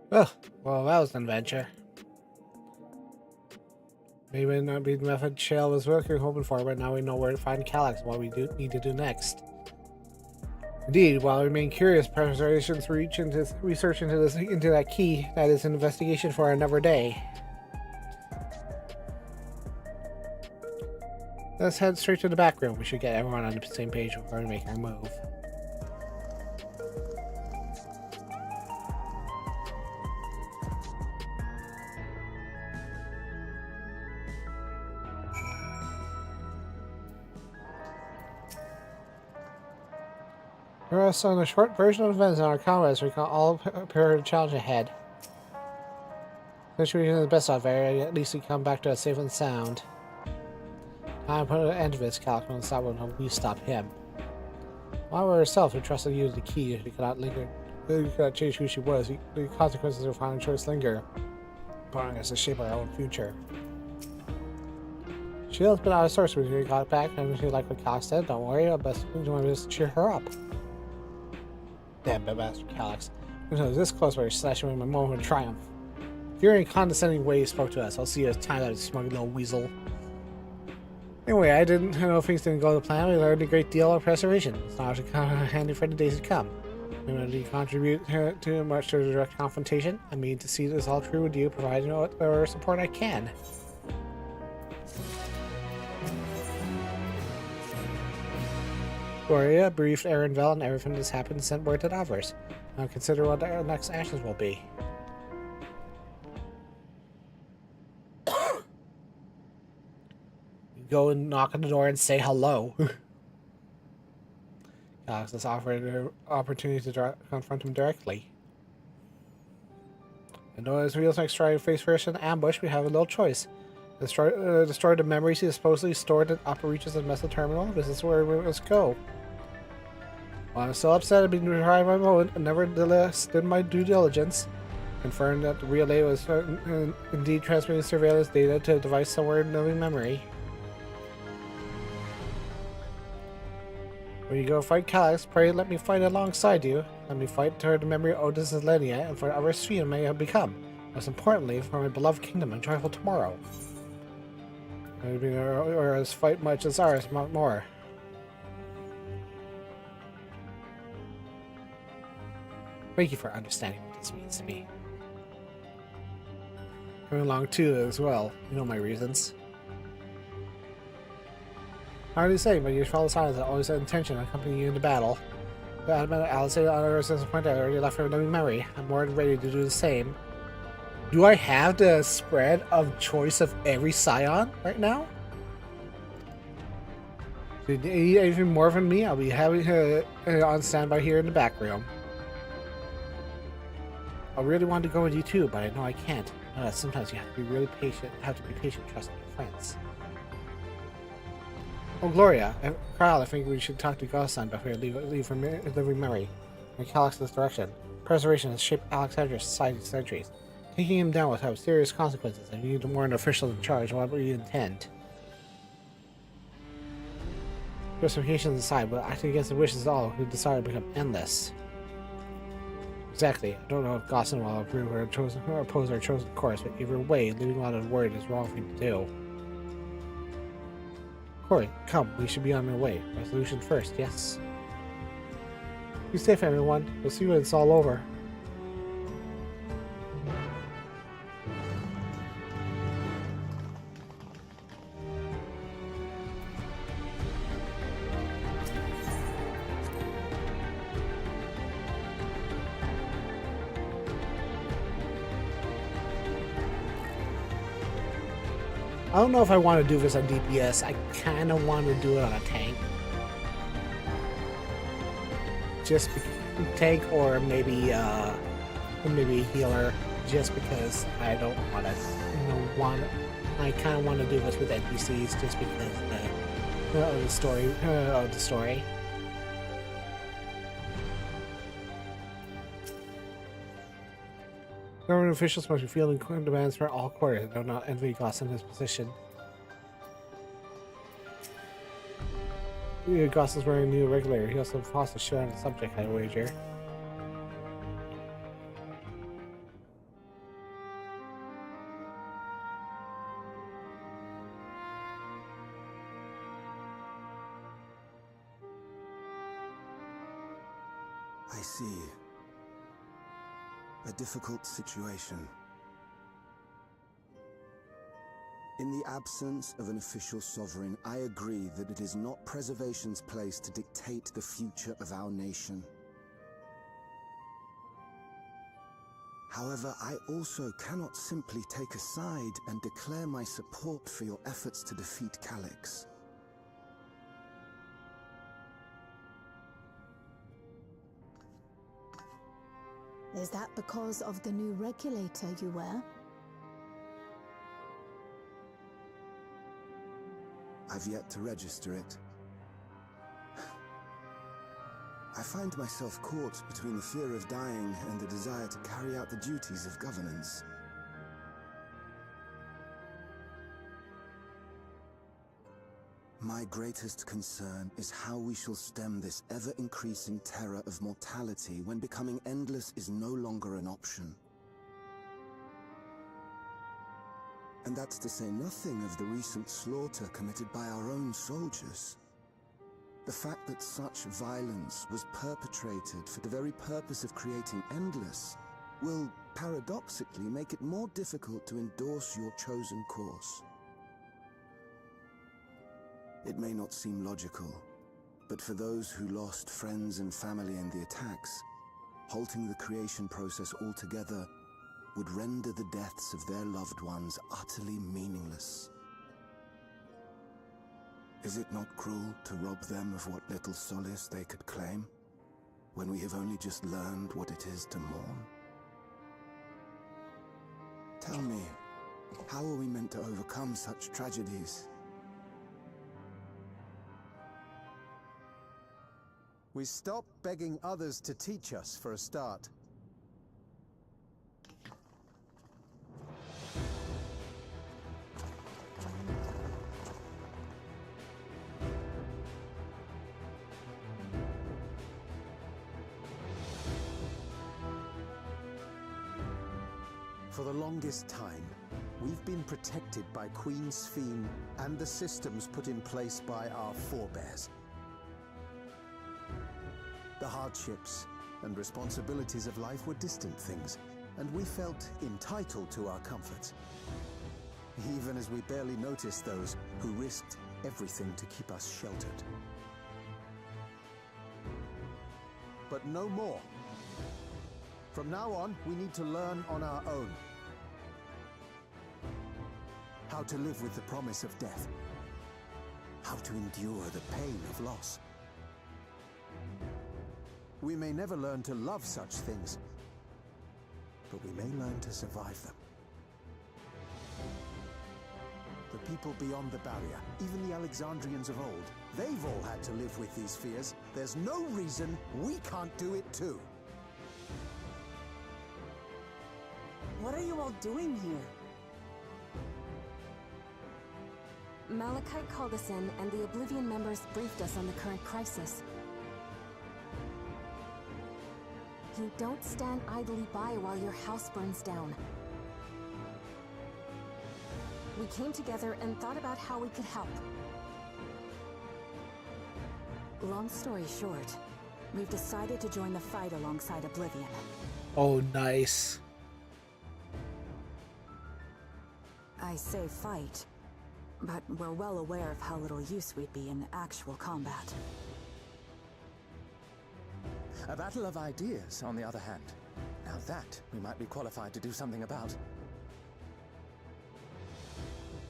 [SPEAKER 1] Oh, well, that was an adventure. Maybe not be the method Shale was hoping for, but now we know where to find Calyx and what we need to do next. Indeed, while I remain curious, preparations research into that key, that is an investigation for another day. Let's head straight to the back room. We should get everyone on the same page before we make our move. For us on a short version of events in our comrades, we can all prepare a challenge ahead. Situation is the best of it, at least we come back to us safe and sound. Time to put an end to this, Calyx won't stop when we stop him. While we're herself who trusted you as the key, she cannot linger. You cannot change who she was. The consequences of her final choice linger, empowering us to shape our own future. Shield's been out of sorts when we got back, and if you like what Calyx said, don't worry, I'll best do to cheer her up. Damn, Master Calyx. When I was this close, we were slashing with my moment of triumph. If you're in a condescending way you spoke to us, I'll see you as time that smug little weasel. Anyway, I know things didn't go to plan. We learned a great deal of preservation. It's not handy for the days to come. We want to contribute too much to the direct confrontation. I mean to see this all true with you, providing whatever support I can. Gloria briefed Erenvel and everything that's happened and sent word to the others. Now consider what our next actions will be. Go and knock on the door and say hello. Calyx has offered an opportunity to confront him directly. And though as Real's next try to face first an ambush, we have a little choice. Destroy the memories he supposedly stored in upper reaches of the Mesa Terminal. This is where we must go. While I'm still upset I've been trying my moment, and nevertheless did my due diligence. Confirmed that the relay was indeed transmitting surveillance data to a device somewhere in living memory. When you go fight Calyx, pray let me fight alongside you. Let me fight toward the memory of Otis and Lenia, and for our sphere may have become. Most importantly, for my beloved kingdom and joyful tomorrow. Or as fight much as ours, not more. Thank you for understanding what this means to me. Coming along too as well. You know my reasons. Hardly say, but you follow silence. I always had intention of accompanying you into battle. I'll say on our sense of point, I already left her living memory. I'm more than ready to do the same. Do I have the spread of choice of every scion right now? If you need anything more from me, I'll be on standby here in the back room. I really want to go with you too, but I know I can't. Sometimes you have to be really patient. Trusting your friends. Oh, Gloria, Kyle, I think we should talk to Garland before we leave from living memory. In Calyx's direction. Preservation has shaped Alexandra's society centuries. Taking him down will have serious consequences, and you need to warn officials in charge what we intend. Justifications aside, but acting against the wishes of all who desire to become endless. Exactly. I don't know if Gosson will approve or oppose our chosen course, but either way, leaving out a word is the wrong thing to do. Corey, come, we should be on our way. Resolution first, yes. Be safe, everyone. We'll see you when it's all over. I don't know if I want to do this on DPS. I kind of want to do it on a tank. Just tank, or maybe maybe a healer, just because I don't want to, I kind of want to do this with NPCs just because of the story. Government officials must be fielding demands for all quarters. Do not envy Goss in his position. Goss is wearing a new regulator. He also lost a share on the subject, I wager.
[SPEAKER 2] I see. A difficult situation. In the absence of an official sovereign, I agree that it is not Preservation's place to dictate the future of our nation. However, I also cannot simply take a side and declare my support for your efforts to defeat Calyx.
[SPEAKER 7] Is that because of the new regulator you wear?
[SPEAKER 2] I've yet to register it. I find myself caught between the fear of dying and the desire to carry out the duties of governance. My greatest concern is how we shall stem this ever-increasing terror of mortality when becoming endless is no longer an option. And that's to say nothing of the recent slaughter committed by our own soldiers. The fact that such violence was perpetrated for the very purpose of creating endless will, paradoxically, make it more difficult to endorse your chosen course. It may not seem logical, but for those who lost friends and family in the attacks, halting the creation process altogether would render the deaths of their loved ones utterly meaningless. Is it not cruel to rob them of what little solace they could claim, when we have only just learned what it is to mourn? Tell me, how are we meant to overcome such tragedies?
[SPEAKER 13] We stop begging others to teach us, for a start. For the longest time, we've been protected by Queen Sphene and the systems put in place by our forebears. The hardships and responsibilities of life were distant things, and we felt entitled to our comforts, even as we barely noticed those who risked everything to keep us sheltered. But no more. From now on, we need to learn on our own. How to live with the promise of death. How to endure the pain of loss. We may never learn to love such things, but we may learn to survive them. The people beyond the barrier, even the Alexandrians of old, they've all had to live with these fears. There's no reason we can't do it too.
[SPEAKER 10] What are you all doing here?
[SPEAKER 5] Malachite called us in, and the Oblivion members briefed us on the current crisis. You don't stand idly by while your house burns down. We came together and thought about how we could help. Long story short, we've decided to join the fight alongside Oblivion.
[SPEAKER 1] Oh, nice.
[SPEAKER 5] I say fight, but we're well aware of how little use we'd be in actual combat.
[SPEAKER 14] A battle of ideas, on the other hand. Now that we might be qualified to do something about.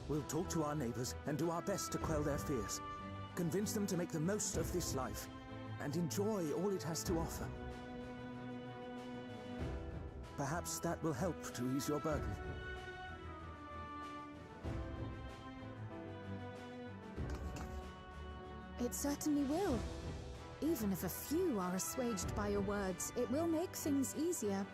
[SPEAKER 4] We'll talk to our neighbors and do our best to quell their fears. Convince them to make the most of this life and enjoy all it has to offer.
[SPEAKER 13] Perhaps that will help to ease your burden.
[SPEAKER 7] It certainly will. Even if a few are assuaged by your words, it will make things easier.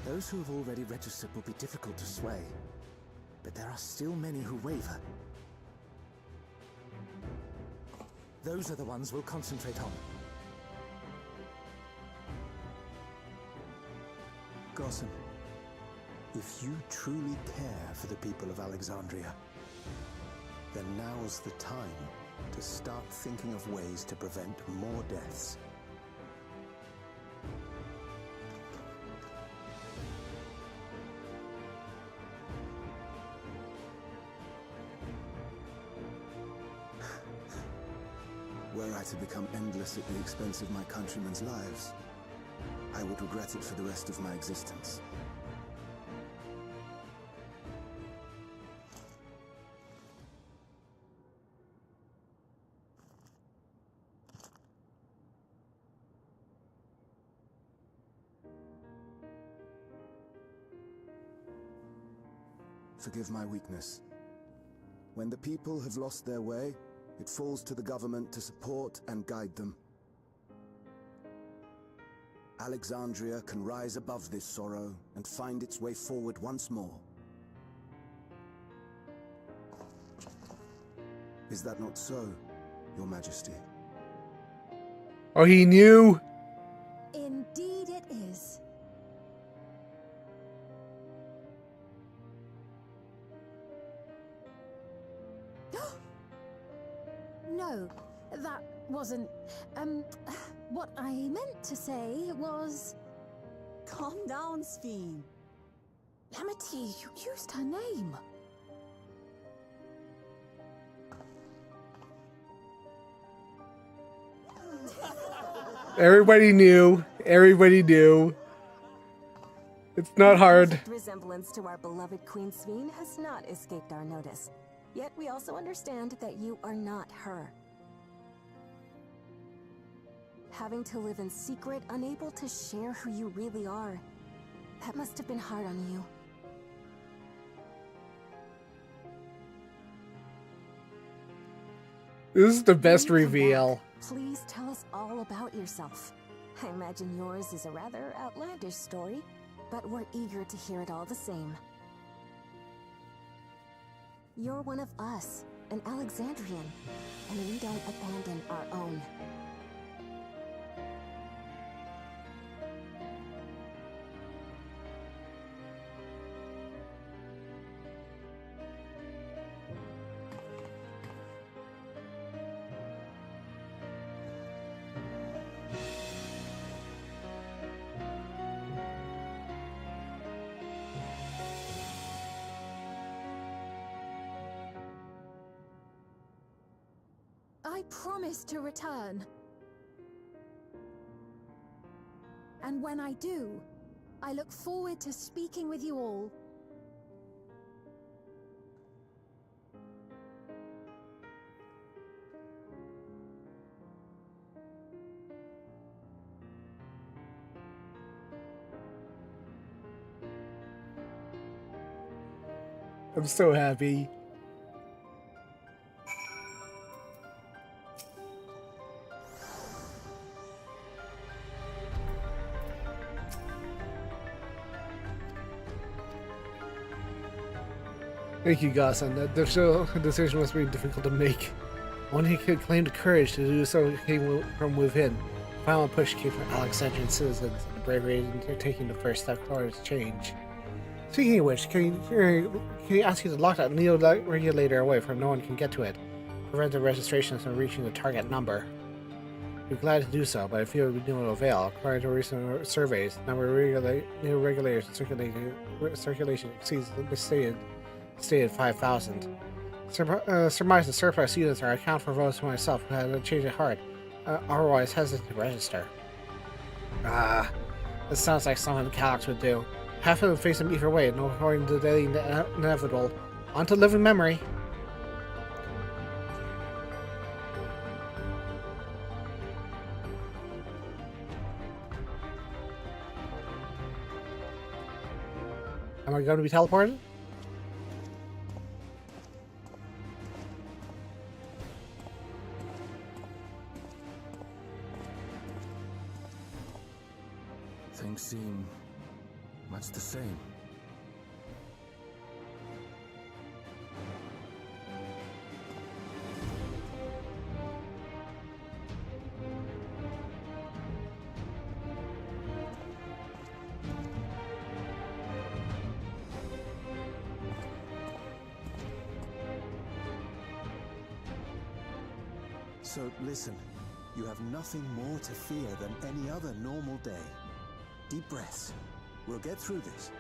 [SPEAKER 14] Those who have already registered will be difficult to sway, but there are still many who waver. Those are the ones we'll concentrate on.
[SPEAKER 13] Gossen, if you truly care for the people of Alexandria, then now's the time to start thinking of ways to prevent more deaths.
[SPEAKER 2] Were I to become endless at the expense of my countrymen's lives, I would regret it for the rest of my existence. Forgive my weakness. When the people have lost their way, it falls to the government to support and guide them. Alexandria can rise above this sorrow and find its way forward once more. Is that not so, Your Majesty?
[SPEAKER 1] Oh, he knew?
[SPEAKER 7] Indeed it is. No, that wasn't... what I meant to say was...
[SPEAKER 10] Calm down, Sphene.
[SPEAKER 7] Amity, you used her name.
[SPEAKER 1] Everybody knew. Everybody knew. It's not hard.
[SPEAKER 15] Resemblance to our beloved Queen Sphene has not escaped our notice. Yet we also understand that you are not her. Having to live in secret, unable to share who you really are, that must have been hard on you.
[SPEAKER 1] This is the best reveal.
[SPEAKER 15] Please tell us all about yourself. I imagine yours is a rather outlandish story, but we're eager to hear it all the same. You're one of us, an Alexandrian, and we don't abandon our own.
[SPEAKER 7] I promise to return. And when I do, I look forward to speaking with you all.
[SPEAKER 1] I'm so happy. Thank you, Garland. That decision must be difficult to make. One he could claim the courage to do so came from within. The final push came from Alexandrian citizens, and the bravery in taking the first step towards change. Speaking of which, can you ask you to lock that neo-regulator away from no one can get to it? Prevent the registrations from reaching the target number. We're glad to do so, but I feel it would be no avail. According to recent surveys, the number of new regulators in circulation exceeds the stated 5,000. Surmise the surplus units are account for votes for myself who had a change of heart, otherwise hesitant to register. This sounds like something Calyx would do. have to face them either way, no avoiding the daily inevitable. On to living memory. Am I going to be teleported?
[SPEAKER 14] Things seem much the same.
[SPEAKER 13] So listen, you have nothing more to fear than any other normal day. Deep breaths. We'll get through this.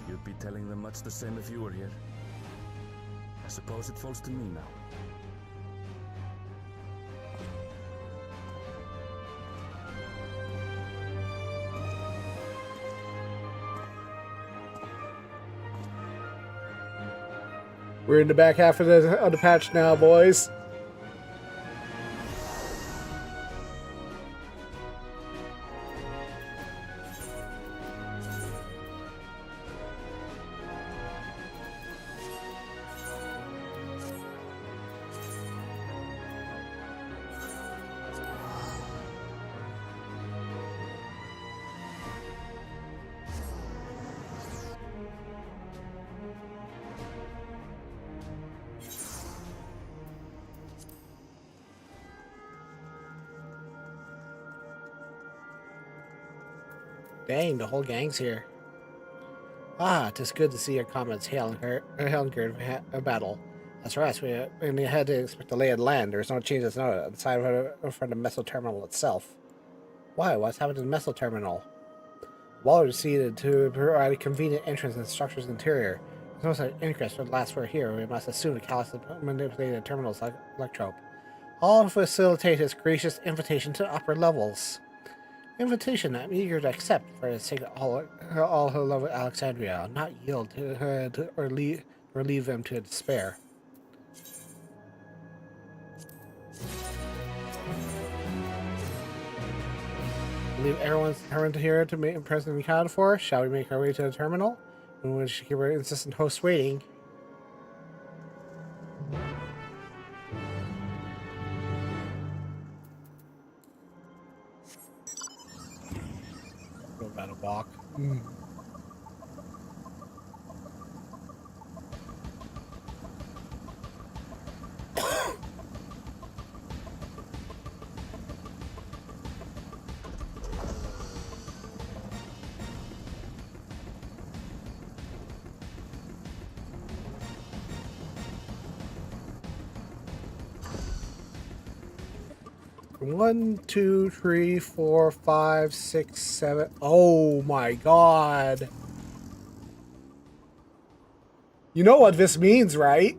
[SPEAKER 14] You'd be telling them much the same if you were here. I suppose it falls to me now.
[SPEAKER 1] We're in the back half of the patch now, boys. Dang, the whole gang's here. Ah, 'tis good to see your comments hailing a battle. That's right, we had to expect to lay at land. There's no changes outside of the missile terminal itself. Why? What's happened to the missile terminal? Wall receded to provide a convenient entrance in the structure's interior. There's no such interest would last we're here. We must assume the callous manipulated terminal's electrope. All to facilitate his gracious invitation to upper levels. Invitation I'm eager to accept for the sake of all who love Alexandria. I'll not yield or leave them to despair. Leave everyone's determined here to make President accounted for. Shall we make our way to the terminal? In which keep our insistent host waiting. Go about a walk. One, two, three, four, five, six, seven. Oh my god. You know what this means, right?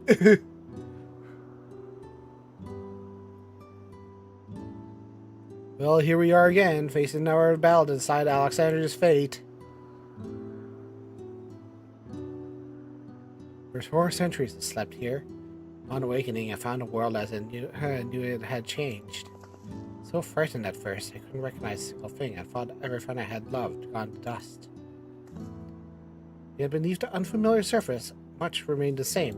[SPEAKER 1] Well, here we are again, facing our battle to decide Alexandria's fate. For 4 centuries it slept here. On awakening, I found a world as I knew it had changed. So frightened at first, I couldn't recognize a single thing. I thought everything I had loved gone to dust. Yet beneath the unfamiliar surface, much remained the same.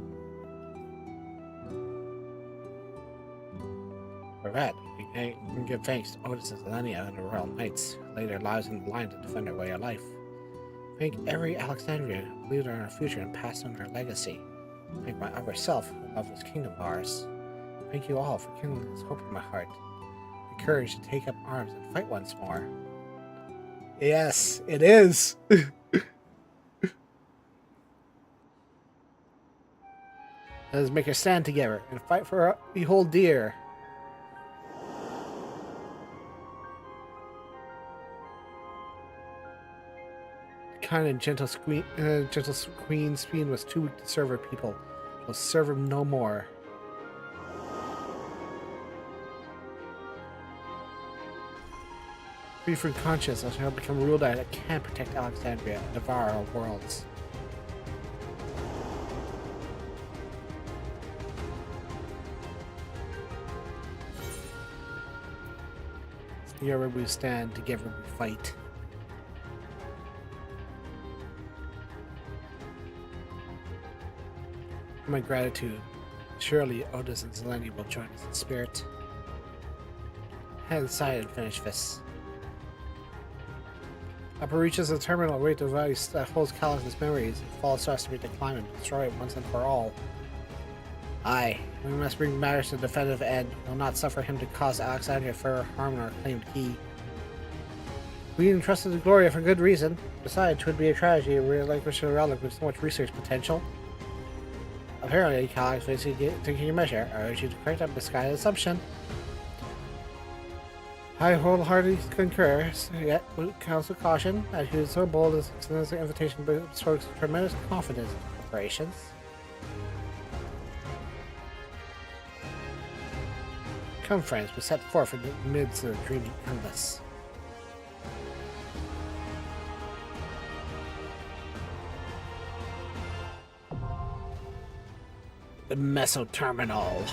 [SPEAKER 1] For that, I can give thanks to Otis and Zelenia and the Royal Knights who laid their lives on the line to defend our way of life. Thank every Alexandrian who believed in our future and passed on our legacy. Thank my other self who loved this kingdom of ours. Thank you all for kindling this hope in my heart. The courage to take up arms and fight once more. Yes, it is. Let us make a stand together and fight for our behold dear. kind and gentle queen's queen was too weak to serve her people. She will serve him no more. Free from conscience, I shall become a rule that can protect Alexandria and devour our worlds. Together we stand, together we fight. My gratitude. Surely Otis and Zeleny will join us in spirit. Head inside and finish this. Upper reaches a terminal rate device that holds Calyx's memories and falls to estimate the climb and destroy it once and for all. Aye, we must bring matters to the definitive end. We will not suffer him to cause Alexandria further harm in our claimed key. We entrusted to Gloria for good reason. Besides, it would be a tragedy to relinquish a relic with so much research potential. Apparently, Calyx is taking a measure. I urge you to correct that misguided assumption. I wholeheartedly concur, yet with counsel caution, as he is so bold as extends the invitation but strokes tremendous confidence in operations. Come, friends, we set forth in the midst of the dreaming endless. The Meso-Terminal.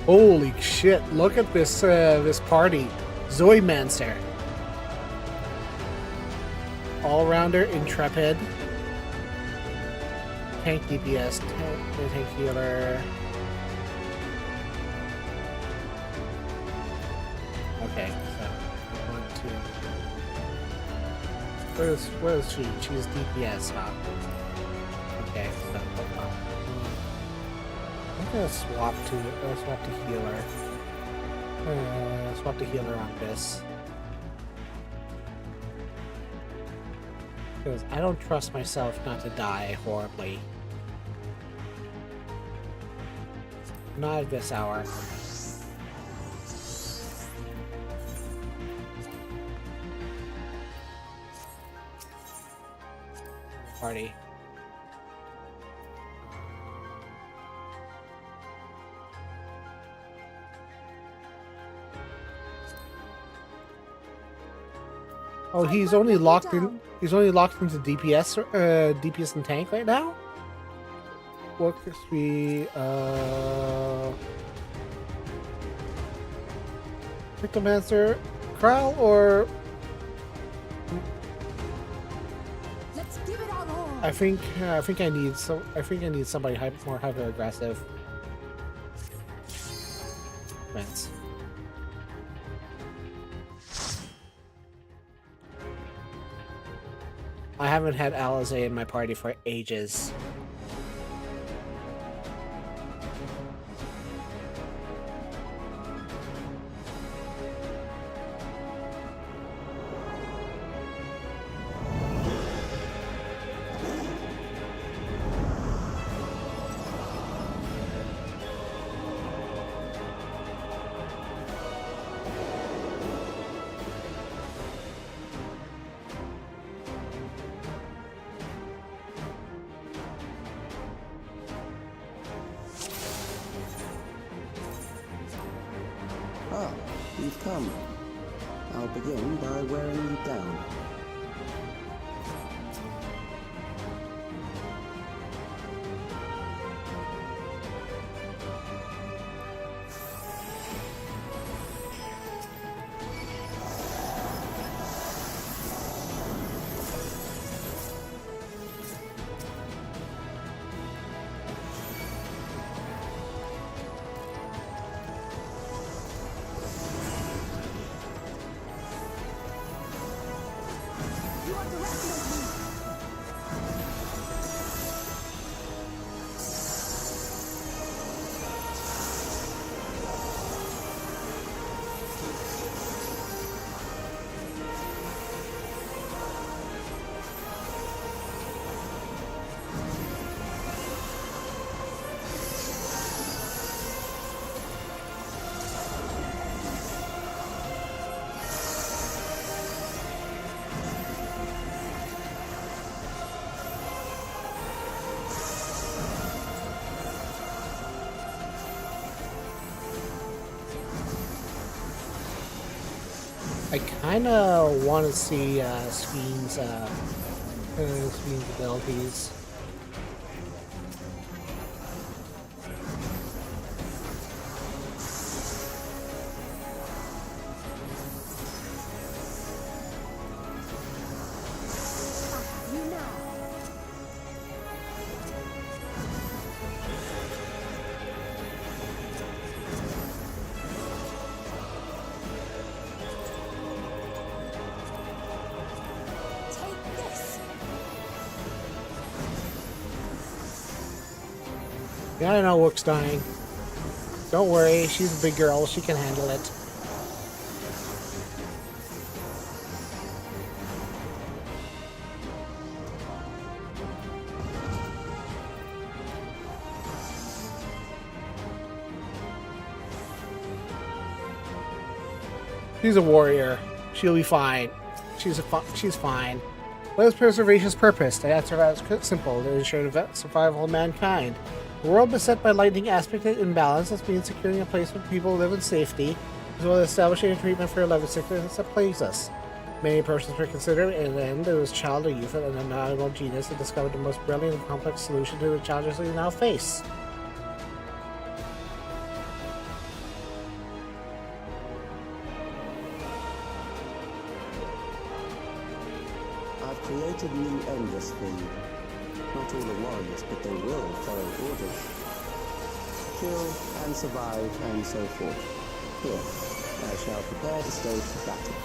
[SPEAKER 1] Holy shit, look at this this party. Zoe Manster. All-rounder, intrepid. Tank DPS, tank healer. Okay, so 1, 2. Where is she? She's DPS, huh? Okay, so I'm gonna swap to healer. Swap to healer on this. Because I don't trust myself not to die horribly. Not at this hour. Party. Oh, he's only locked in. He's only locked into DPS, DPS and tank right now. What could we? Cryptomancer, Kral, or
[SPEAKER 15] Let's give it our all.
[SPEAKER 1] I think I need somebody more hyper aggressive. Vance. I haven't had Alizé in my party for ages.
[SPEAKER 6] Ah, you've come. I'll begin by wearing you down.
[SPEAKER 1] I kind of want to see Sven's abilities. Yeah, I know Wook's dying. Don't worry, she's a big girl, she can handle it. She's a warrior. She'll be fine. She's fine. What is preservation's purpose? The answer is simple: to ensure the survival of mankind. The world beset by lightning aspect and imbalance has been securing a place where people live in safety, as well as establishing a treatment for 11 sicknesses that plagues us. Many persons were considered, in the end, it was child or youth and an animal genius that discovered the most brilliant and complex solution to the challenges we now face.
[SPEAKER 6] I've created new endless for you. Not all the warriors, but they will follow orders. Kill and survive and so forth. Here, I shall prepare the stage for battle.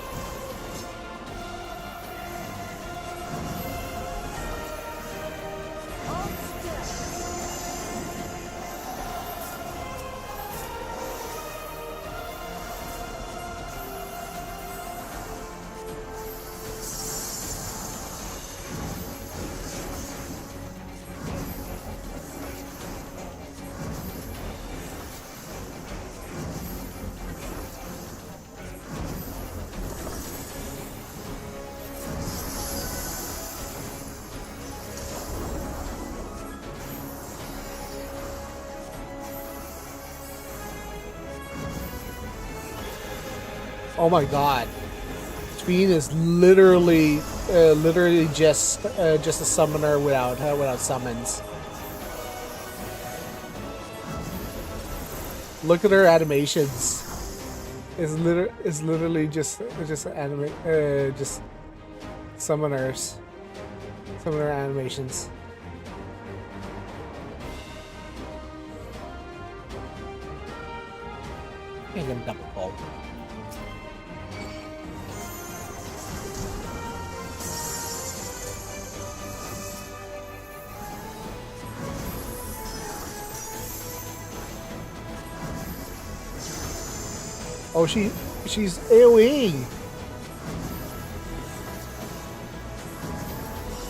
[SPEAKER 1] Oh my god. Sven is literally just a summoner without summons. Look at her animations. It's literally just summoners. Summoner animations. Can't get a double pull. Oh, she's AoEing.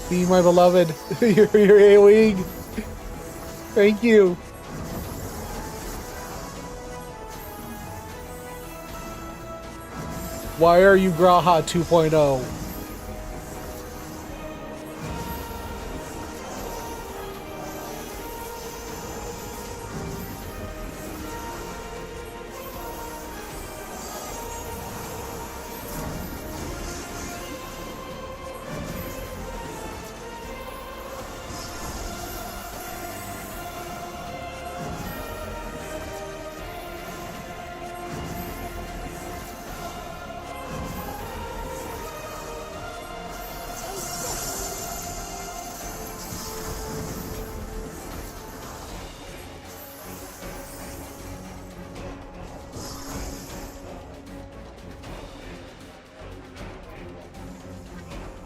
[SPEAKER 1] Be my beloved. you're AoEing. Thank you. Why are you Graha 2.0?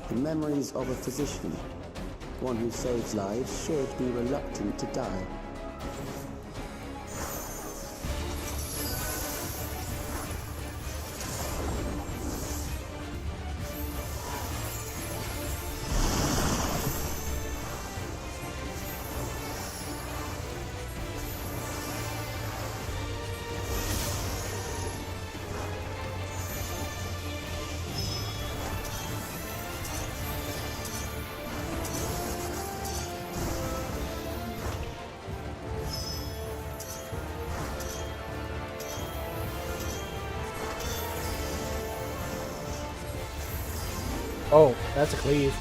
[SPEAKER 6] The memories of a physician. One who saves lives should be reluctant to die.
[SPEAKER 1] Oh, that's a cleave.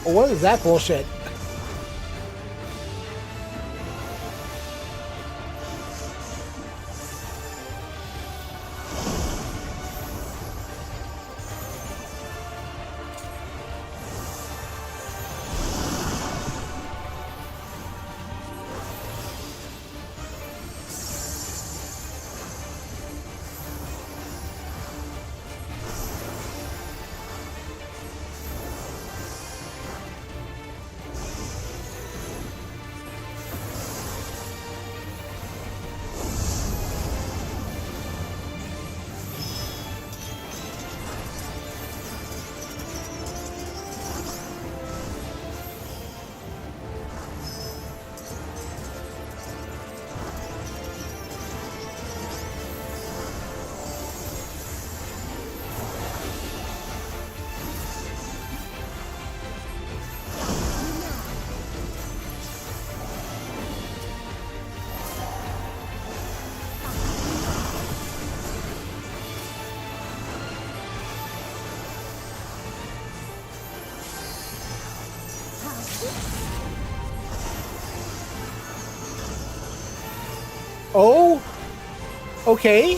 [SPEAKER 1] What is that bullshit? Oh, okay.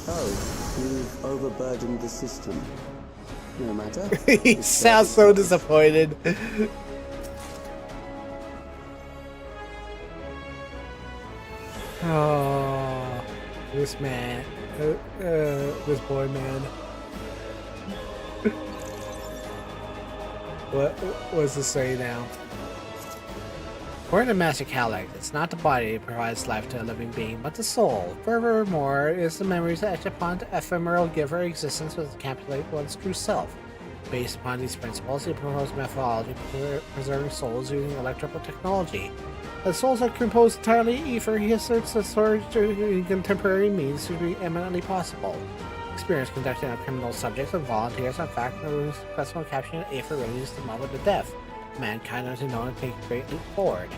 [SPEAKER 6] Oh, you've overburdened the system. No matter.
[SPEAKER 1] He sounds so disappointed. Oh, this man, this boy man. What does this say now? According to Master Calig, it's not the body that provides life to a living being, but the soul. Furthermore, it is the memories that etch upon the ephemeral giver existence which encapsulate one's true self. Based upon these principles, he proposed methodology for preserving souls using electrical technology. As souls are composed entirely of ether, he asserts that storage in contemporary means should be eminently possible. Experience conducted on criminal subjects and volunteers on fact knows successful capturing an ether released the moment of death. Mankind is known to take a great leap forward.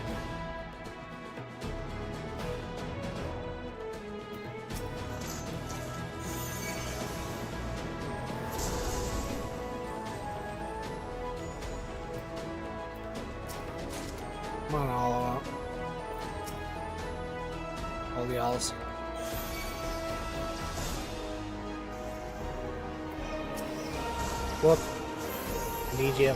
[SPEAKER 1] Come on, all the alls. Whoop. Need you.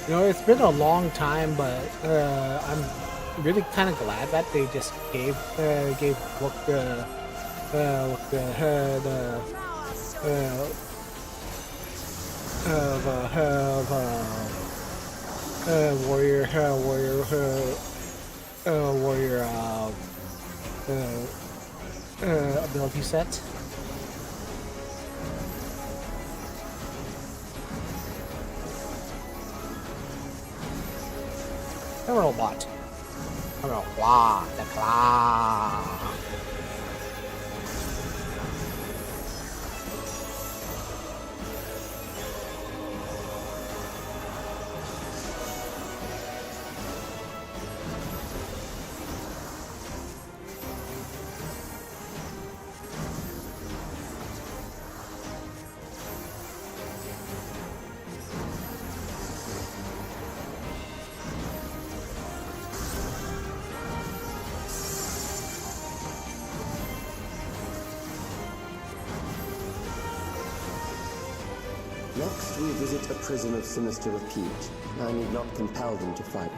[SPEAKER 1] You know, it's been a long time, but I'm really kind of glad that they just gave warrior ability set. The robot. The claw. The claw.
[SPEAKER 6] Next, we visit a prison of sinister repute. I need not compel them to fight.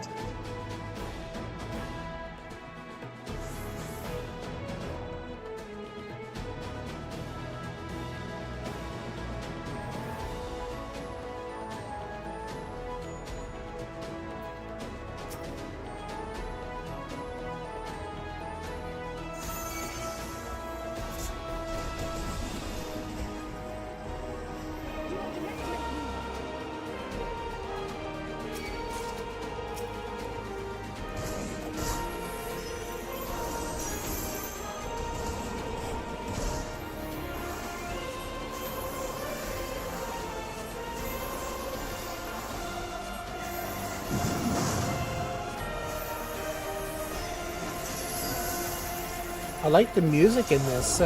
[SPEAKER 1] I like the music in this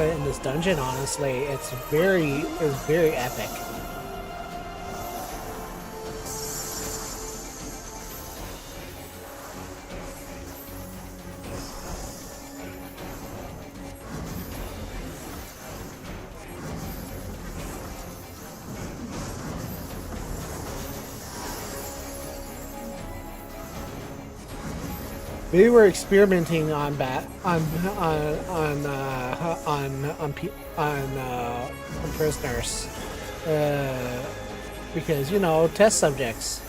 [SPEAKER 1] dungeon. Honestly, it's very epic. They were experimenting on prisoners, because, you know, test subjects.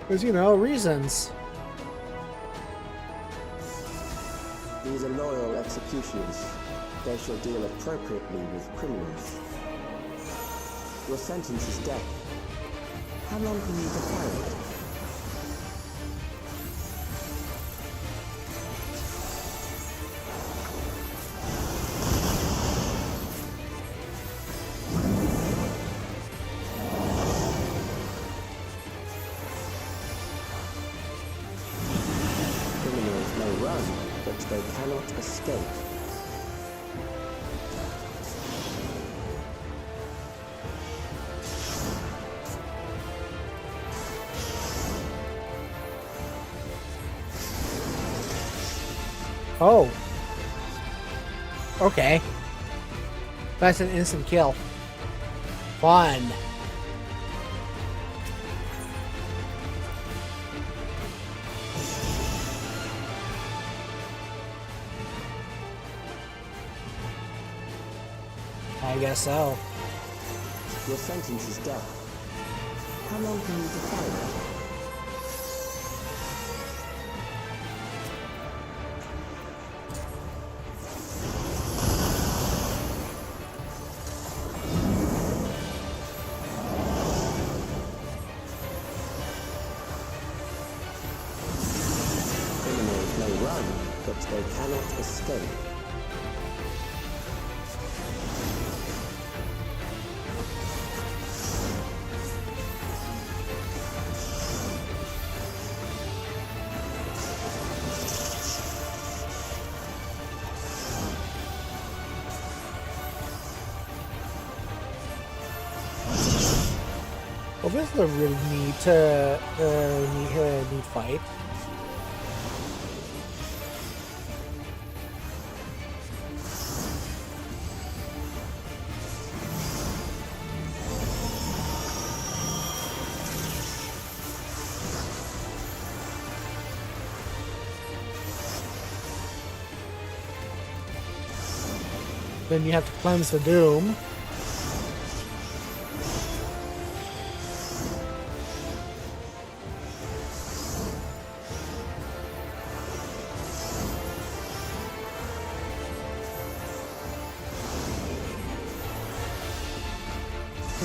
[SPEAKER 1] Because, you know, reasons.
[SPEAKER 6] These are loyal executioners. They shall deal appropriately with criminals. Your sentence is death. How long can you defy it? They cannot escape.
[SPEAKER 1] Oh. Okay. That's an instant kill. Fun. I guess so.
[SPEAKER 6] Your sentence is death. How long can you defy it? Criminals may run, but they cannot escape.
[SPEAKER 1] Well, this is a really neat, neat fight. Then you have to cleanse the doom.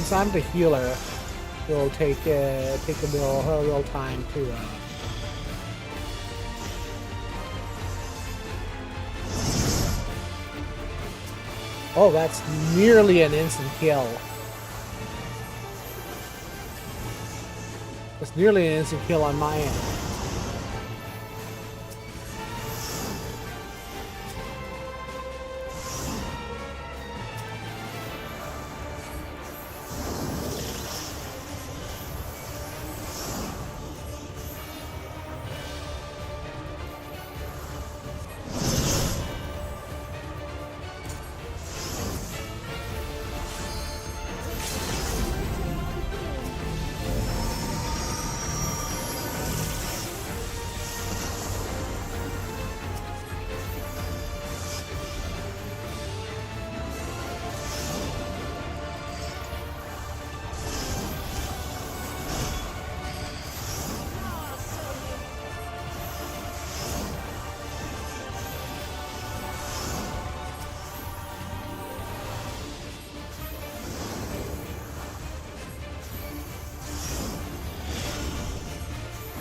[SPEAKER 1] since I'm the healer, it'll take a little time to. Oh, that's nearly an instant kill. That's nearly an instant kill on my end.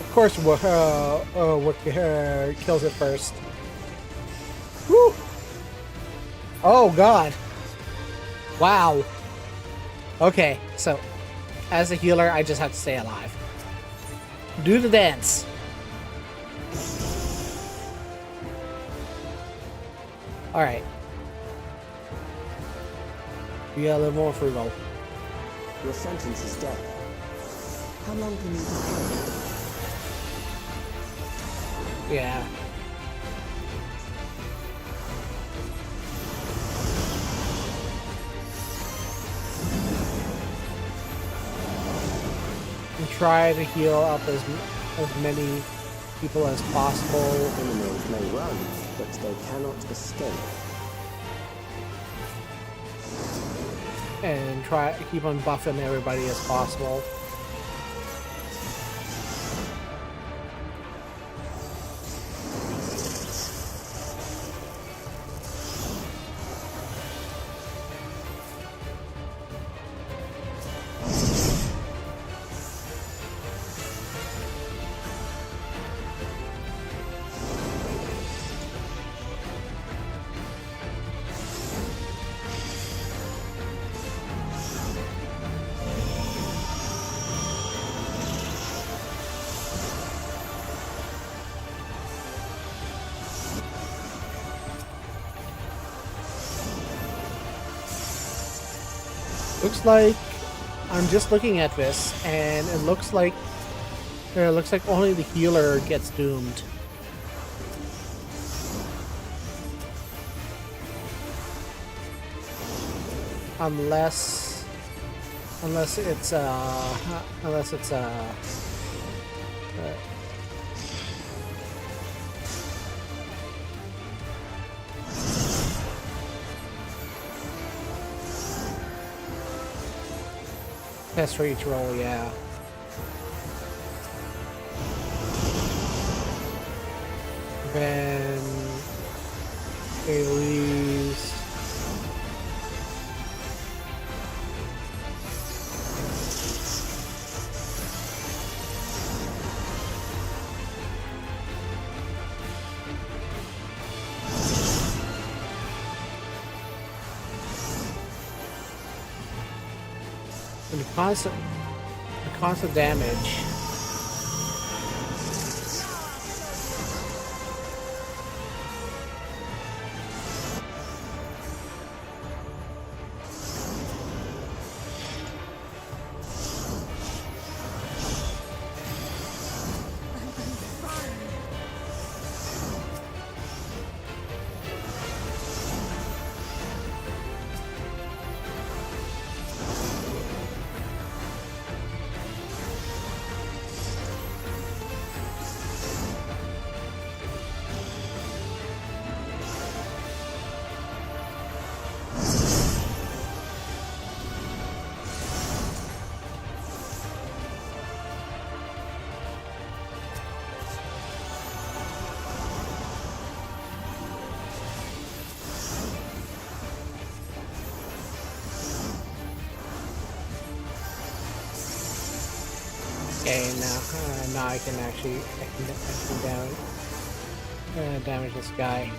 [SPEAKER 1] Of course, what kills it first. Woo! Oh God! Wow. Okay, so as a healer, I just have to stay alive. Do the dance. All right. Be a little more frugal.
[SPEAKER 6] Your sentence is death. How long can you hold?
[SPEAKER 1] Yeah. And try to heal up as many people as possible.
[SPEAKER 6] Criminals may run, but they cannot escape.
[SPEAKER 1] And try to keep on buffing everybody as possible. Looks like I'm just looking at this, and it looks like only the healer gets doomed. Unless it's test for each roll, yeah. Then AoEs. And the constant damage. Okay, now I can actually damage this guy.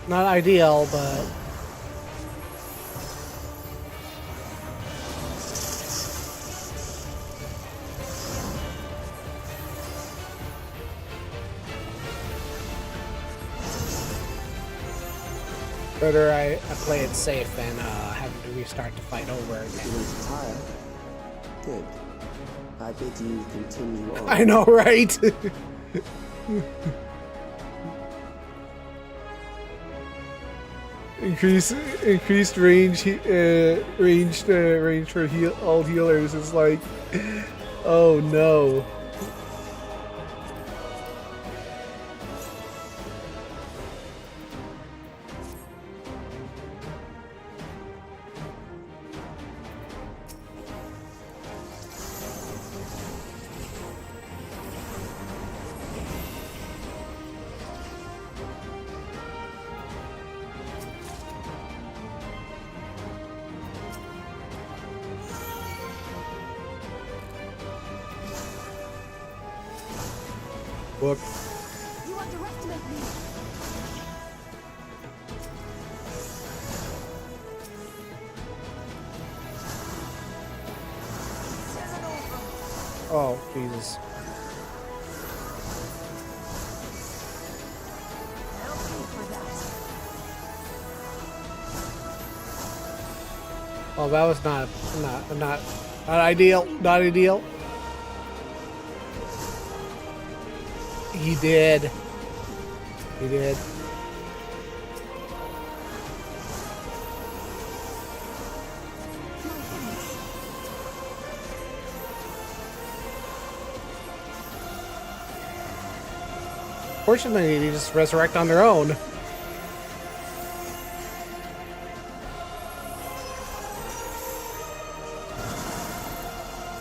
[SPEAKER 1] Not ideal, but better I play it safe than having to restart the fight over again.
[SPEAKER 6] Feeling tired? Good. I bid you continue on.
[SPEAKER 1] I know, right? Increased range for all healers is like, oh no. Look.
[SPEAKER 15] You underestimate me.
[SPEAKER 1] Oh, Jesus. Well, that was not ideal. Not ideal. He did. He did. Fortunately, they just resurrect on their own.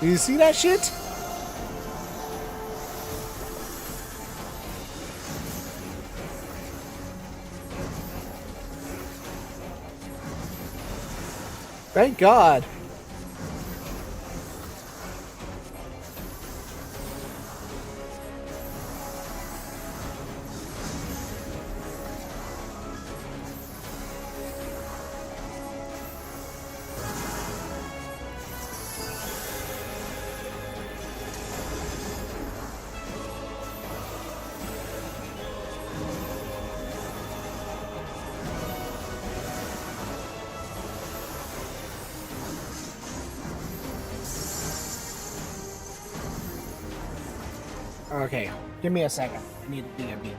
[SPEAKER 1] Do you see that shit? Thank God. Okay, give me a second. I need to be a beat.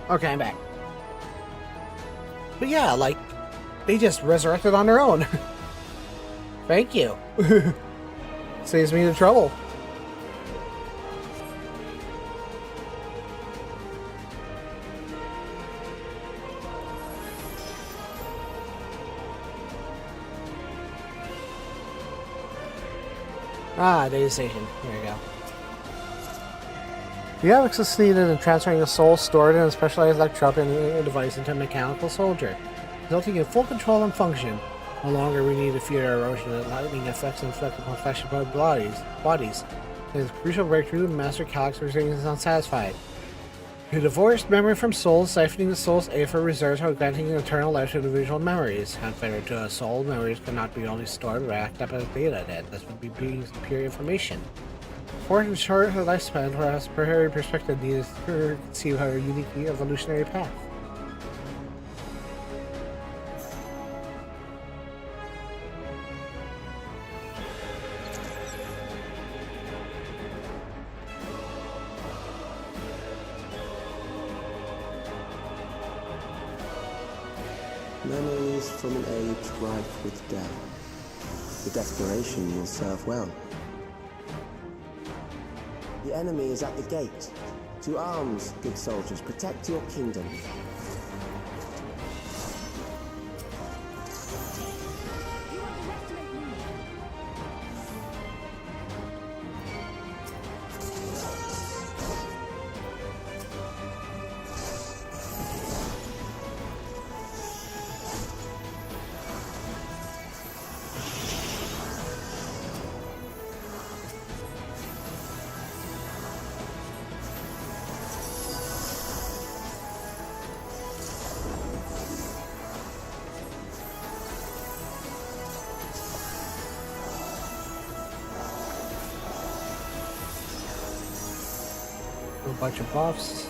[SPEAKER 1] Okay, I'm back. But yeah, like, they just resurrected on their own. Thank you. Saves me the trouble. Ah, data station. Here we go. You have succeeded in transferring a soul stored in a specialized electrode device into a mechanical soldier, resulting in full control and function. No longer we need to fear erosion and lightning effects inflict upon flesh and bodies. It is a crucial breakthrough, Master Calyx remains unsatisfied. You divorced memory from souls, siphoning the soul's aid for reserves while granting eternal life to individual memories. Unfettered to a soul, memories cannot be only stored but racked up as data dead. This would be being superior information. For to short her lifespan, whereas her perspective needs to conceive her unique evolutionary path.
[SPEAKER 6] Memories from an age rife with death. The desperation will serve well. The enemy is at the gate. To arms, good soldiers, protect your kingdom.
[SPEAKER 1] A bunch of buffs.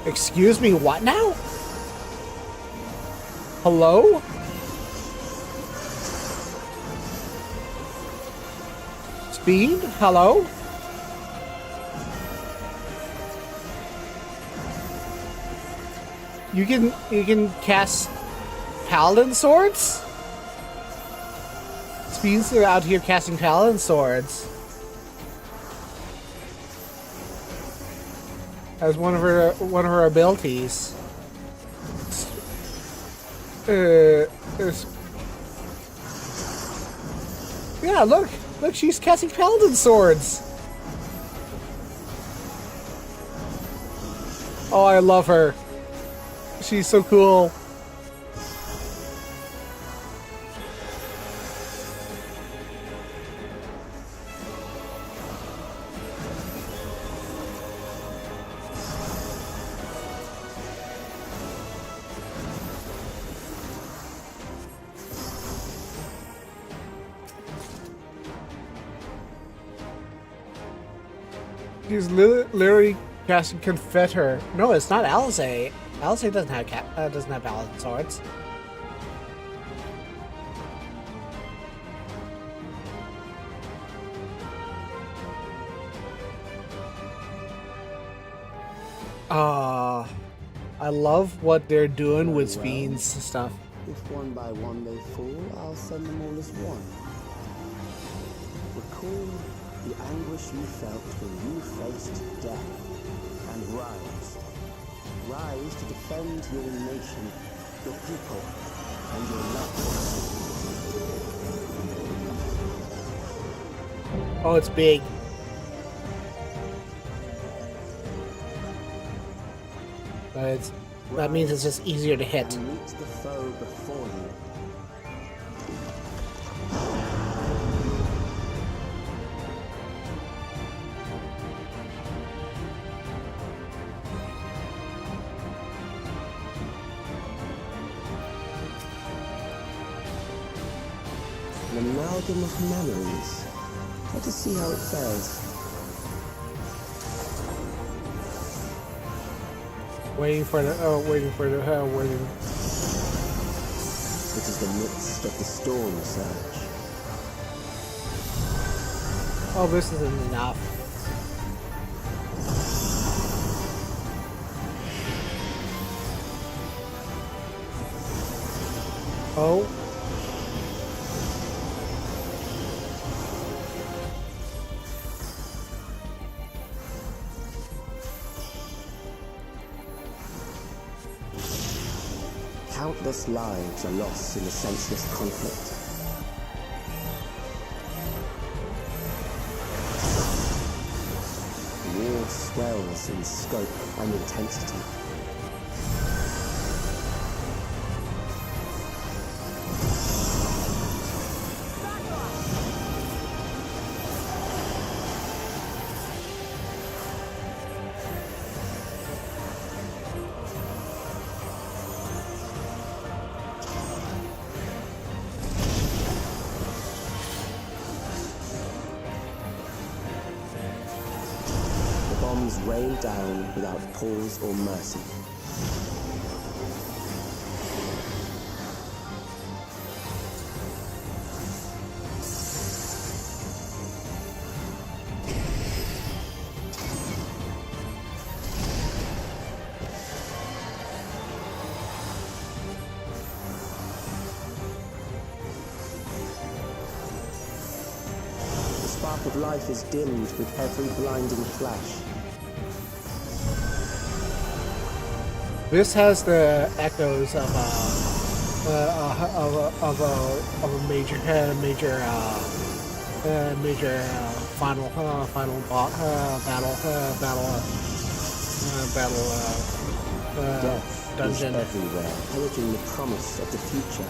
[SPEAKER 1] Excuse me, what now? Hello? Speed? Hello? You can cast Paladin swords? Speed's out here casting Paladin swords. As one of her abilities. Yeah, look, she's casting Paladin swords. Oh, I love her. She's so cool. He's literally casting Confetter. No, it's not Alizé. Alizé doesn't have Paladin swords. I love what they're doing with Fiend's stuff.
[SPEAKER 6] If one by one they fall, I'll send them all as one. Recall the anguish you felt when you faced death, and rise. Rise to defend your nation, your people, and your love.
[SPEAKER 1] Oh, it's big. But that means it's just easier to hit.
[SPEAKER 6] And meet the foe before you. An amalgam of memories. Let us see how it fares.
[SPEAKER 1] Waiting.
[SPEAKER 6] It is the midst of the storm surge.
[SPEAKER 1] Oh, this isn't enough. Oh.
[SPEAKER 6] Countless lives are lost in the senseless conflict. swells in scope and intensity. Bombs rain down without pause or mercy. The spark of life is dimmed with every blinding flash.
[SPEAKER 1] This has the echoes of a major final
[SPEAKER 6] Death
[SPEAKER 1] dungeon.
[SPEAKER 6] is everywhere, heralding the promise of the future.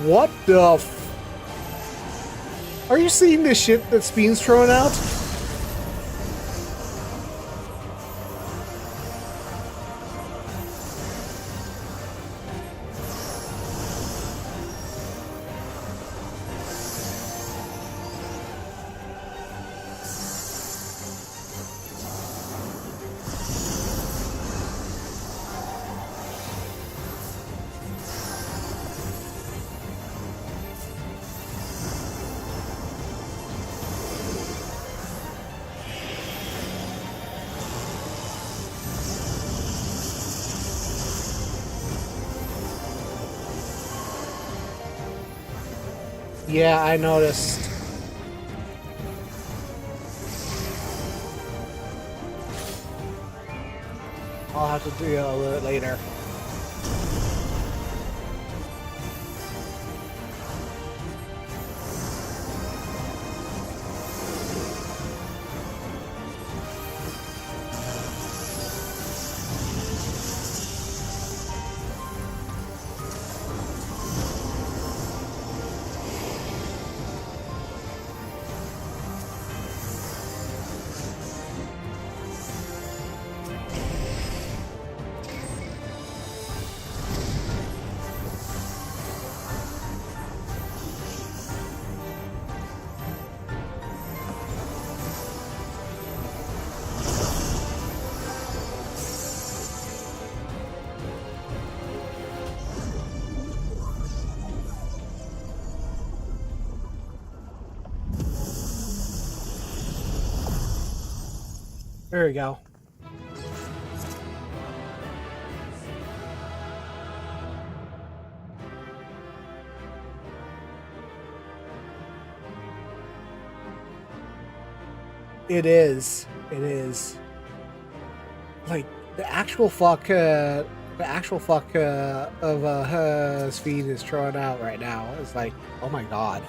[SPEAKER 1] What the Are you seeing this shit that's being thrown out? Yeah, I noticed. I'll have to deal with it later. There we go. It is. It is. Like the actual fuck of speed is thrown out right now. It's like, oh my god.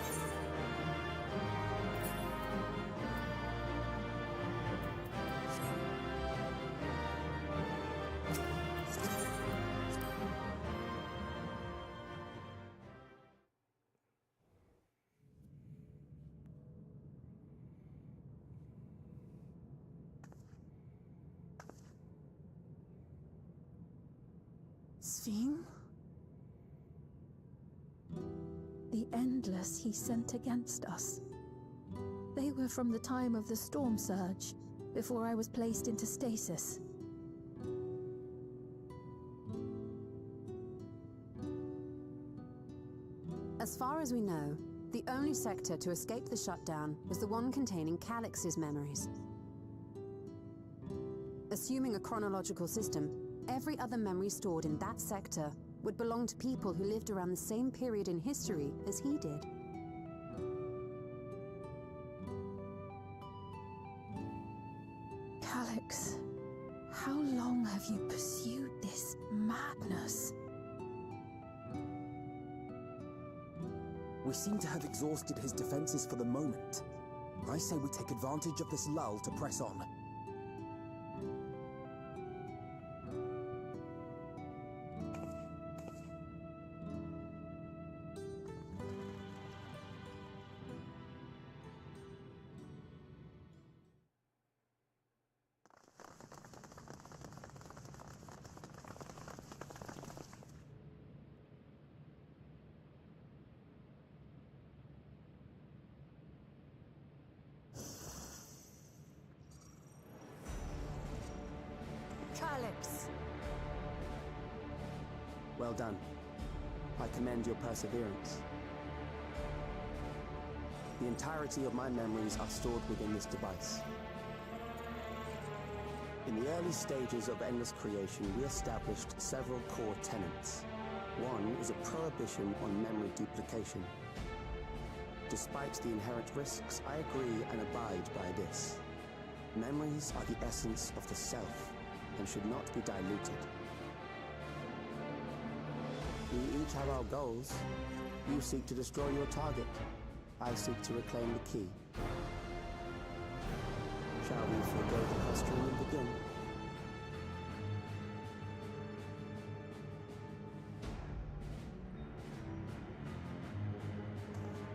[SPEAKER 10] Blaspheme?
[SPEAKER 7] The endless he sent against us. They were from the time of the storm surge, before I was placed into stasis.
[SPEAKER 16] As far as we know, the only sector to escape the shutdown was the one containing Calix's memories. Assuming a chronological system, every other memory stored in that sector would belong to people who lived around the same period in history as he did.
[SPEAKER 7] Calix, how long have you pursued this madness?
[SPEAKER 14] We seem to have exhausted his defenses for the moment. I say we take advantage of this lull to press on.
[SPEAKER 16] Calix!
[SPEAKER 14] Well done. I commend your perseverance. The entirety of my memories are stored within this device. In the early stages of endless creation, we established several core tenets. One is a prohibition on memory duplication. Despite the inherent risks, I agree and abide by this. Memories are the essence of the self, and should not be diluted. We each have our goals. You seek to destroy your target. I seek to reclaim the key. Shall we forego the costume and begin?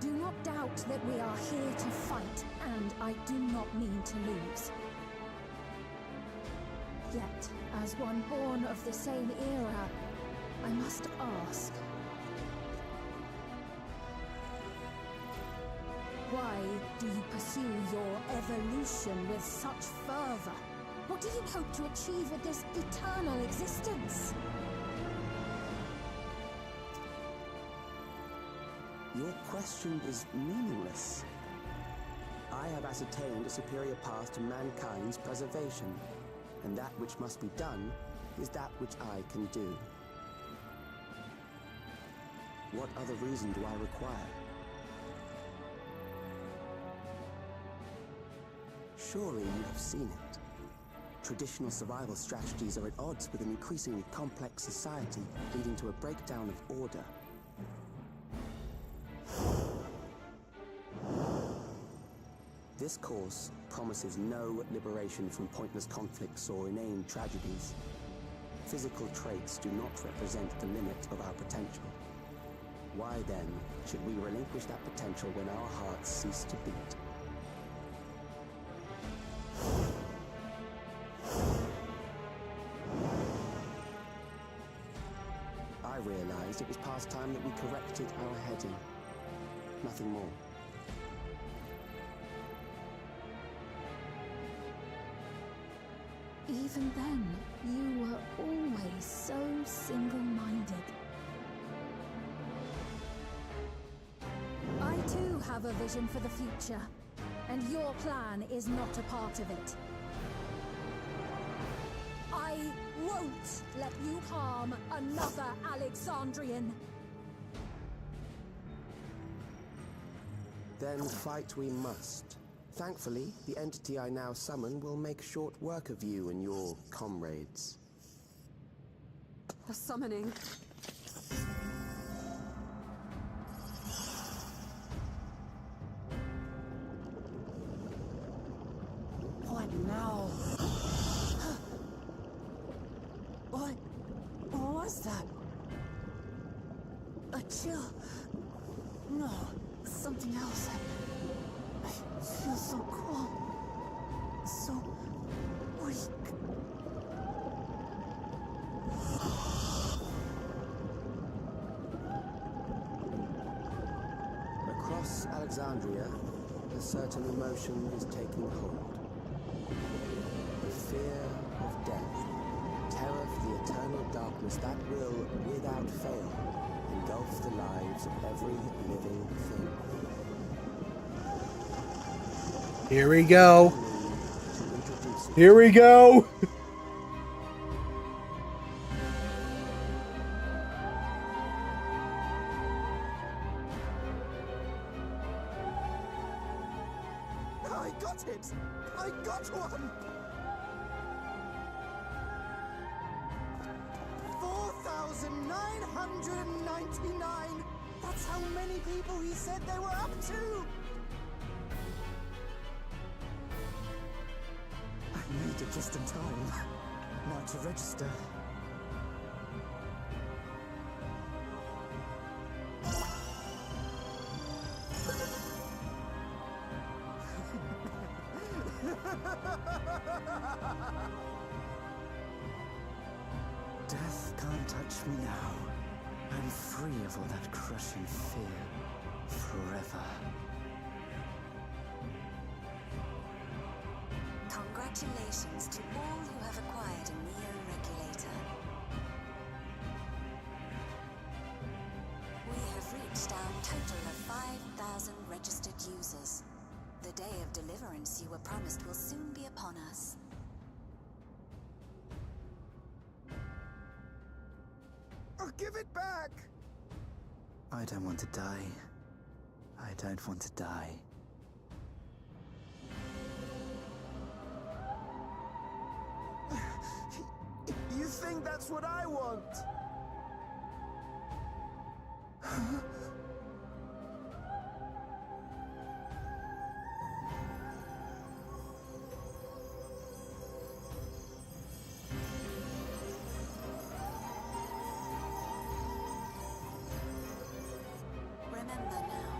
[SPEAKER 7] Do not doubt that we are here to fight, and I do not mean to lose. Yet, as one born of the same era, I must ask, why do you pursue your evolution with such fervor? What do you hope to achieve with this eternal existence?
[SPEAKER 14] Your question is meaningless. I have ascertained a superior path to mankind's preservation, and that which must be done is that which I can do. What other reason do I require? Surely you have seen it. Traditional survival strategies are at odds with an increasingly complex society, leading to a breakdown of order. This course promises no liberation from pointless conflicts or inane tragedies. Physical traits do not represent the limit of our potential. Why then should we relinquish that potential when our hearts cease to beat? I realized it was past time that we corrected our heading. Nothing more.
[SPEAKER 7] Even then, you were always so single-minded. I too have a vision for the future, and your plan is not a part of it. I won't let you harm another Alexandrian.
[SPEAKER 14] Then fight we must. Thankfully, the entity I now summon will make short work of you and your comrades.
[SPEAKER 16] The summoning.
[SPEAKER 10] What now? What was that? A chill? No, something else. I feel so cold, so weak.
[SPEAKER 14] Alexandria, a certain emotion is taking hold. The fear of death. Terror for the eternal darkness that will, without fail, engulf the lives of every living thing.
[SPEAKER 1] Here we go. Here we go.
[SPEAKER 9] I got it! I got one! 4,999! That's how many people he said they were up to! I made it just in time. Now to register. Death can't touch me now. I'm free of all that crushing fear. Forever.
[SPEAKER 8] Congratulations to all who have acquired a Neo-Regulator. We have reached our total of 5,000 registered users. The day of deliverance you were promised will soon be upon us.
[SPEAKER 9] Oh, give it back! I don't want to die. I don't want to die. You think that's what I want?
[SPEAKER 8] Remember now.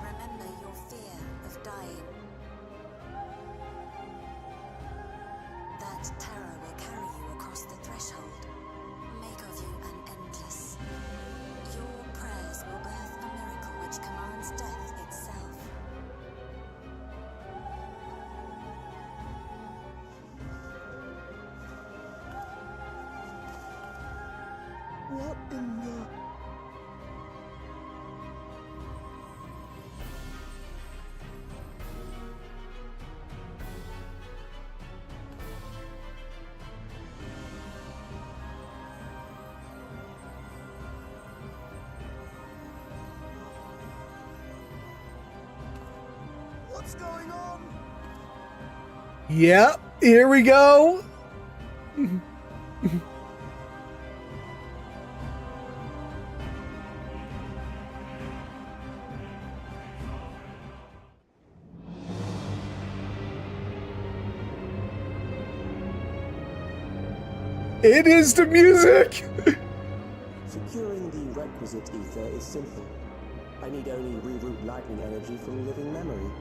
[SPEAKER 8] Remember your fear of dying. That terror will carry you across the threshold, make of you an endless. Your prayers will birth a miracle which commands death itself.
[SPEAKER 9] What in the... What's going on?
[SPEAKER 1] Yep, here we go. It is the music.
[SPEAKER 14] Securing the requisite ether is simple. I need only reroute lightning energy from living memory.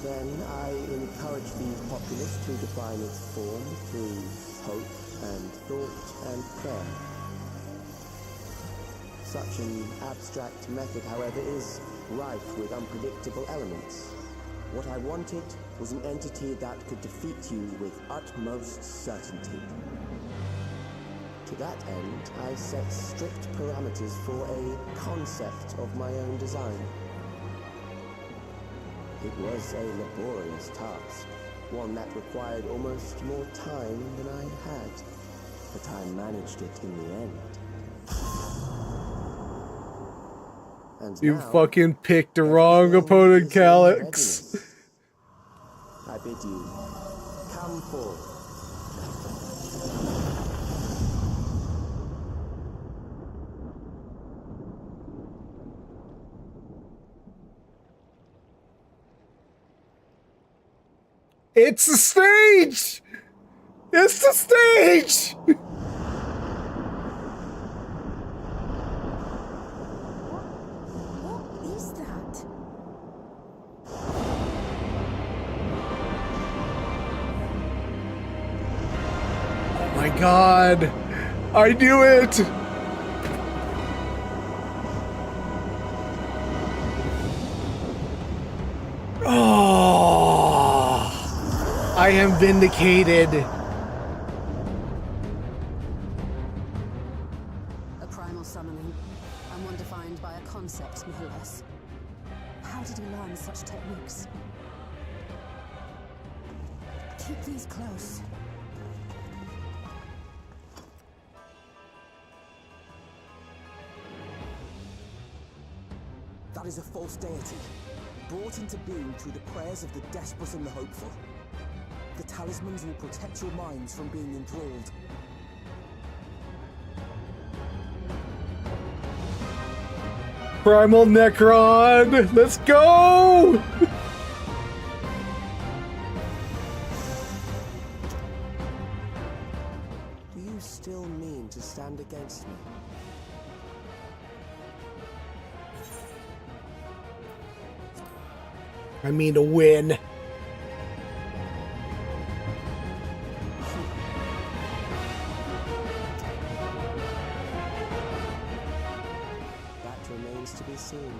[SPEAKER 14] Then I encourage the populace to define its form through hope and thought and prayer. Such an abstract method, however, is rife with unpredictable elements. What I wanted was an entity that could defeat you with utmost certainty. To that end, I set strict parameters for a concept of my own design. It was a laborious task, one that required almost more time than I had, but I managed it in the end. And
[SPEAKER 1] You
[SPEAKER 14] now,
[SPEAKER 1] fucking picked the wrong opponent, Calyx.
[SPEAKER 14] I bid you, come forth.
[SPEAKER 1] It's the stage! It's the stage!
[SPEAKER 7] What is that?
[SPEAKER 1] Oh my god! I knew it! am vindicated.
[SPEAKER 16] A primal summoning, and one defined by a concept, no less. How did he learn such techniques? Keep these close.
[SPEAKER 17] That is a false deity, brought into being through the prayers of the desperate and the hopeful. The talismans will protect your minds from being enthralled.
[SPEAKER 1] Primal Necron! Let's go!
[SPEAKER 6] Do you still mean to stand against me?
[SPEAKER 1] I mean to win.
[SPEAKER 6] That remains to be seen.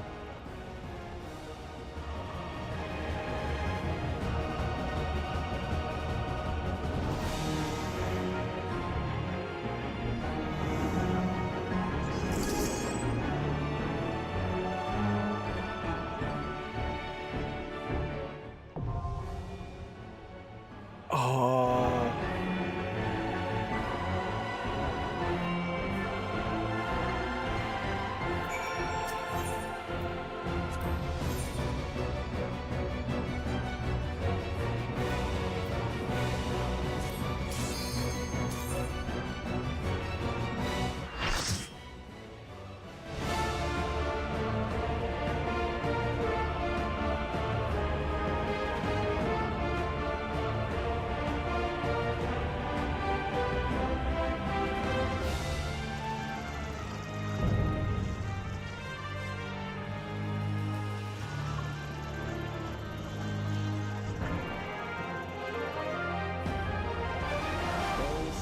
[SPEAKER 1] Oh.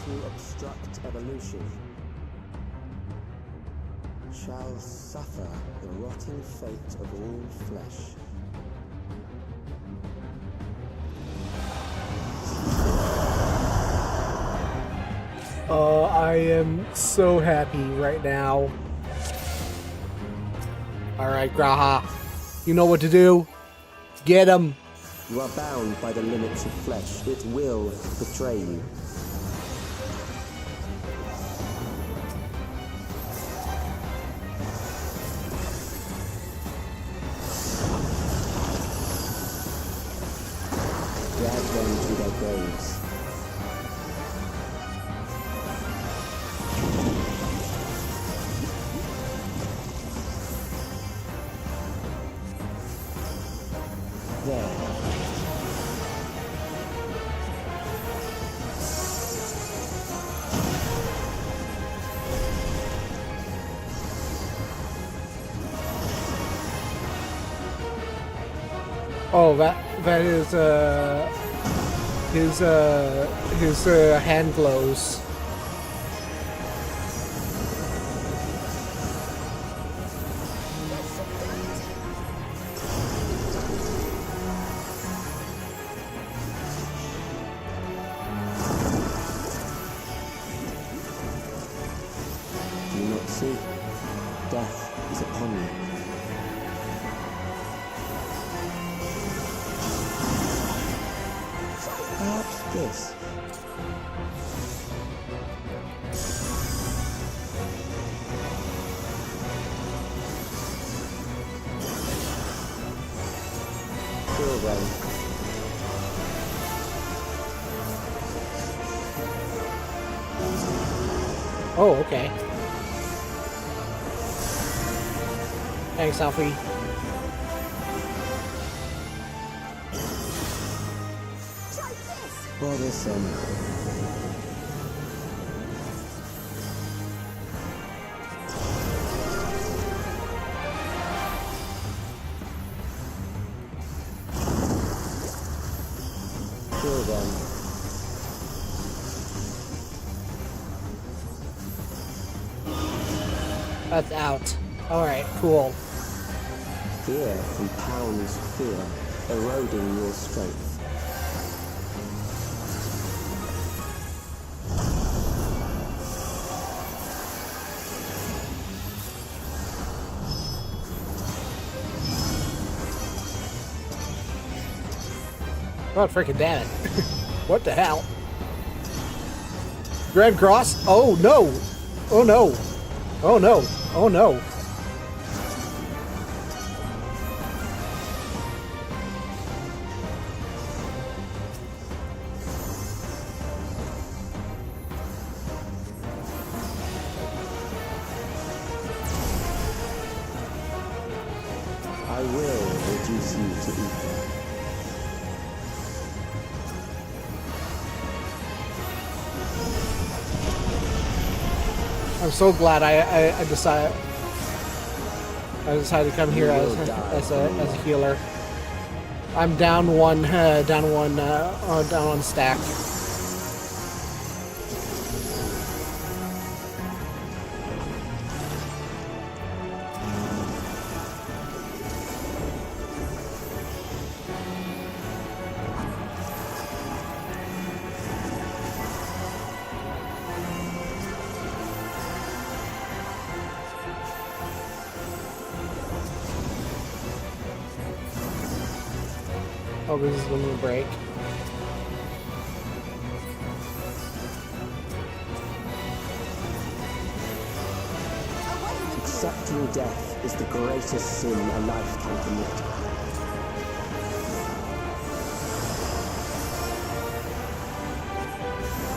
[SPEAKER 6] Who obstruct evolution shall suffer the rotting fate of all flesh.
[SPEAKER 1] I am so happy right now. Alright, Graha. You know what to do. Get him.
[SPEAKER 6] You are bound by the limits of flesh. It will betray you. Drag them to their graves. There.
[SPEAKER 1] Oh, that is his hand glows.
[SPEAKER 6] Do you not see? Death is upon you. Perhaps this. Kill them.
[SPEAKER 1] Oh, okay. Thanks, Alfie.
[SPEAKER 6] For this end. Kill them.
[SPEAKER 1] That's out. Alright, cool.
[SPEAKER 6] Fear compounds fear, eroding your strength.
[SPEAKER 1] God freaking damn it. What the hell? Grand Cross? Oh no! Oh no! Oh no! Oh no!
[SPEAKER 6] I will reduce you to ether.
[SPEAKER 1] I'm so glad I decided to come here as a healer. I'm down one stack. Oh, this is when we break.
[SPEAKER 6] Accepting death is the greatest sin a life can commit.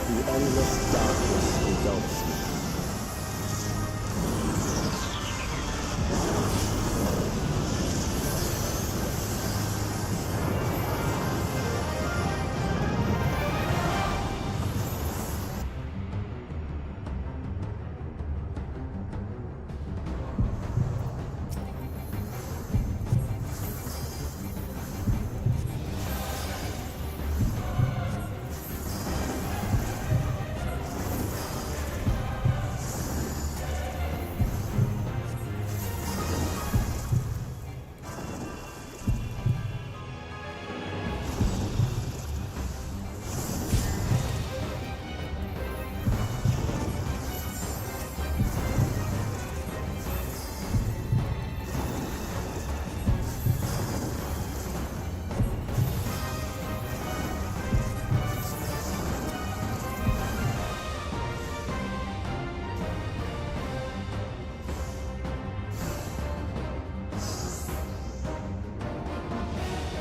[SPEAKER 6] The endless darkness engulfs me.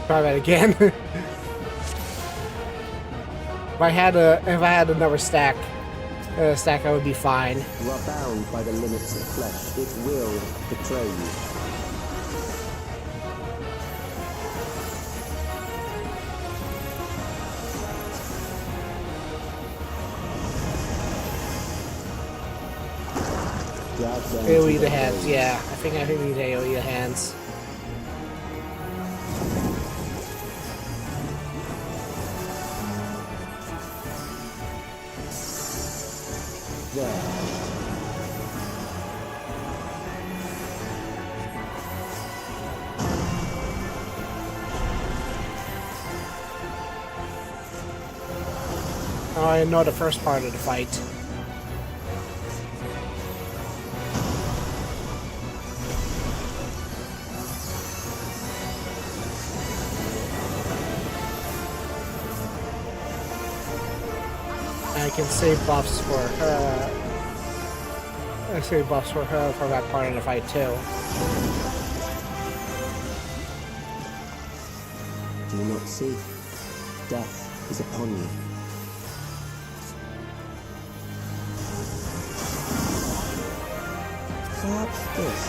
[SPEAKER 1] Try that again. If I had another stack, I would be fine.
[SPEAKER 6] You are bound by the limits of flesh. It will betray you.
[SPEAKER 1] AoE the hands, yeah. I think I need AoE the hands. Oh, I know the first part of the fight. I can save buffs for her. I save buffs for her for that part of the fight too.
[SPEAKER 6] Do you not see? Death is upon you. Perhaps this.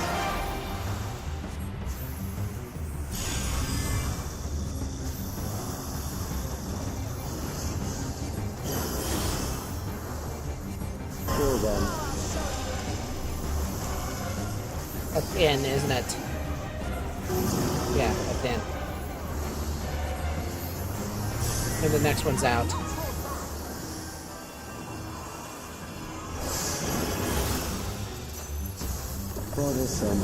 [SPEAKER 6] Kill them.
[SPEAKER 1] At the end, isn't it? Yeah, at the end. And the next one's out.
[SPEAKER 6] Bothersome.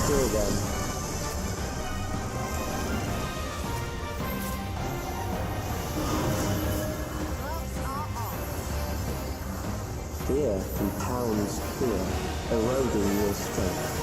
[SPEAKER 6] Kill them. Fear compounds fear, eroding your strength.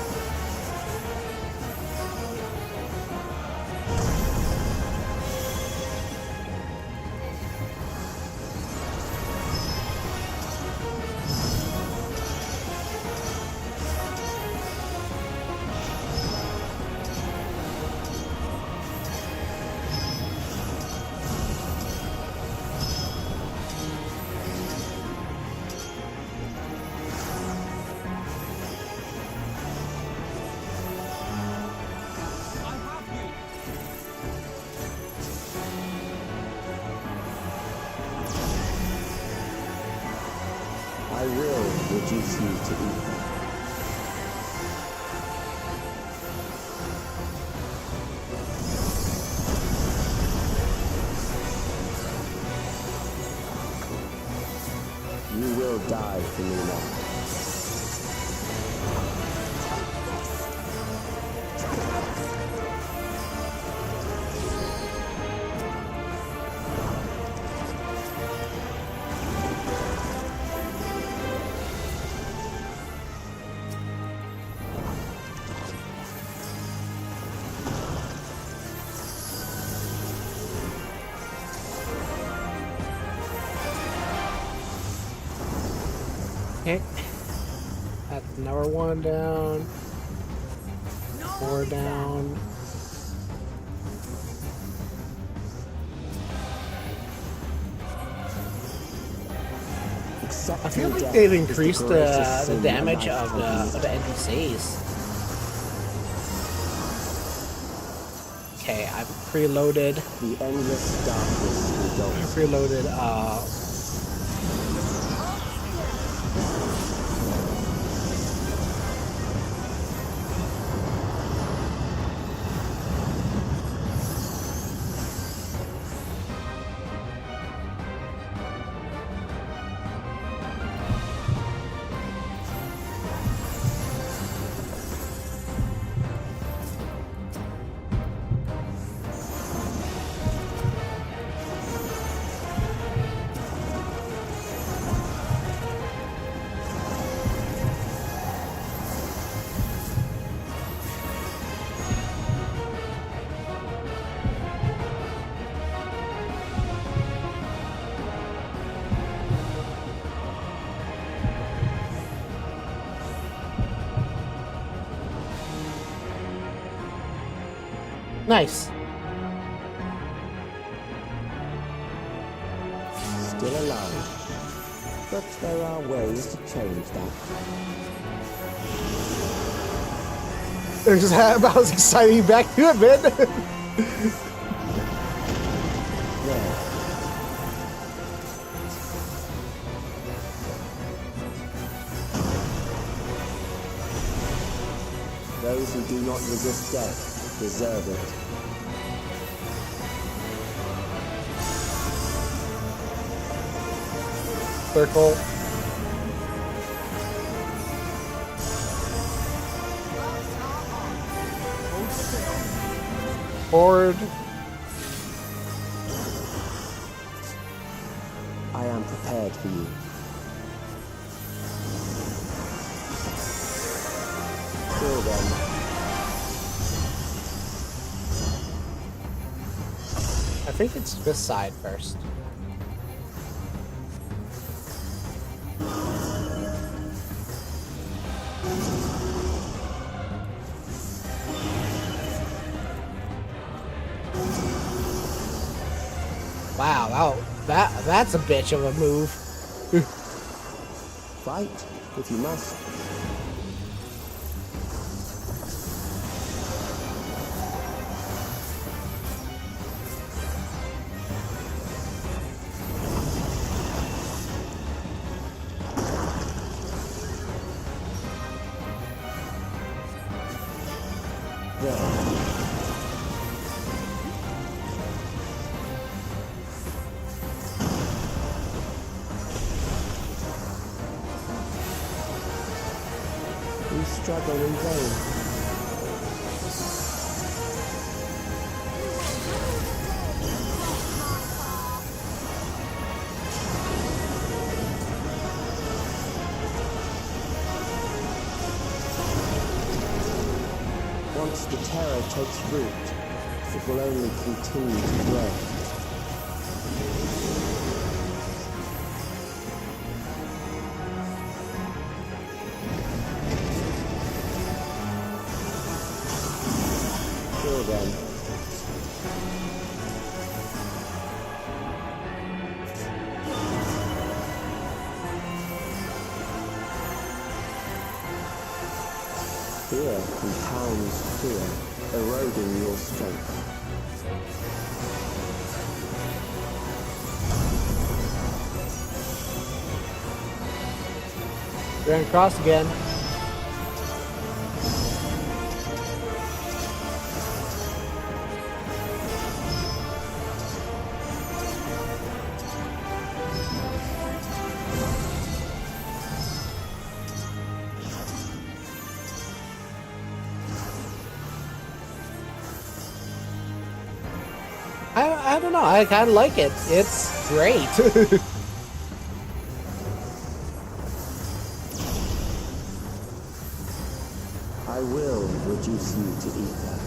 [SPEAKER 6] I will reduce you to ether. You will die for me now.
[SPEAKER 1] Okay. That's number 1 down. 4 down. I feel like they've increased the damage of the NPCs. Okay, I've preloaded.
[SPEAKER 6] The endless darkness results.
[SPEAKER 1] I preloaded nice.
[SPEAKER 6] Still alive. But there are ways to change that.
[SPEAKER 1] It was about as exciting back to it, man.
[SPEAKER 6] Those who do not resist death deserve it.
[SPEAKER 1] Circle. Forward.
[SPEAKER 6] I am prepared for you. Till then.
[SPEAKER 1] I think it's this side first. Wow, that's a bitch of a move.
[SPEAKER 6] Fight if you must. We struggle in vain. Once the terror takes root, it will only continue to grow. Kill them. Fear compounds fear, eroding your strength.
[SPEAKER 1] We're gonna cross again. I don't know. I kind of like it. It's great.
[SPEAKER 6] I will reduce you to ether.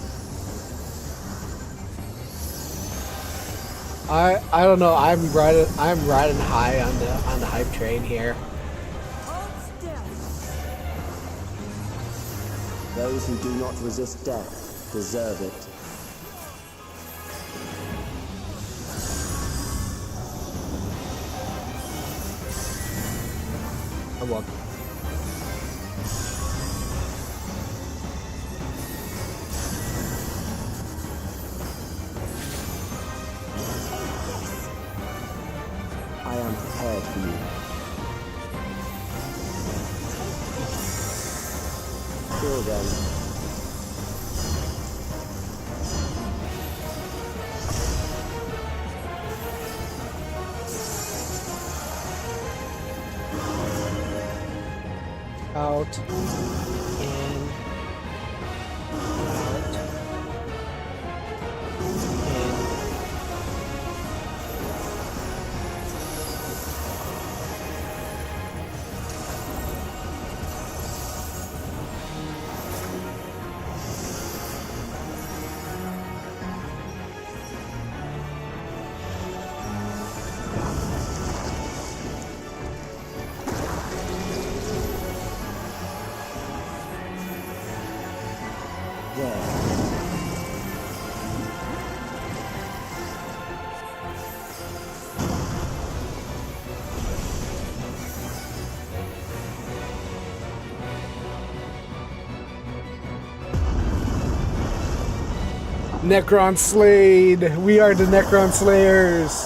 [SPEAKER 1] I don't know. I'm riding high on the hype train here.
[SPEAKER 6] Those who do not resist death deserve it.
[SPEAKER 1] I'm welcome.
[SPEAKER 6] I am prepared for you. Kill them.
[SPEAKER 1] Out. In. Out. In. Necron slayed! We are the Necron Slayers!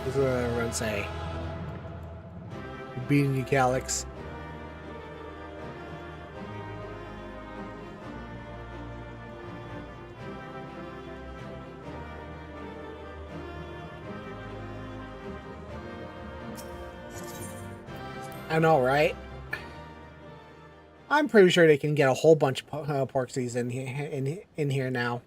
[SPEAKER 1] This is what everyone say. Beating you, Calyx. I know, right? I'm pretty sure they can get a whole bunch of Porksies in here now.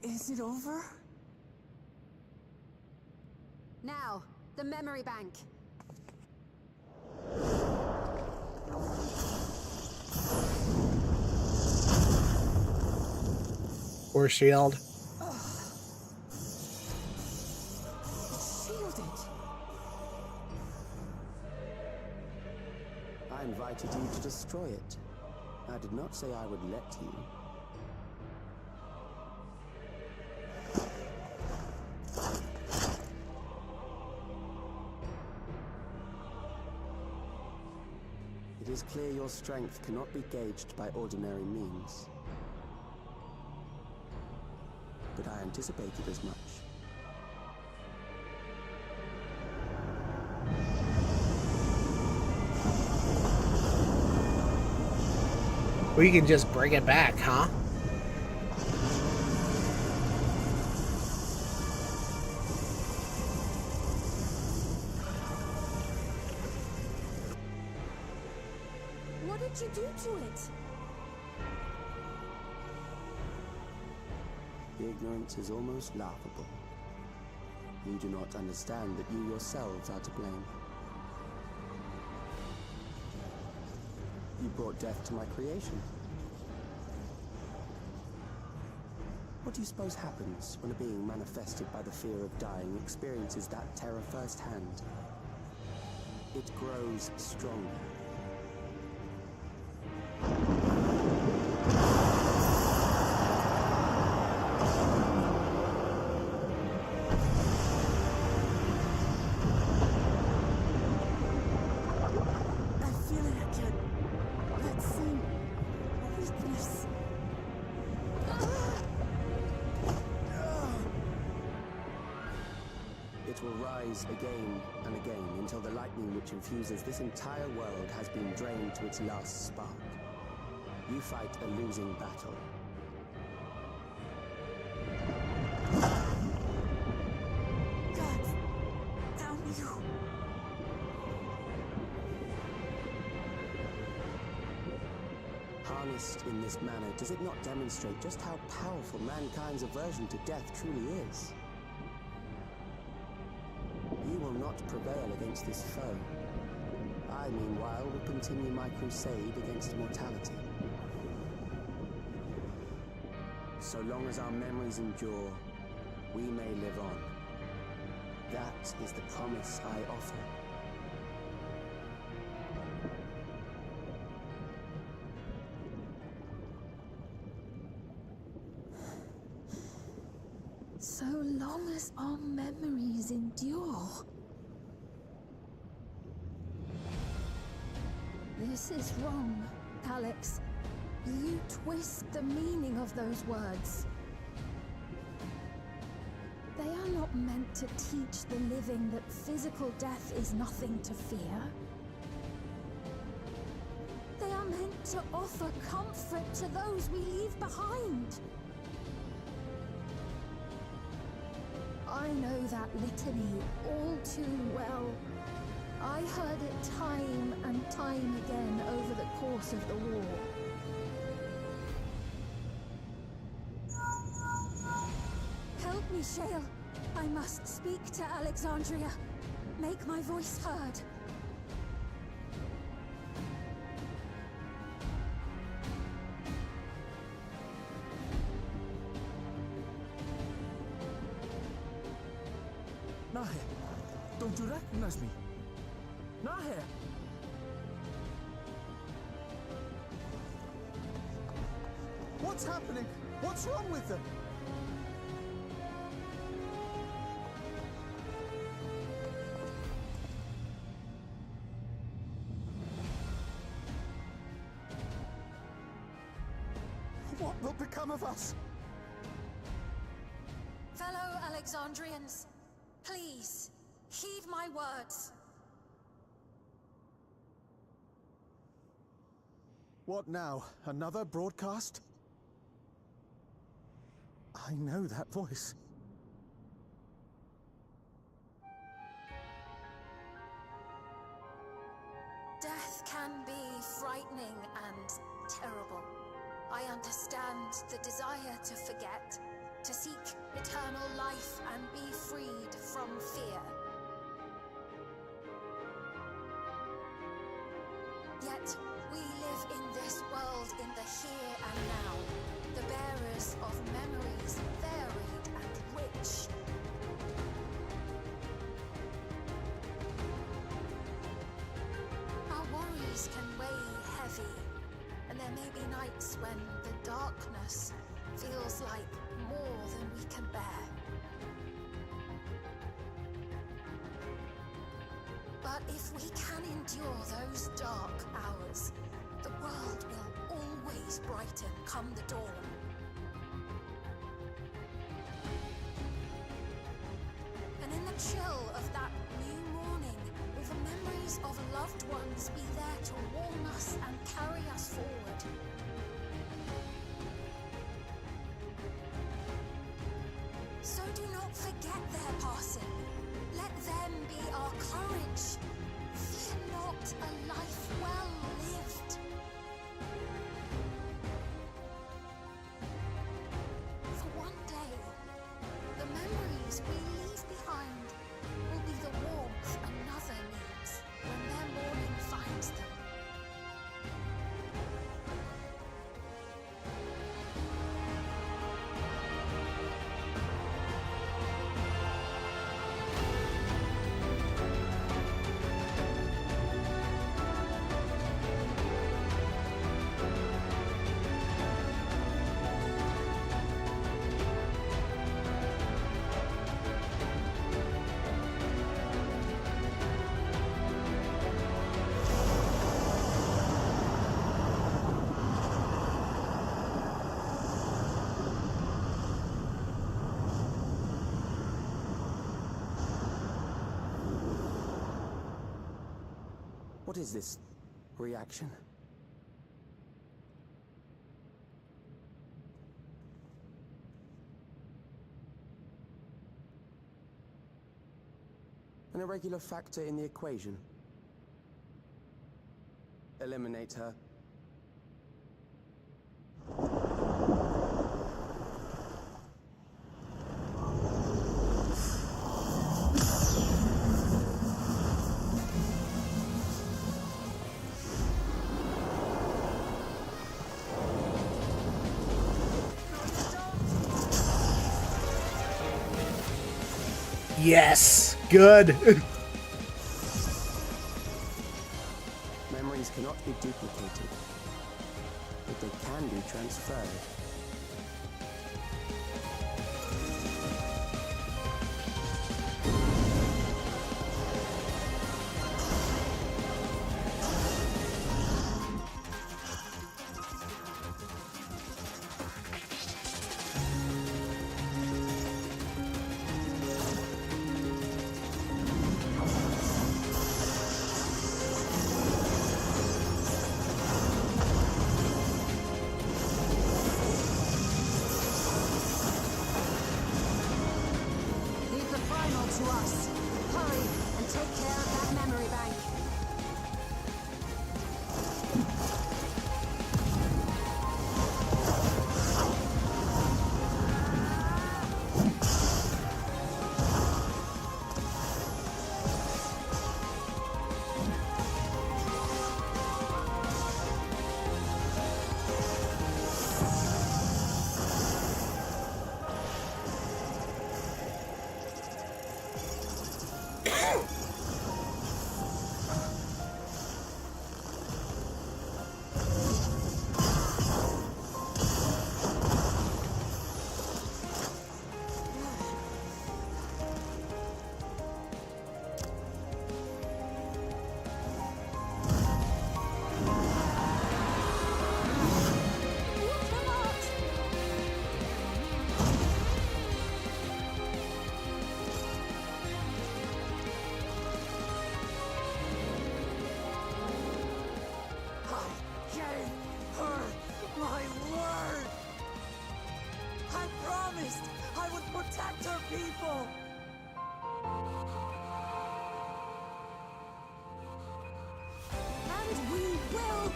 [SPEAKER 10] Is it over?
[SPEAKER 16] Now, the memory bank.
[SPEAKER 1] Or shield.
[SPEAKER 10] Shielded.
[SPEAKER 6] I invited you to destroy it. I did not say I would let you. It is clear your strength cannot be gauged by ordinary means. But I anticipated as much.
[SPEAKER 1] We can just bring it back, huh?
[SPEAKER 15] you do to it?
[SPEAKER 14] The ignorance is almost laughable. You do not understand that you yourselves are to blame. You brought death to my creation. What do you suppose happens when a being manifested by the fear of dying experiences that terror firsthand? It grows stronger. It will rise again and again until the lightning which infuses this entire world has been drained to its last spark. You fight a losing battle.
[SPEAKER 15] God damn you.
[SPEAKER 14] Harnessed in this manner, does it not demonstrate just how powerful mankind's aversion to death truly is? You will not prevail against this foe. I, meanwhile, will continue my crusade against mortality. So long as our memories endure, we may live on. That is the promise I offer.
[SPEAKER 7] So long as our memories endure. This is wrong, Alex. You twist the meaning of those words. They are not meant to teach the living that physical death is nothing to fear. They are meant to offer comfort to those we leave behind. I know that litany all too well. I heard it time and time again over the course of the war. Help me, Shale. I must speak to Alexandria. Make my voice heard.
[SPEAKER 17] Nahe, don't you recognize me? Nahe! What's happening? What's wrong with them? What will become of us?
[SPEAKER 7] Fellow Alexandrians, please, heed my words.
[SPEAKER 17] What now? Another broadcast? I know that voice.
[SPEAKER 7] Death can be frightening and terrible. I understand the desire to forget, to seek eternal life and be freed from fear. Yet, we live in this world in the here and now, the bearers of memories varied and rich. Our worries can weigh heavy, and there may be nights when the darkness feels like more than we can bear. But if we can endure those dark hours, the world will always brighten come the dawn. And in the chill of that new morning, will the memories of loved ones be there to warm us and carry us forward? So do not forget their passing. Let them be our courage. Fear not a life well lived.
[SPEAKER 14] What is this reaction? An irregular factor in the equation. Eliminate her.
[SPEAKER 1] Yes, good.
[SPEAKER 14] Memories cannot be duplicated, but they can be transferred.
[SPEAKER 16] To us. Hurry and take care of that memory bank.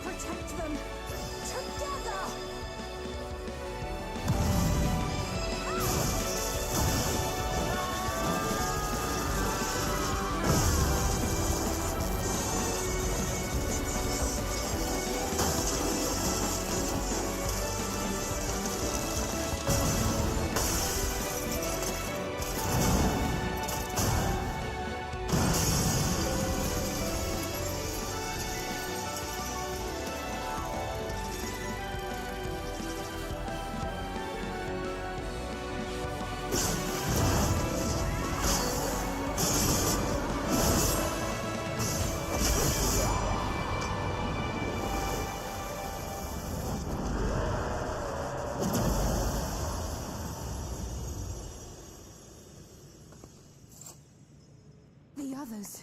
[SPEAKER 16] Protect them together! The others.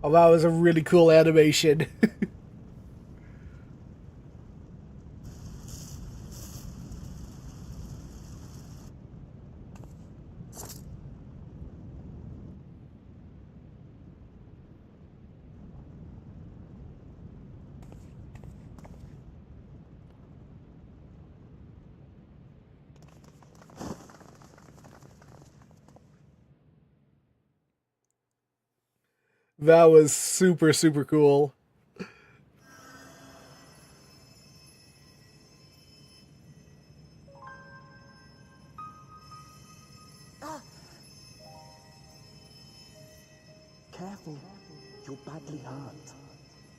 [SPEAKER 1] Oh, that was a really cool animation. That was super, super cool.
[SPEAKER 17] Careful. You're badly hurt.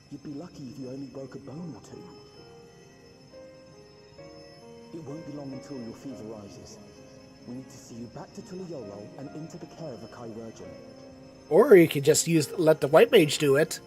[SPEAKER 17] You'd be lucky if you only broke a bone or two. It won't be long until your fever rises. We need to see you back to Tuliolo and into the care of a chirurgeon.
[SPEAKER 1] Or you could just let the white mage do it.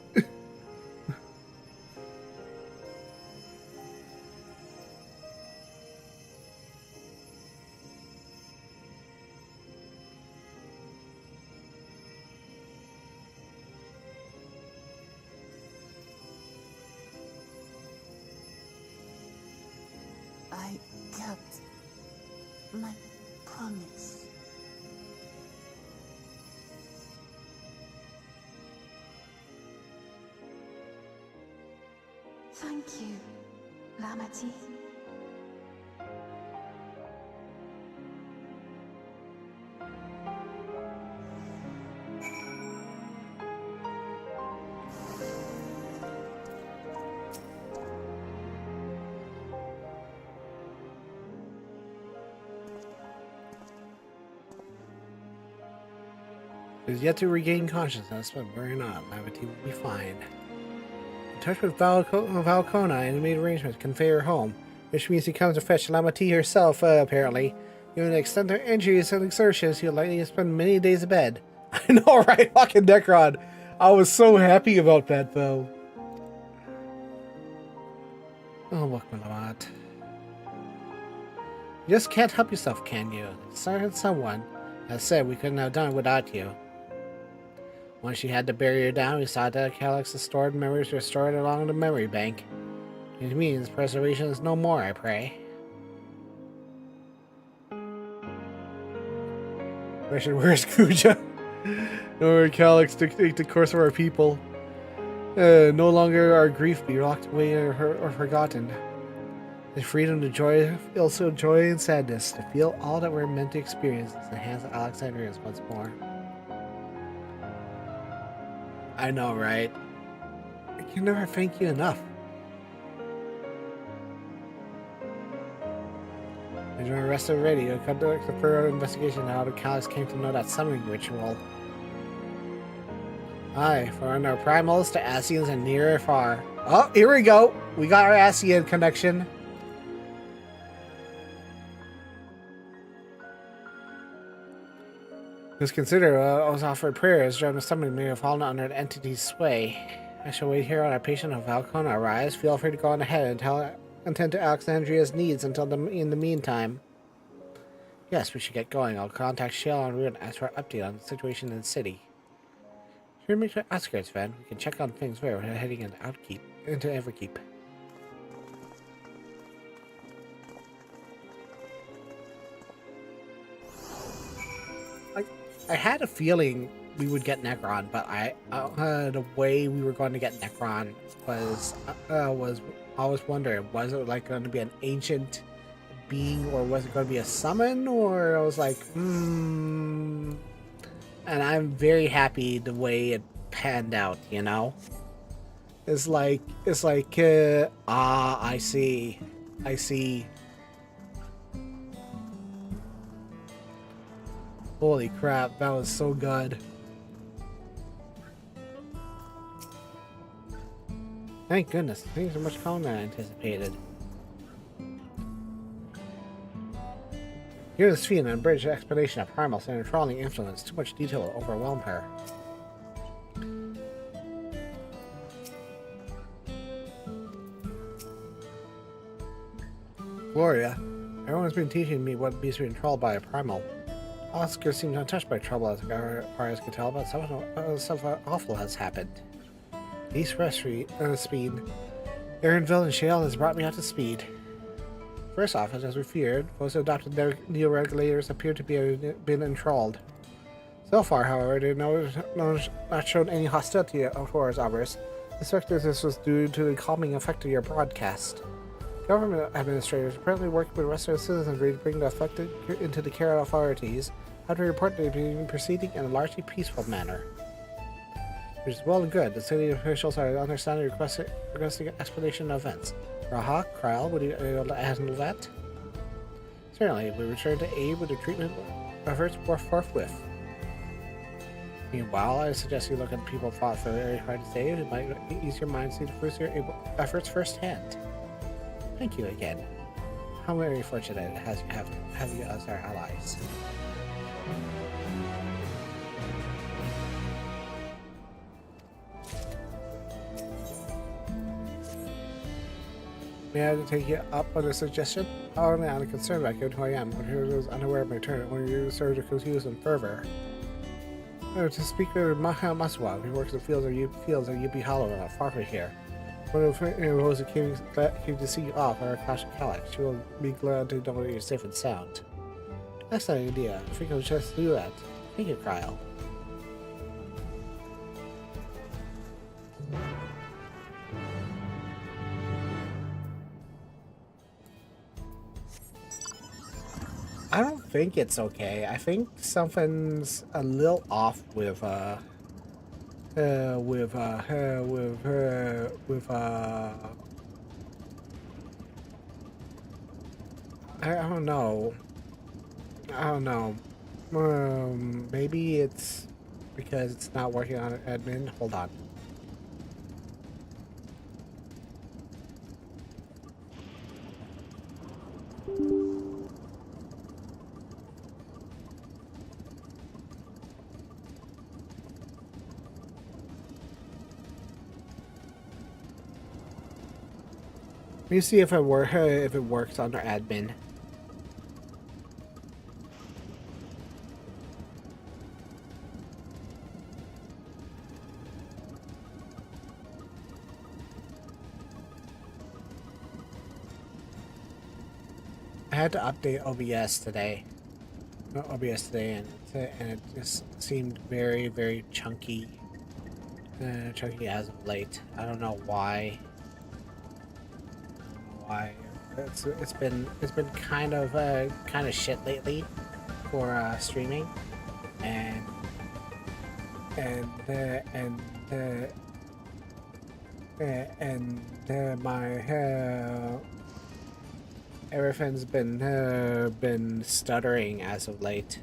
[SPEAKER 10] I kept my promise.
[SPEAKER 18] Thank you, Lamati.
[SPEAKER 1] Is yet to regain consciousness, but worry not, Lamati will be fine. In touch with Valcona and made arrangements to convey her home, which means he comes to fetch Lamati herself, apparently. Given the extent of injuries and exertions, he'll likely spend many days in bed. I know, right? Fucking Necron. I was so happy about that, though. Oh, look, Malamat. You just can't help yourself, can you? Someone has said we couldn't have done it without you. Once she had to bury her down, we saw that Calix's stored memories were stored along the memory bank. It means preservation is no more, I pray. Question, where's Kuja? Or Calix dictate the course of our people. No longer our grief be locked away or forgotten. The freedom to joy, also joy and sadness, to feel all that we're meant to experience in the hands of Alexandrians once more. I know, right? I can never thank you enough. As you're arrested already, you'll conduct a thorough investigation on how the Calix came to know that summoning ritual. Aye, from our primals to Asians and near and far. Oh, here we go! We got our Asian connection. Just consider I was offered prayers during the summoning may have fallen under the entity's sway. I shall wait here on our patient of Valcona arise. Feel free to go on ahead and attend to Alexandria's needs in the meantime. Yes, we should get going. I'll contact Shale and Ruin and ask for an update on the situation in the city. Here, make the outskirts, Van. We can check on things there without heading into Everkeep. I had a feeling we would get Necron, but the way we were going to get Necron was always wondering, was it like going to be an ancient being, or was it going to be a summon? Or I was like, and I'm very happy the way it panned out. You know, it's like I see. Holy crap, that was so good. Thank goodness, things are much calmer than I anticipated. Here's the speed and abridged explanation of Primal's and enthralling influence. Too much detail will overwhelm her. Gloria, everyone's been teaching me what it means to be enthralled by a Primal. Oscar seemed untouched by trouble as far as I could tell, but something awful has happened. East Speed. Aaronville and Shale has brought me up to speed. First off, as we feared, those who adopted their neo-regulators appear to be been enthralled. So far, however, they have not shown any hostility towards others. I suspect this was due to the calming effect of your broadcast. Government administrators apparently working with the rest of the citizenry to bring the affected into the care of authorities, after reported to be proceeding in a largely peaceful manner. Which is well and good. The city officials are understanding requesting explanation of events. Raha, Kryle, would you be able to handle that? Certainly, we return to aid with the treatment efforts forthwith. Meanwhile, I suggest you look at people fought for very hard to save. It might ease your mind to see the fruits of your efforts firsthand. Thank you again. How very fortunate have you as our allies. May I take you up on a suggestion? Only on a concern about who I am, but who is unaware of my turn when you sort of confuse and fervor. To speak with Maswa, who works in the fields of Yubi Hollow, far from here. One of Rosa came to see you off our Clash of Calyx. She will be glad to know that you're safe and sound. Excellent idea. I think I'll just do that. Thank you, Kryle. I don't think it's okay. I think something's a little off with I don't know. Maybe it's because it's not working on admin. Hold on. Let me see if it works under admin. I had to update OBS today. And it just seemed very, very chunky. Chunky as of late. I don't know why. It's been kind of shit lately for streaming, and my everything's been stuttering as of late.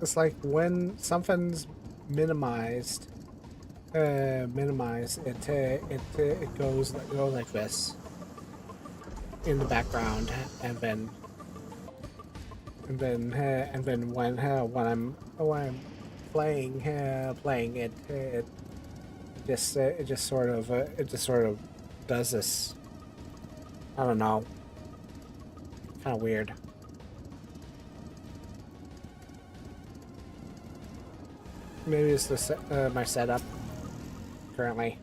[SPEAKER 1] It's like when something's minimized, it goes like this in the background, and then when I'm playing it, it just sort of does this. I don't know. Kind of weird. Maybe it's the my setup currently.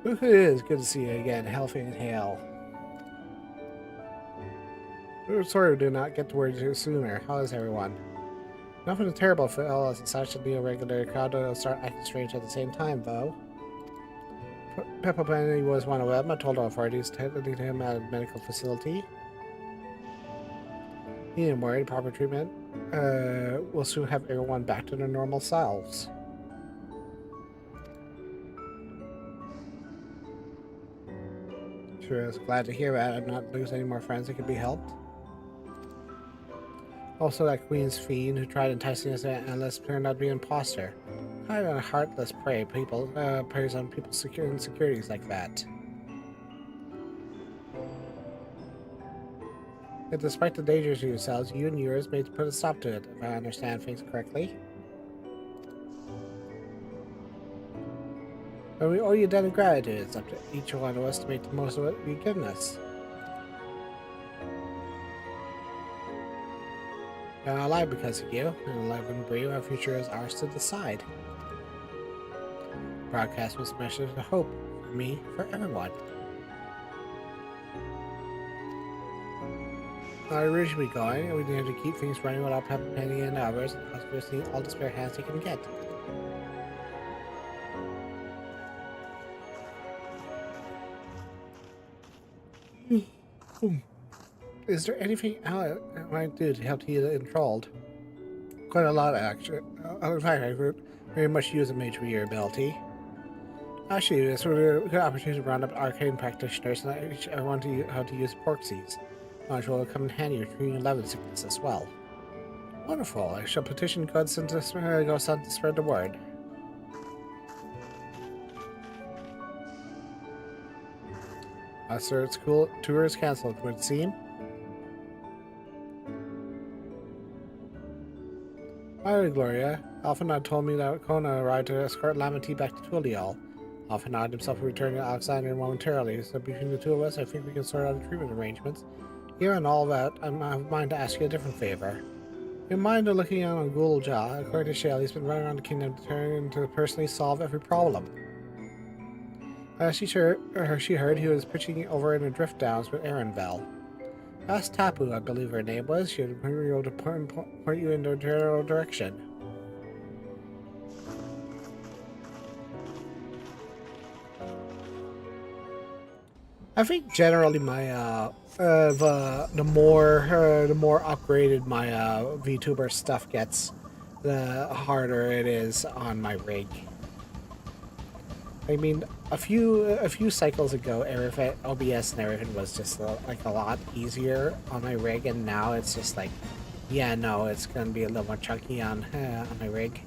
[SPEAKER 1] It is good to see you again, healthy and hale. Sorry we did not get to word you sooner. How is everyone? Nothing terrible for LS and such to be a regular crowd will start acting strange at the same time, though. Peppa Penny was one of them. I told authorities to lead him at a medical facility. He ain't worried. Proper treatment will soon have everyone back to their normal selves. Sure, I was glad to hear that. I'm not losing any more friends that could be helped. Also, that Queen's fiend who tried enticing us and let's turned out to be an imposter. Kind of a heartless prey. Preys on people's insecurities like that. But despite the dangers to yourselves, you and yours made to put a stop to it, if I understand things correctly. But we owe you a debt of gratitude. It's up to each one of us to make the most of what you've given us. I'm alive because of you, and alive and brave, our future is ours to decide. Broadcast was a message of hope for me, for everyone. Where should we going? We need to keep things running without penny and hours. Customers need all the spare hands they can get. Is there anything I might do to help heal enthralled? Quite a lot, actually. In fact, I very much use a mage for your ability. Actually, this would be a good opportunity to round up arcane practitioners, and I want to how to use porksies. Which will come in handy with treating level sickness as well. Wonderful. I shall petition Godson to spread the word. Sir, it's cool. Tour is cancelled, would it seem? Hi, Gloria. Alphanod told me that Kona arrived to escort Lamity back to Tulial. Alphanod himself will return to Alexander momentarily, so between the two of us, I think we can sort out the treatment arrangements. Given all that, I have mind to ask you a different favor. In mind of looking on Gulja, according to Shale, he's been running around the kingdom to personally solve every problem. She heard he was pitching over in the drift downs with Erenvel. Ask Tapu, I believe her name was. She would be able to point you in the general direction. I think generally my the more upgraded my VTuber stuff gets, the harder it is on my rig. I mean, a few cycles ago, OBS and everything was just like a lot easier on my rig, and now it's just like, yeah, no, it's gonna be a little more chunky on my rig.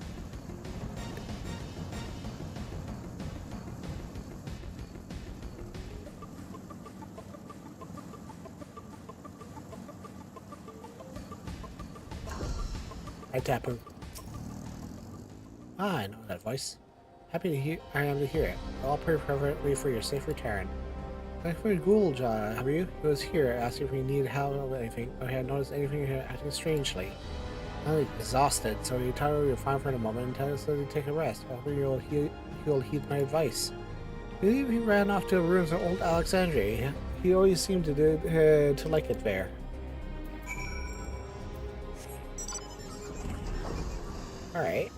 [SPEAKER 1] Hi, Tapu. Ah, I know that voice. Happy to hear. I am to hear it. All perfectly for your safe return. Thanks for Gulja, have you? He was here, asked if we needed help with anything. I had noticed anything here acting strangely. I'm exhausted, so he told me you're fine for the moment and tells us to take a rest. I hope you'll heed my advice. I believe he ran off to the ruins of old Alexandria. He always seemed to like it there. Alright.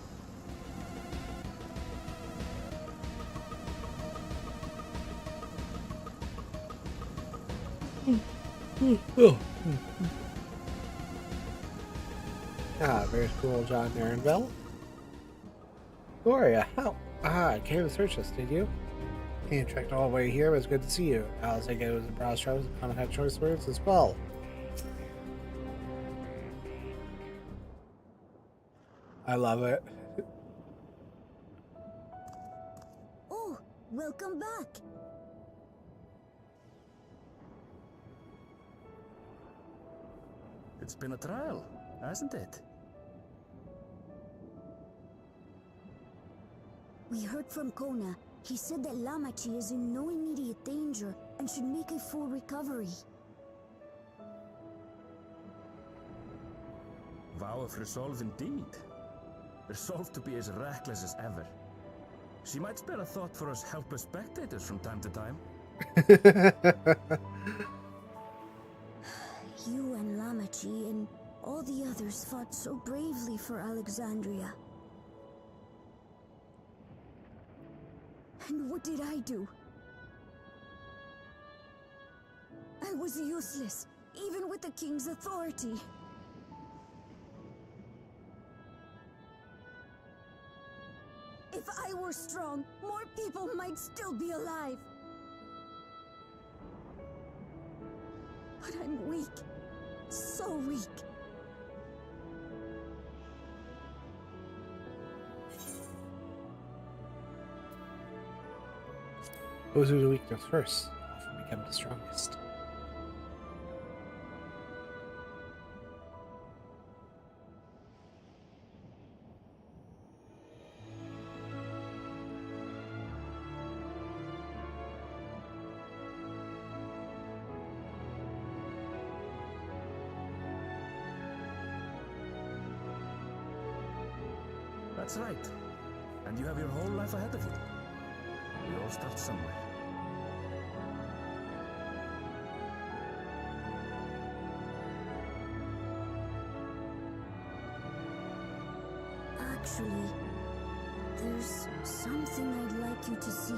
[SPEAKER 1] Very cool, John Erenvel. Gloria, how? Came to search us, did you? Came trekked all the way here, but it's good to see you. Alice, I get it was a browse travels and kind of had choice words as well. I love it.
[SPEAKER 19] Oh, welcome back.
[SPEAKER 20] It's been a trial, hasn't it?
[SPEAKER 19] We heard from Kona. He said that Lamachi is in no immediate danger and should make a full recovery.
[SPEAKER 20] Vow of resolve indeed. Resolved to be as reckless as ever. She might spare a thought for us helpless spectators from time to time.
[SPEAKER 19] You and Lamachi and all the others fought so bravely for Alexandria. And what did I do? I was useless, even with the king's authority. If I were strong, more people might still be alive. But I'm weak. So weak.
[SPEAKER 1] Those who are the weakness first often become the strongest.
[SPEAKER 20] That's right. And you have your whole life ahead of you. We all start somewhere.
[SPEAKER 19] Actually, there's something I'd like you to see.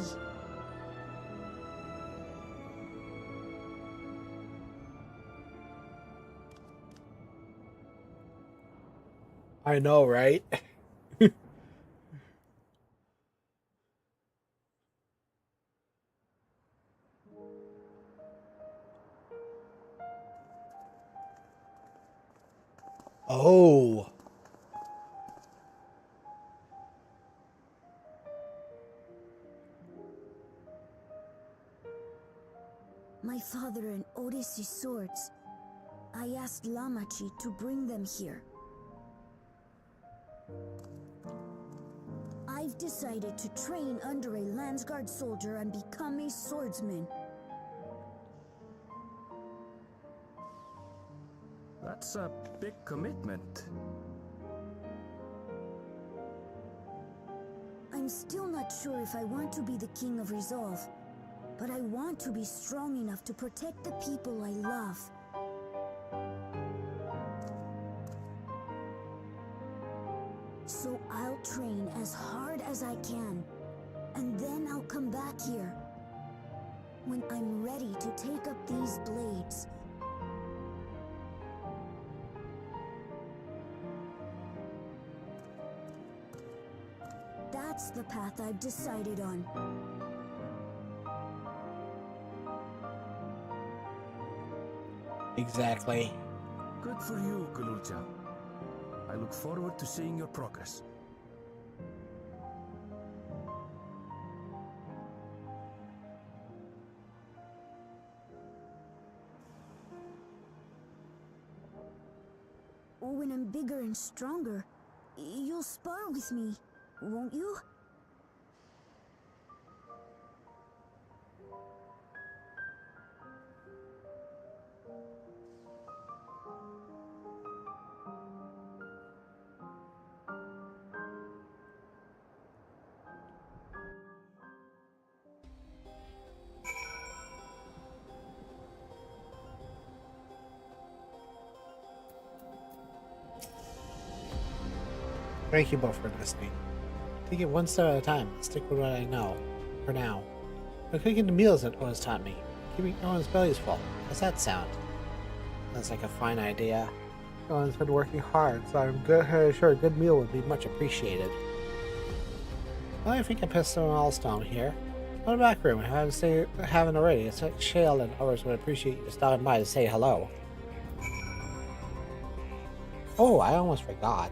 [SPEAKER 1] I know, right? Oh.
[SPEAKER 19] My father and Odyssey's swords. I asked Lamachi to bring them here. I've decided to train under a Landsguard soldier and become a swordsman.
[SPEAKER 20] That's a big commitment.
[SPEAKER 19] I'm still not sure if I want to be the King of Resolve, but I want to be strong enough to protect the people I love. So I'll train as hard as I can, and then I'll come back here when I'm ready to take up these blades. That's the path I've decided on.
[SPEAKER 1] Exactly.
[SPEAKER 20] Good for you, Gloria. I look forward to seeing your progress.
[SPEAKER 19] When I'm bigger and stronger, you'll spar with me, won't you?
[SPEAKER 1] Thank you both for listening. Take it one step at a time. Stick with what I know. For now. I'm cooking the meals that Owen's taught me. Keeping Owen's bellies full. How's that sound? Sounds like a fine idea. Owen's been working hard, so I'm sure a good meal would be much appreciated. Well, I think I pissed some Allstone here. Go to the back room. I haven't already. It's like Shale and others would appreciate you stopping by to say hello. Oh, I almost forgot.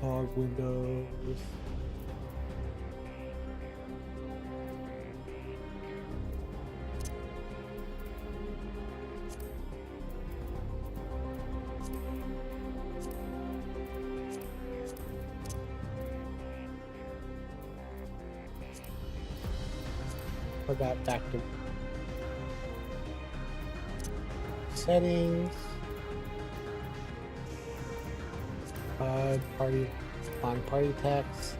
[SPEAKER 1] Fog windows. Put that back to settings. Party text.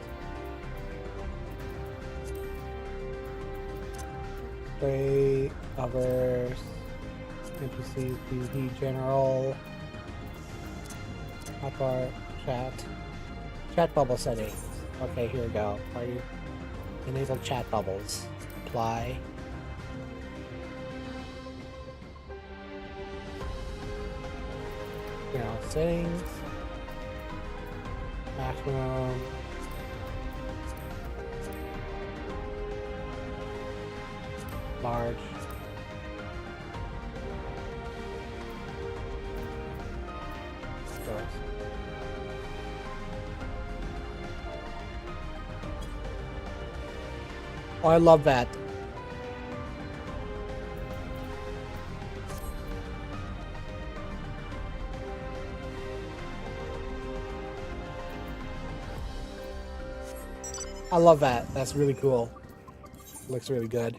[SPEAKER 1] Play others. NPCs, PvP general. Hotbar chat. Chat bubble settings. Okay, here we go. Party. Enable chat bubbles. Apply. General settings. Maximum. Large. Stores. Oh, I love that. I love that. That's really cool. Looks really good.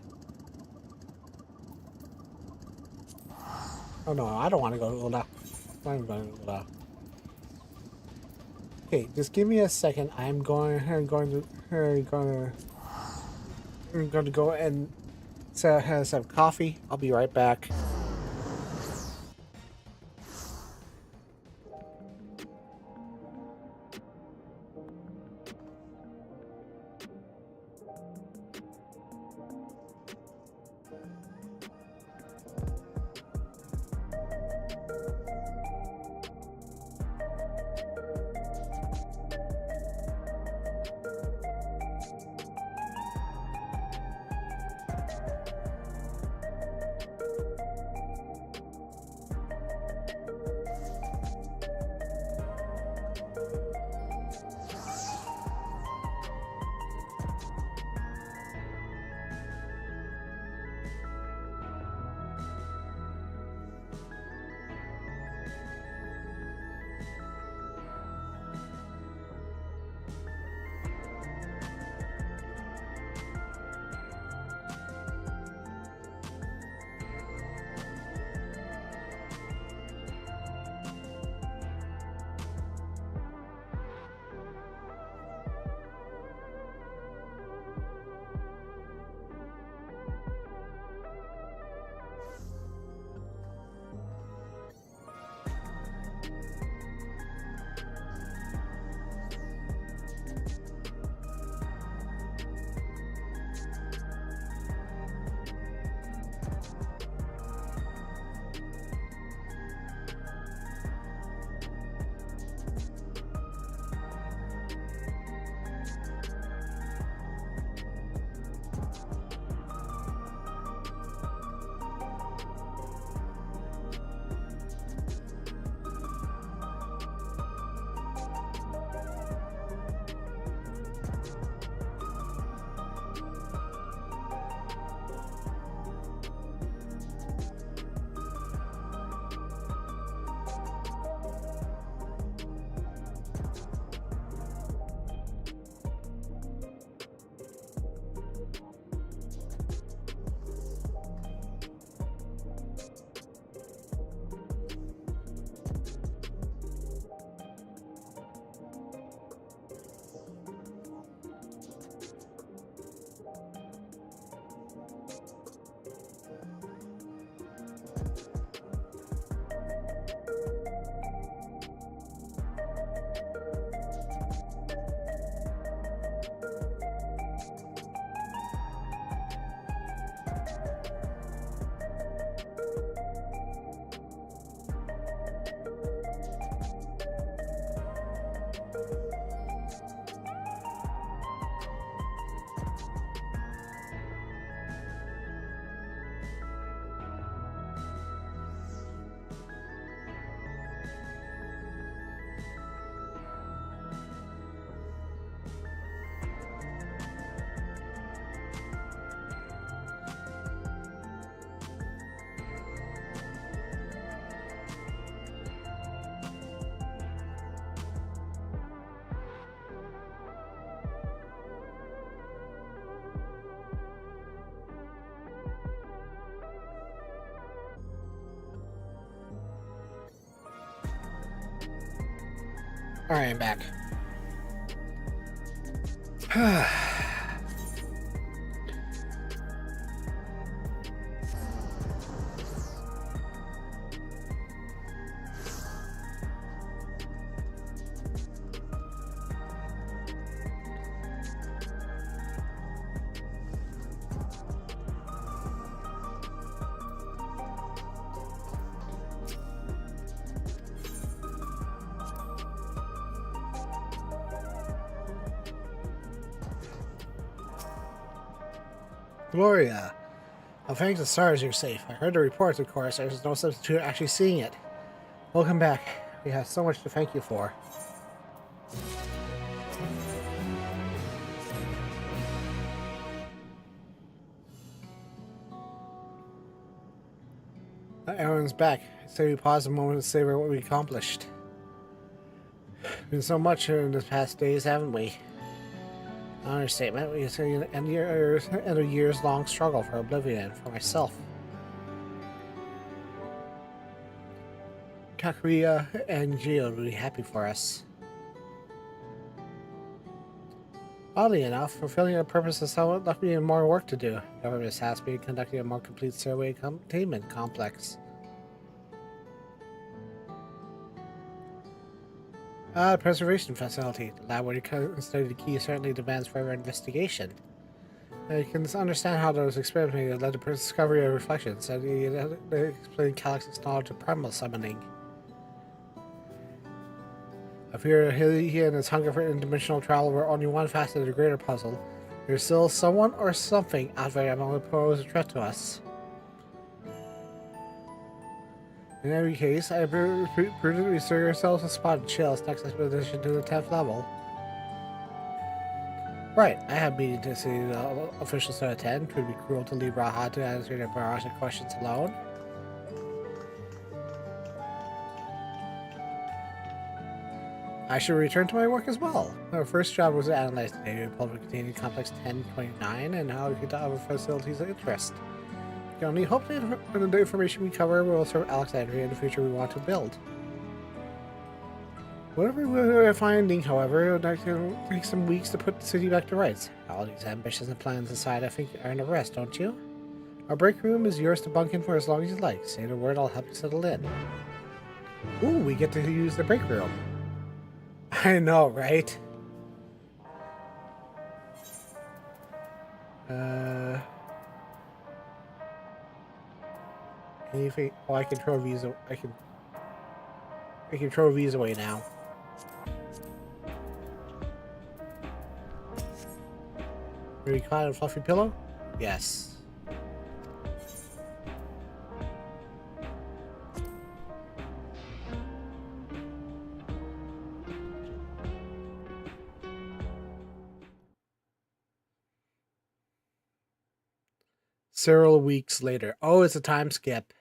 [SPEAKER 1] Oh no, I don't want to go to Uda. I'm going to Uda. Okay, just give me a second. I'm going to go and have some coffee. I'll be right back. Alright, I'm back. Gloria. Well, thanks to the stars you're safe. I heard the reports, of course. There's no substitute actually seeing it. Welcome back. We have so much to thank you for. Everyone's back. I say we pause a moment to savor what we accomplished. Been so much in the past days, haven't we? An understatement. We see an end of years-long struggle for oblivion and for myself. Kakuya and Gio will be happy for us. Oddly enough, fulfilling our purpose has somewhat left me more work to do. The government has tasked me conducting a more complete stairway containment complex. The preservation facility. The lab where you can study the key certainly demands further investigation. You can understand how those experiments led to the discovery of reflections, and they explain Calyx's knowledge of primal summoning. I fear he and his hunger for interdimensional travel were only one facet of the greater puzzle. There's still someone or something out there that will pose a threat to us. In every case, I prudently secure ourselves a spot in Shell's next expedition to the 10th level. Right, I have meeting to see the officials to attend. It would be cruel to leave Raha to answer their barrage of questions alone. I should return to my work as well. Our first job was to analyze the data report containing Complex 1029 and how we could other facilities of interest. We can only hope that the information we cover will serve Alexandria in the future we want to build. Whatever we're finding, however, it will take some weeks to put the city back to rights. All these ambitions and plans aside, I think you earn a rest, don't you? Our break room is yours to bunk in for as long as you like. Say the word, I'll help you settle in. Ooh, we get to use the break room. I know, right? Anything? Oh, I can throw these. I can throw these away now. Are you caught a fluffy pillow? Yes. Several weeks later. Oh, it's a time skip.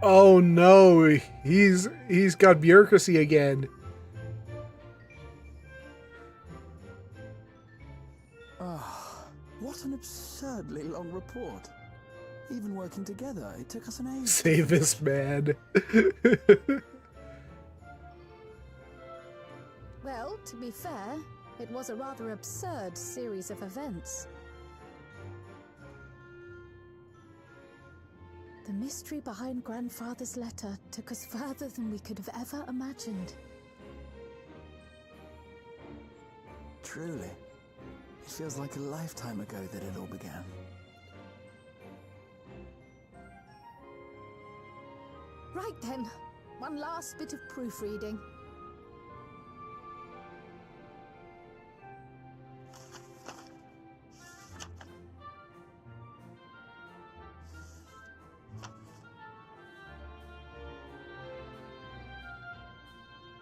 [SPEAKER 1] Oh no, he's got bureaucracy again.
[SPEAKER 17] Ah, what an absurdly long report. Even working together, it took us an age.
[SPEAKER 1] Save this man.
[SPEAKER 7] Well, to be fair, it was a rather absurd series of events. The mystery behind Grandfather's letter took us further than we could have ever imagined.
[SPEAKER 17] Truly. It feels like a lifetime ago that it all began.
[SPEAKER 7] Right then, one last bit of proofreading.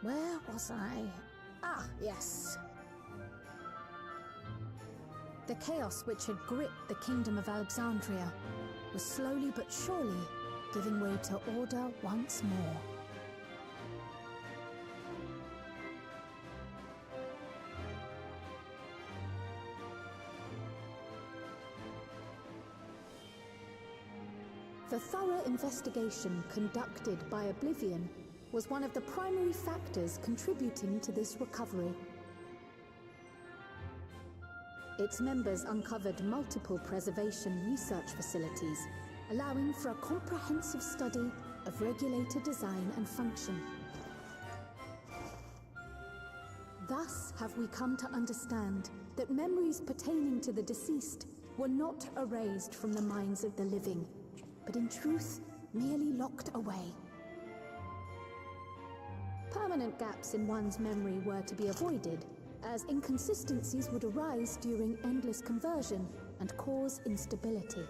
[SPEAKER 7] Where was I? Ah, yes. The chaos which had gripped the kingdom of Alexandria was slowly but surely giving way to order once more. The thorough investigation conducted by Oblivion was one of the primary factors contributing to this recovery. Its members uncovered multiple preservation research facilities, allowing for a comprehensive study of regulator design and function. Thus have we come to understand that memories pertaining to the deceased were not erased from the minds of the living, but in truth, merely locked away. Permanent gaps in one's memory were to be avoided, as inconsistencies would arise during endless conversion and cause instability.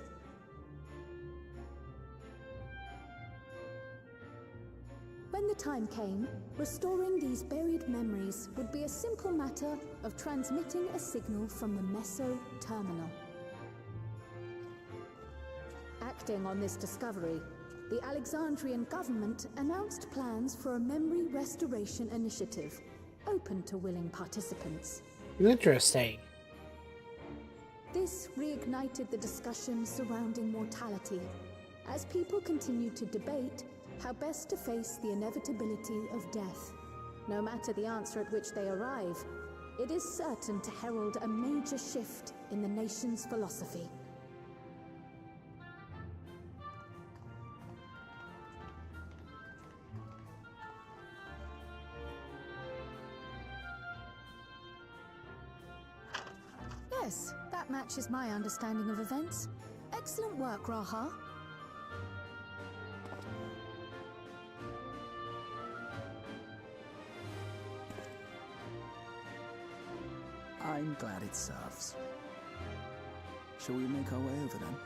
[SPEAKER 7] When the time came, restoring these buried memories would be a simple matter of transmitting a signal from the meso-terminal. Acting on this discovery, the Alexandrian government announced plans for a memory restoration initiative, open to willing participants.
[SPEAKER 1] Interesting.
[SPEAKER 7] This reignited the discussion surrounding mortality, as people continued to debate how best to face the inevitability of death. No matter the answer at which they arrive, it is certain to herald a major shift in the nation's philosophy. Yes, that matches my understanding of events. Excellent work, Raha.
[SPEAKER 17] I'm glad it serves. Shall we make our way over then?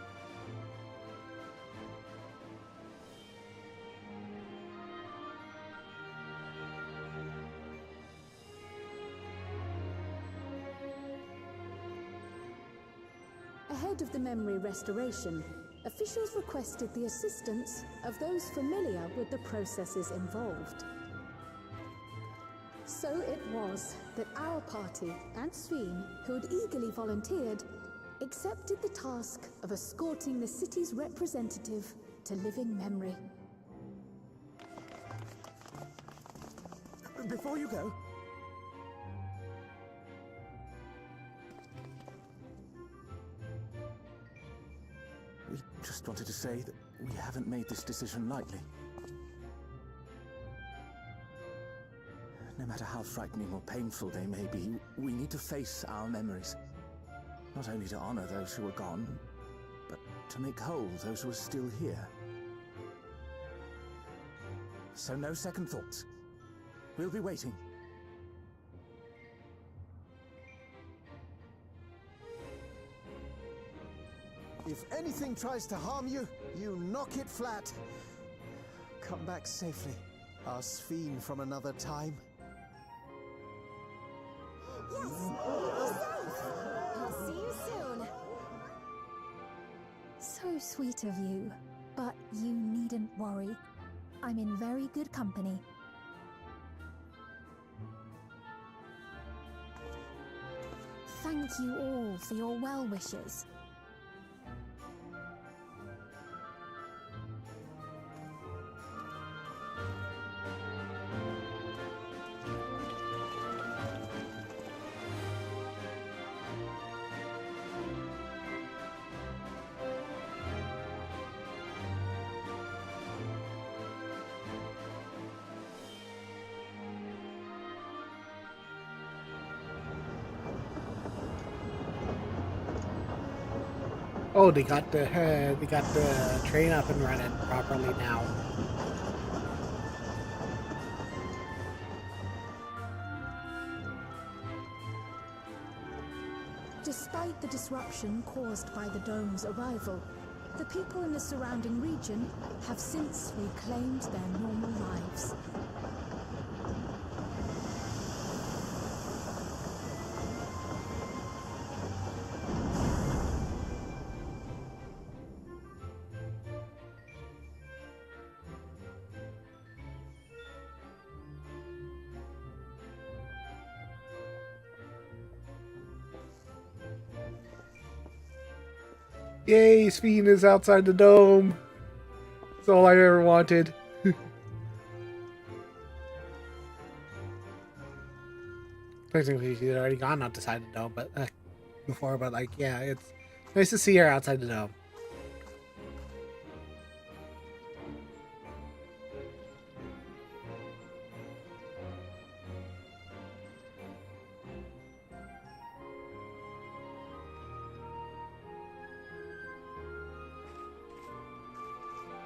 [SPEAKER 7] Ahead of the memory restoration, officials requested the assistance of those familiar with the processes involved. So it was that our party and Sveen, who had eagerly volunteered, accepted the task of escorting the city's representative to living memory.
[SPEAKER 17] Before you go, we just wanted to say that we haven't made this decision lightly. No matter how frightening or painful they may be, we need to face our memories. Not only to honor those who are gone, but to make whole those who are still here. So no second thoughts. We'll be waiting.
[SPEAKER 13] If anything tries to harm you, you knock it flat. Come back safely, our Sveen from another time.
[SPEAKER 15] Yes! You're safe! I'll see you soon!
[SPEAKER 18] So sweet of you, but you needn't worry. I'm in very good company. Thank you all for your well wishes.
[SPEAKER 1] Oh, they got the train up and running properly now.
[SPEAKER 7] Despite the disruption caused by the dome's arrival, the people in the surrounding region have since reclaimed their normal lives.
[SPEAKER 1] Yay, Sveen is outside the dome. It's all I ever wanted. Technically, she's already gone outside the dome, but before. But like, yeah, it's nice to see her outside the dome.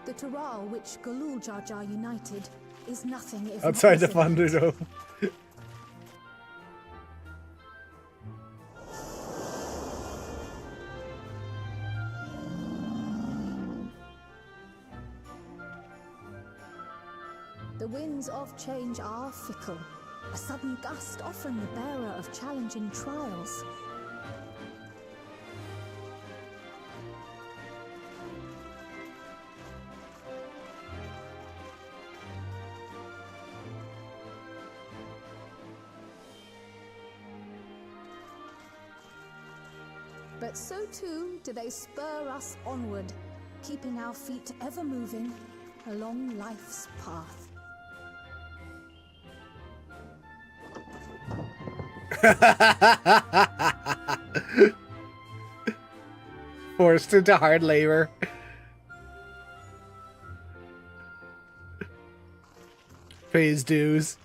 [SPEAKER 7] The Taral which Galul Jar Jar united is nothing if
[SPEAKER 1] Outside the
[SPEAKER 7] not
[SPEAKER 1] Thunderdome.
[SPEAKER 7] The winds of change are fickle. A sudden gust often the bearer of challenging trials. But so too do they spur us onward, keeping our feet ever moving along life's path.
[SPEAKER 1] Forced into hard labor. Pay his dues.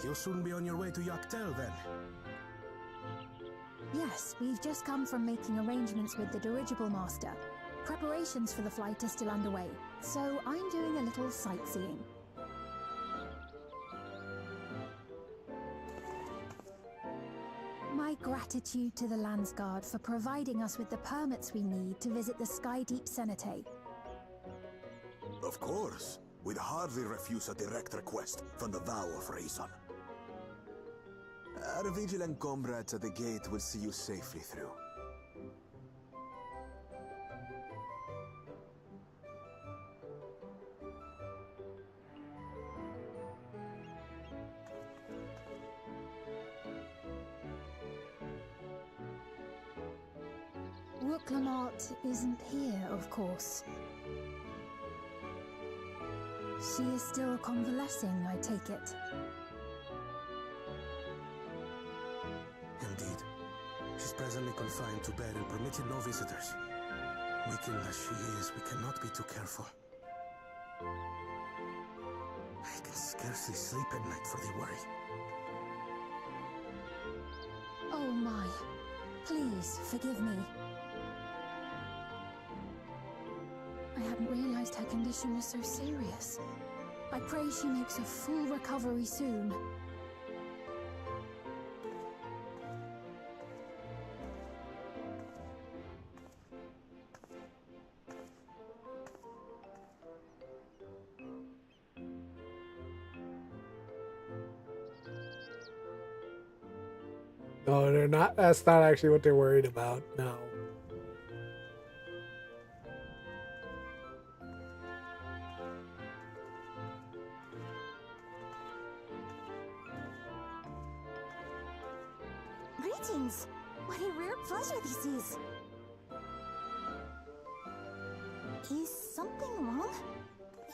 [SPEAKER 21] You'll soon be on your way to Yaktel, then.
[SPEAKER 18] Yes, we've just come from making arrangements with the dirigible master. Preparations for the flight are still underway, so I'm doing a little sightseeing. My gratitude to the Landsguard for providing us with the permits we need to visit the Skydeep Cenotaph.
[SPEAKER 22] Of course. We'd hardly refuse a direct request from the vow of reason. Our vigilant comrades at the gate will see you safely through.
[SPEAKER 18] Wooklamart isn't here, of course. She is still convalescing, I take it.
[SPEAKER 21] Indeed. She's presently confined to bed and permitted no visitors. Weakened as she is, we cannot be too careful. I can scarcely sleep at night for the worry.
[SPEAKER 18] Oh my. Please, forgive me. I hadn't realized her condition was so serious. I pray she makes a full recovery soon.
[SPEAKER 1] No, they're not. That's not actually what they're worried about. No.
[SPEAKER 15] Greetings! What a rare pleasure this is! Is something wrong?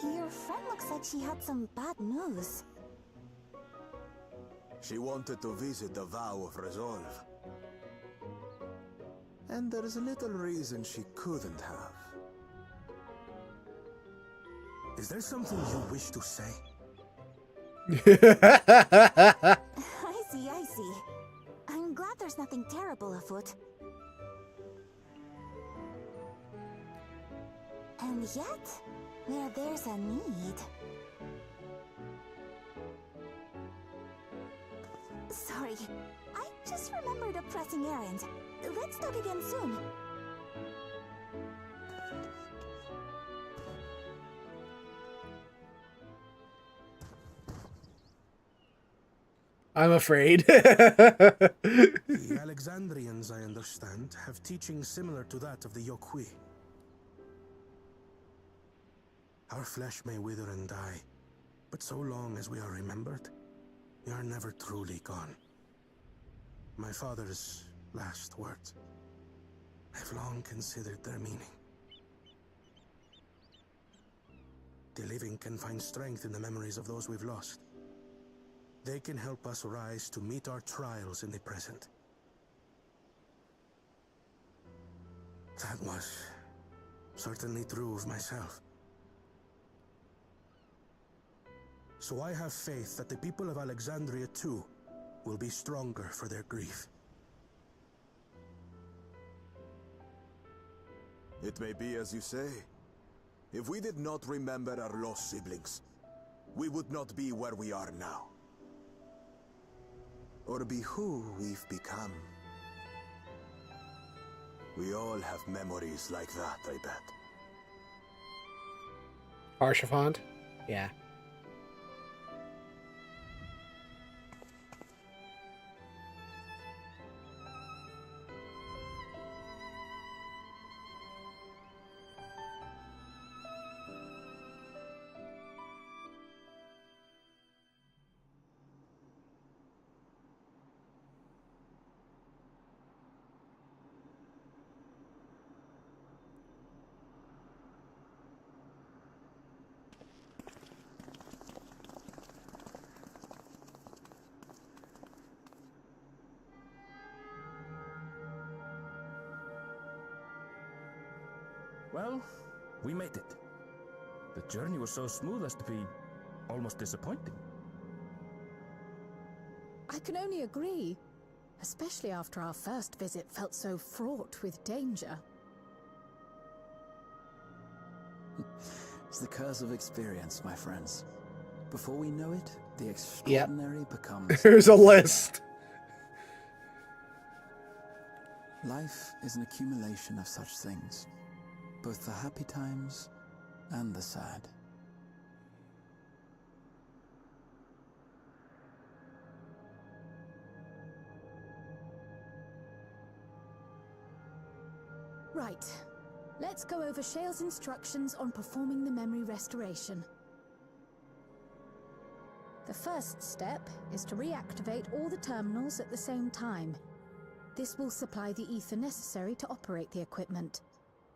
[SPEAKER 15] Your friend looks like she had some bad news.
[SPEAKER 22] She wanted to visit the vow of resolve. And there's little reason she couldn't have.
[SPEAKER 21] Is there something you wish to say?
[SPEAKER 15] I see. I'm glad there's nothing terrible afoot. And yet, where there's a need... Sorry, I just remembered a pressing errand. Let's talk again soon.
[SPEAKER 1] I'm afraid.
[SPEAKER 21] The Alexandrians, I understand, have teaching similar to that of the Yokui. Our flesh may wither and die, but so long as we are remembered, we are never truly gone. My father's last words, I've long considered their meaning. The living can find strength in the memories of those we've lost. They can help us rise to meet our trials in the present. That was certainly true of myself. So I have faith that the people of Alexandria too will be stronger for their grief.
[SPEAKER 22] It may be as you say. If we did not remember our lost siblings, we would not be where we are now. Or be who we've become. We all have memories like that, I bet.
[SPEAKER 1] Archifant? Yeah.
[SPEAKER 20] Well, we made it. The journey was so smooth as to be almost disappointing.
[SPEAKER 7] I can only agree, especially after our first visit felt so fraught with danger.
[SPEAKER 9] It's the curse of experience, my friends. Before we know it, the extraordinary becomes...
[SPEAKER 1] Here's a list.
[SPEAKER 9] Life is an accumulation of such things. Both the happy times and the sad.
[SPEAKER 7] Right. Let's go over Shale's instructions on performing the memory restoration. The first step is to reactivate all the terminals at the same time. This will supply the ether necessary to operate the equipment,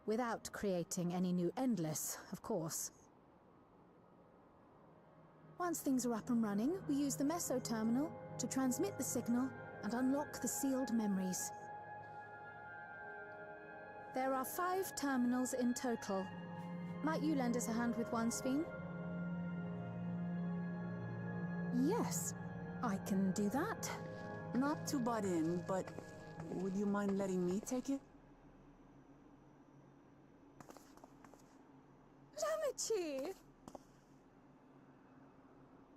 [SPEAKER 7] without creating any new endless, of course. Once things are up and running, we use the meso terminal to transmit the signal and unlock the sealed memories. There are 5 terminals in total. Might you lend us a hand with one, Sveen?
[SPEAKER 10] Yes, I can do that. Not to butt in, but would you mind letting me take it?
[SPEAKER 7] Lamichi!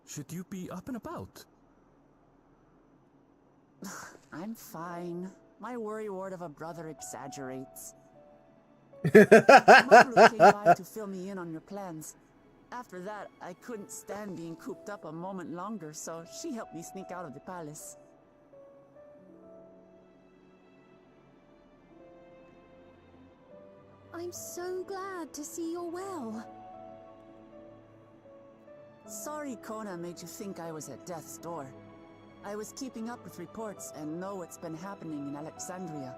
[SPEAKER 20] Should you be up and about?
[SPEAKER 10] I'm fine. My worrywart of a brother exaggerates. Mom came by to fill me in on your plans. After that, I couldn't stand being cooped up a moment longer, so she helped me sneak out of the palace.
[SPEAKER 18] I'm so glad to see you're well.
[SPEAKER 10] Sorry Kona made you think I was at death's door. I was keeping up with reports and know what's been happening in Alexandria.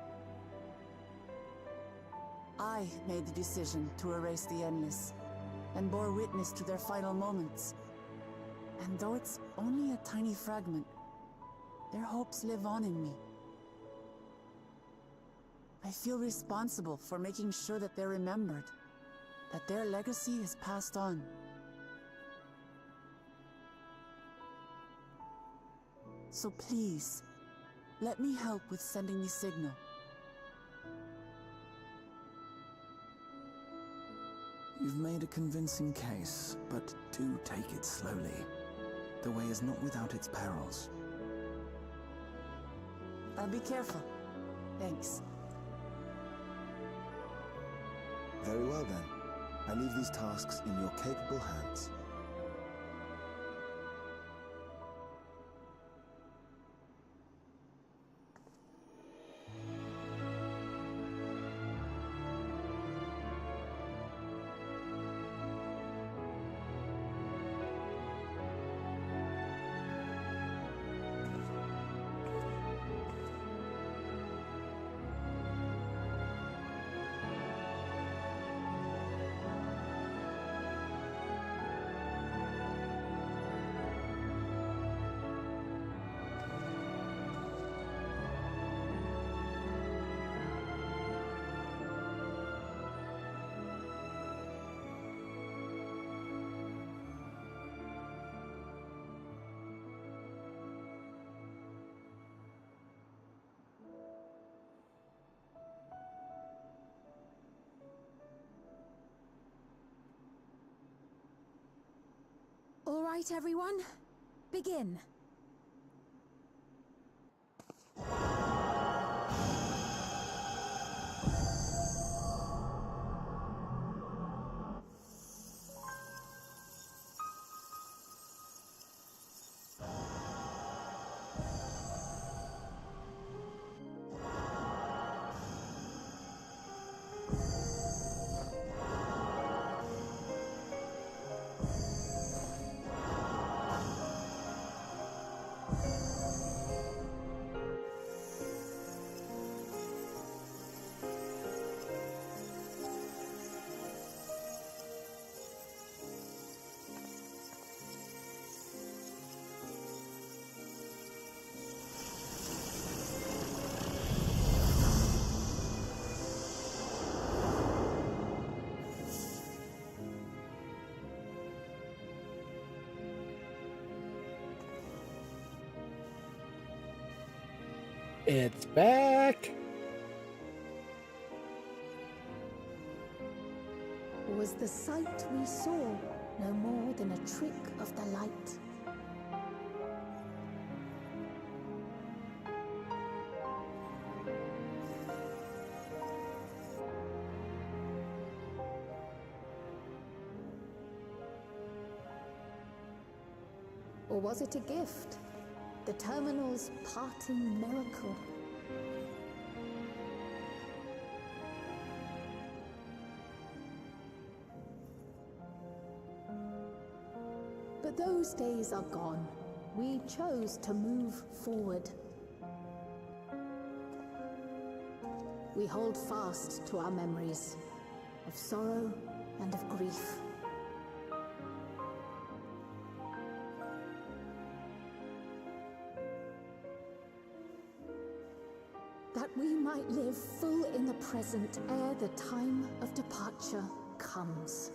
[SPEAKER 10] I made the decision to erase the Endless, and bore witness to their final moments. And though it's only a tiny fragment, their hopes live on in me. I feel responsible for making sure that they're remembered, that their legacy is passed on. So please, let me help with sending the signal.
[SPEAKER 9] You've made a convincing case, but do take it slowly. The way is not without its perils.
[SPEAKER 10] I'll be careful. Thanks.
[SPEAKER 2] Very well then. I leave these tasks in your capable hands.
[SPEAKER 7] All right, everyone. Begin.
[SPEAKER 1] It's back.
[SPEAKER 7] Was the sight we saw no more than a trick of the light? Or was it a gift? The terminal's parting miracle? But those days are gone. We chose to move forward. We hold fast to our memories of sorrow and of grief. That we might live full in the present ere the time of departure comes.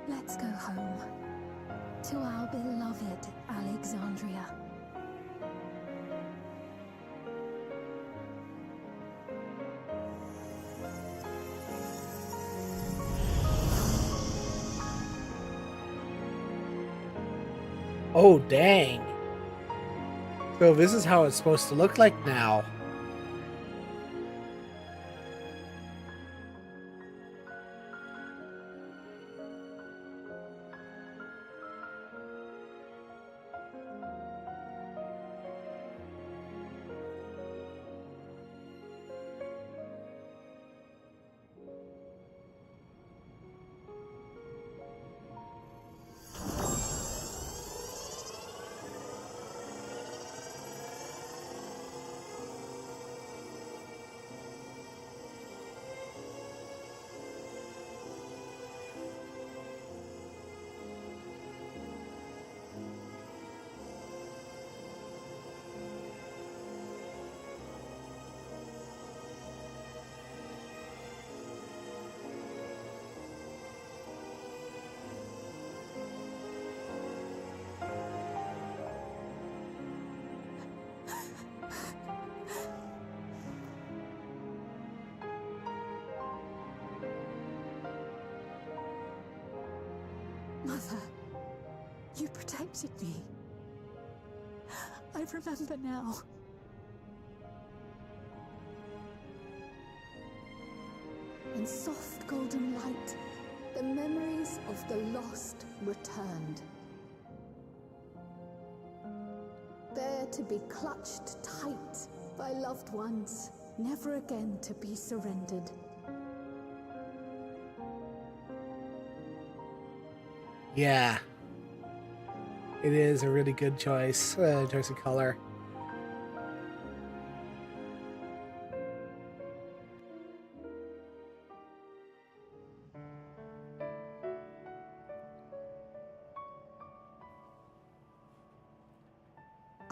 [SPEAKER 7] Let's go home, to our beloved Alexandria.
[SPEAKER 1] Oh, dang. So this is how it's supposed to look like now.
[SPEAKER 18] You protected me. I remember now. In soft golden light, the memories of the lost returned. There to be clutched tight by loved ones, never again to be surrendered.
[SPEAKER 1] Yeah. It is a really good choice of color.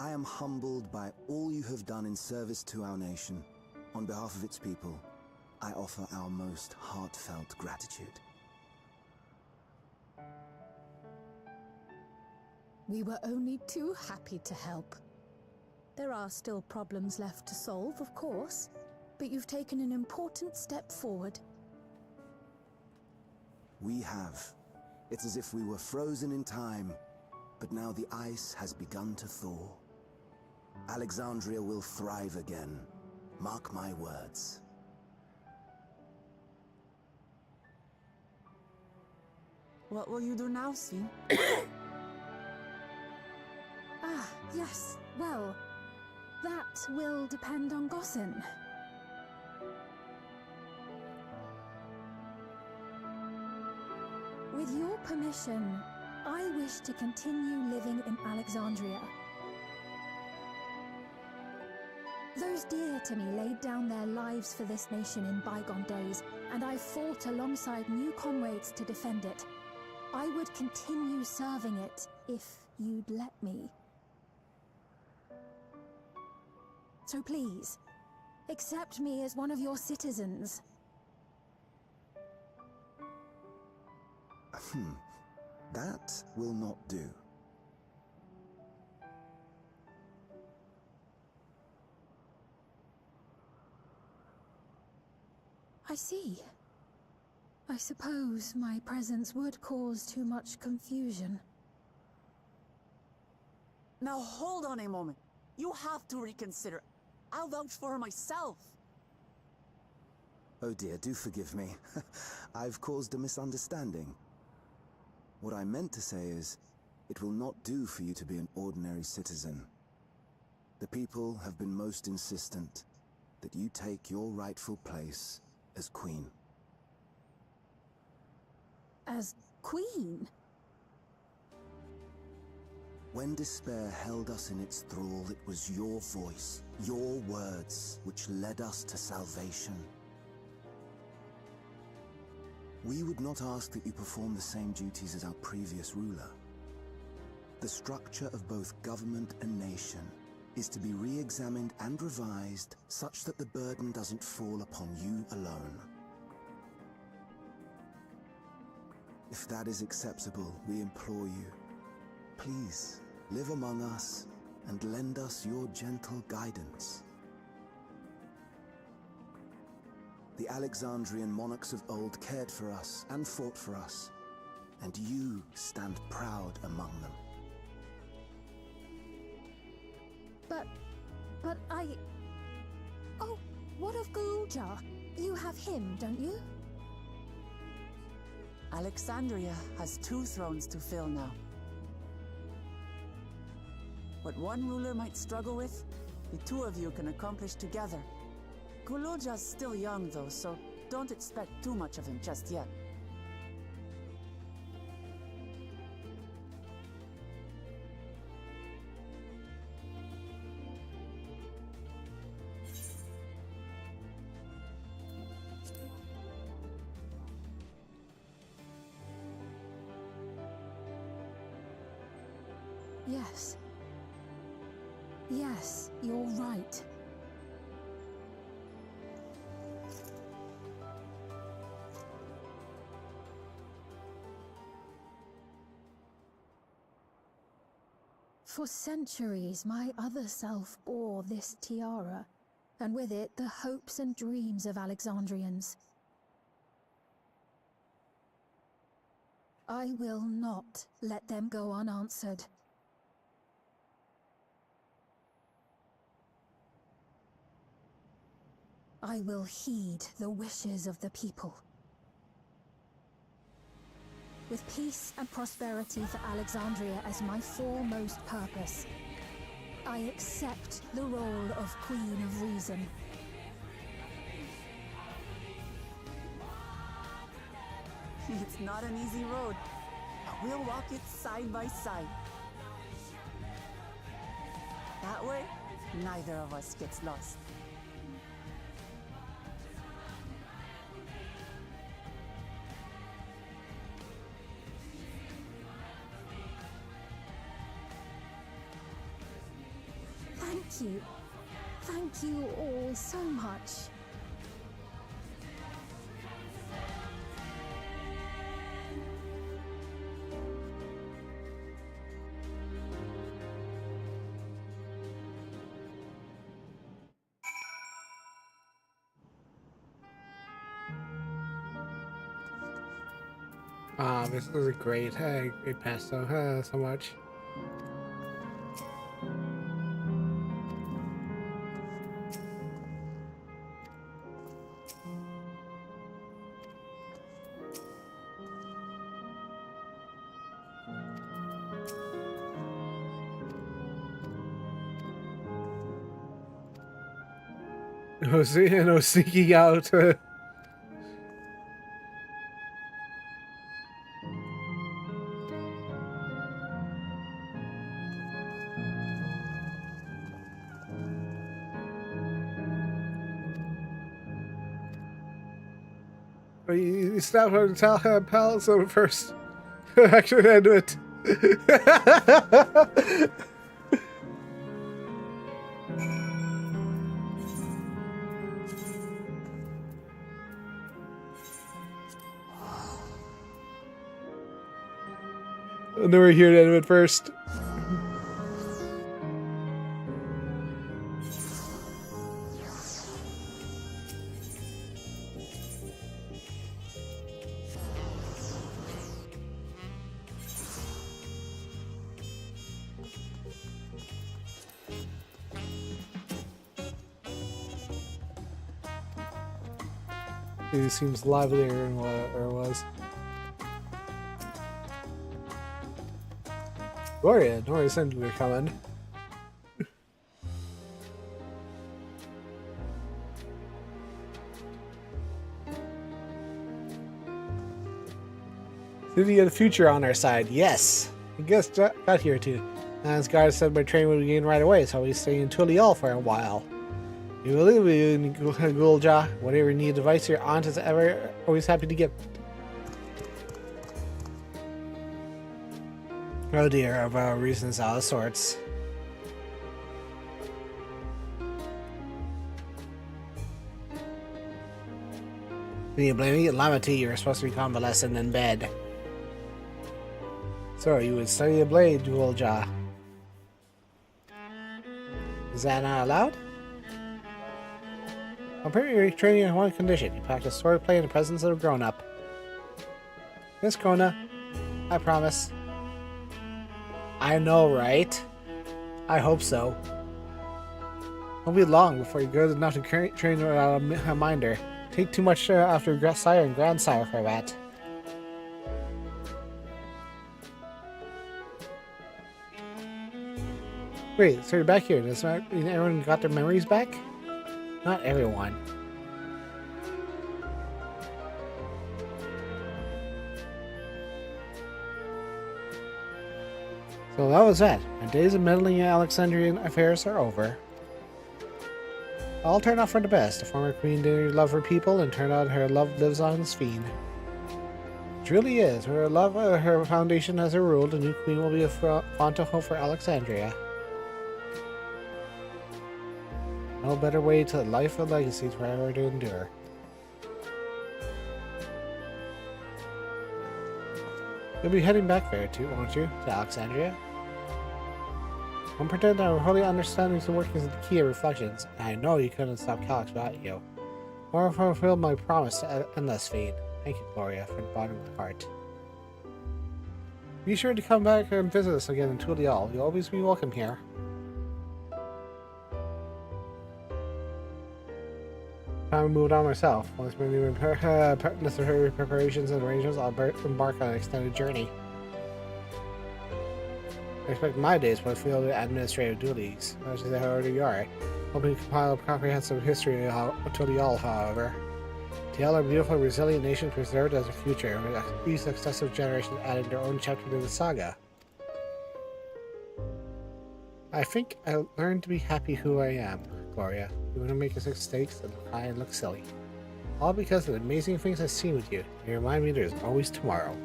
[SPEAKER 2] I am humbled by all you have done in service to our nation. On behalf of its people, I offer our most heartfelt gratitude.
[SPEAKER 7] We were only too happy to help. There are still problems left to solve, of course, but you've taken an important step forward.
[SPEAKER 2] We have. It's as if we were frozen in time, but now the ice has begun to thaw. Alexandria will thrive again. Mark my words.
[SPEAKER 10] What will you do now, Sven?
[SPEAKER 18] Ah, yes. Well, that will depend on Gossen. With your permission, I wish to continue living in Alexandria. Those dear to me laid down their lives for this nation in bygone days, and I fought alongside new comrades to defend it. I would continue serving it if you'd let me. So please, accept me as one of your citizens.
[SPEAKER 2] That will not do.
[SPEAKER 18] I see. I suppose my presence would cause too much confusion.
[SPEAKER 10] Now hold on a moment. You have to reconsider. I'll vouch for her myself.
[SPEAKER 2] Oh dear, do forgive me. I've caused a misunderstanding. What I meant to say is, it will not do for you to be an ordinary citizen. The people have been most insistent that you take your rightful place as queen.
[SPEAKER 18] As queen?
[SPEAKER 2] When despair held us in its thrall, it was your voice, your words, which led us to salvation. We would not ask that you perform the same duties as our previous ruler. The structure of both government and nation is to be re-examined and revised such that the burden doesn't fall upon you alone. If that is acceptable, we implore you, please live among us and lend us your gentle guidance. The Alexandrian monarchs of old cared for us and fought for us, and you stand proud among them.
[SPEAKER 18] But Oh, what of Garuja? You have him, don't you?
[SPEAKER 10] Alexandria has 2 thrones to fill now. What one ruler might struggle with, the 2 of you can accomplish together. Kuluja's still young though, so don't expect too much of him just yet.
[SPEAKER 18] Yes. Yes, you're right. For centuries, my other self bore this tiara, and with it the hopes and dreams of Alexandrians. I will not let them go unanswered. I will heed the wishes of the people. With peace and prosperity for Alexandria as my foremost purpose, I accept the role of Queen of Reason.
[SPEAKER 10] It's not an easy road, but we'll walk it side by side. That way, neither of us gets lost.
[SPEAKER 18] Thank you. Thank you all so much.
[SPEAKER 1] This is a great pass so much. No sneaking out. You stop her to tell her pals over first. Actually, I do it. And then we're here to end it first. It seems livelier than what it was. Gloria, Nora said we were coming. City of the future on our side, yes. I guess got here too. As guard said my train would begin right away, so we stay in Tulial for a while. We will leave you in Gulja. Whatever you need advice, your aunt is always happy to give. Oh dear, about reasons all sorts. Can you blame me? Lamity, you were supposed to be convalescent in bed. So you would study a blade, Gulja. Is that not allowed? I'm pretty training in one condition. You practice swordplay in the presence of a grown-up. Miss Kona, I promise. I know, right? I hope so. Won't be long before you're good enough to train a minder. Take too much after sire and grandsire for that. Wait, so you're back here. Does that mean everyone got their memories back? Not everyone. So that was that. My days of meddling in Alexandrian affairs are over. All turned out for the best. The former queen didn't love her people, and turned out her love lives on as fiend. It truly is. Her love, her foundation has her rule. The new queen will be a font of hope for Alexandria. No better way to life and legacy forever to endure. You'll be heading back there too, won't you? To Alexandria? Don't pretend I'm wholly understanding the workings of the key of reflections. I know you couldn't stop Calyx without you. Or fulfill my promise to Endless Fiend. Thank you, Gloria, from the bottom of my heart. Be sure to come back and visit us again in Tulial. You'll always be welcome here. Time to move on myself. Once my new necessary preparations and arrangements, I'll embark on an extended journey. I expect my days will fill with administrative duties, as they already are. Hoping to compile a comprehensive history of Tulial, however. Tulial are a beautiful, resilient nation preserved as a future, with each successive generation adding their own chapter to the saga. I think I learned to be happy who I am, Gloria. You want to make mistakes and cry and look silly. All because of the amazing things I've seen with you. You remind me there's always tomorrow.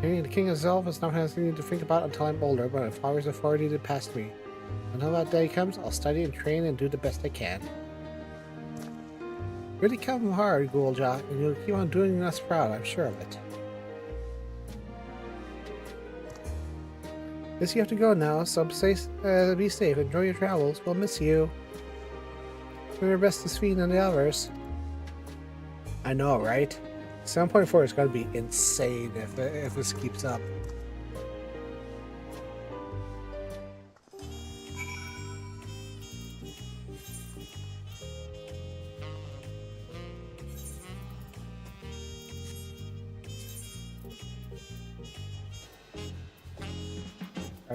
[SPEAKER 1] Being the king of Zelf is not something to think about until I'm older, but my father's authority to pass me. Until that day comes, I'll study and train and do the best I can. Really come hard, Gulja, and you'll keep on doing us proud, I'm sure of it. Guess you have to go now, so be safe, enjoy your travels, we'll miss you. Do your best to Sven and the others. I know, right? 7.4 is going to be insane if this keeps up.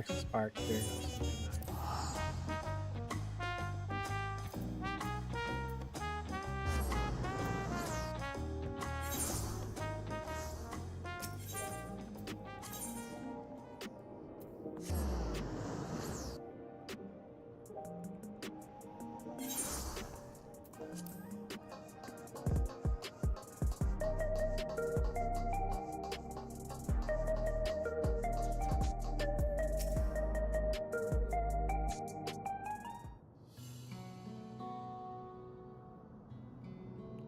[SPEAKER 1] Spark, there goes.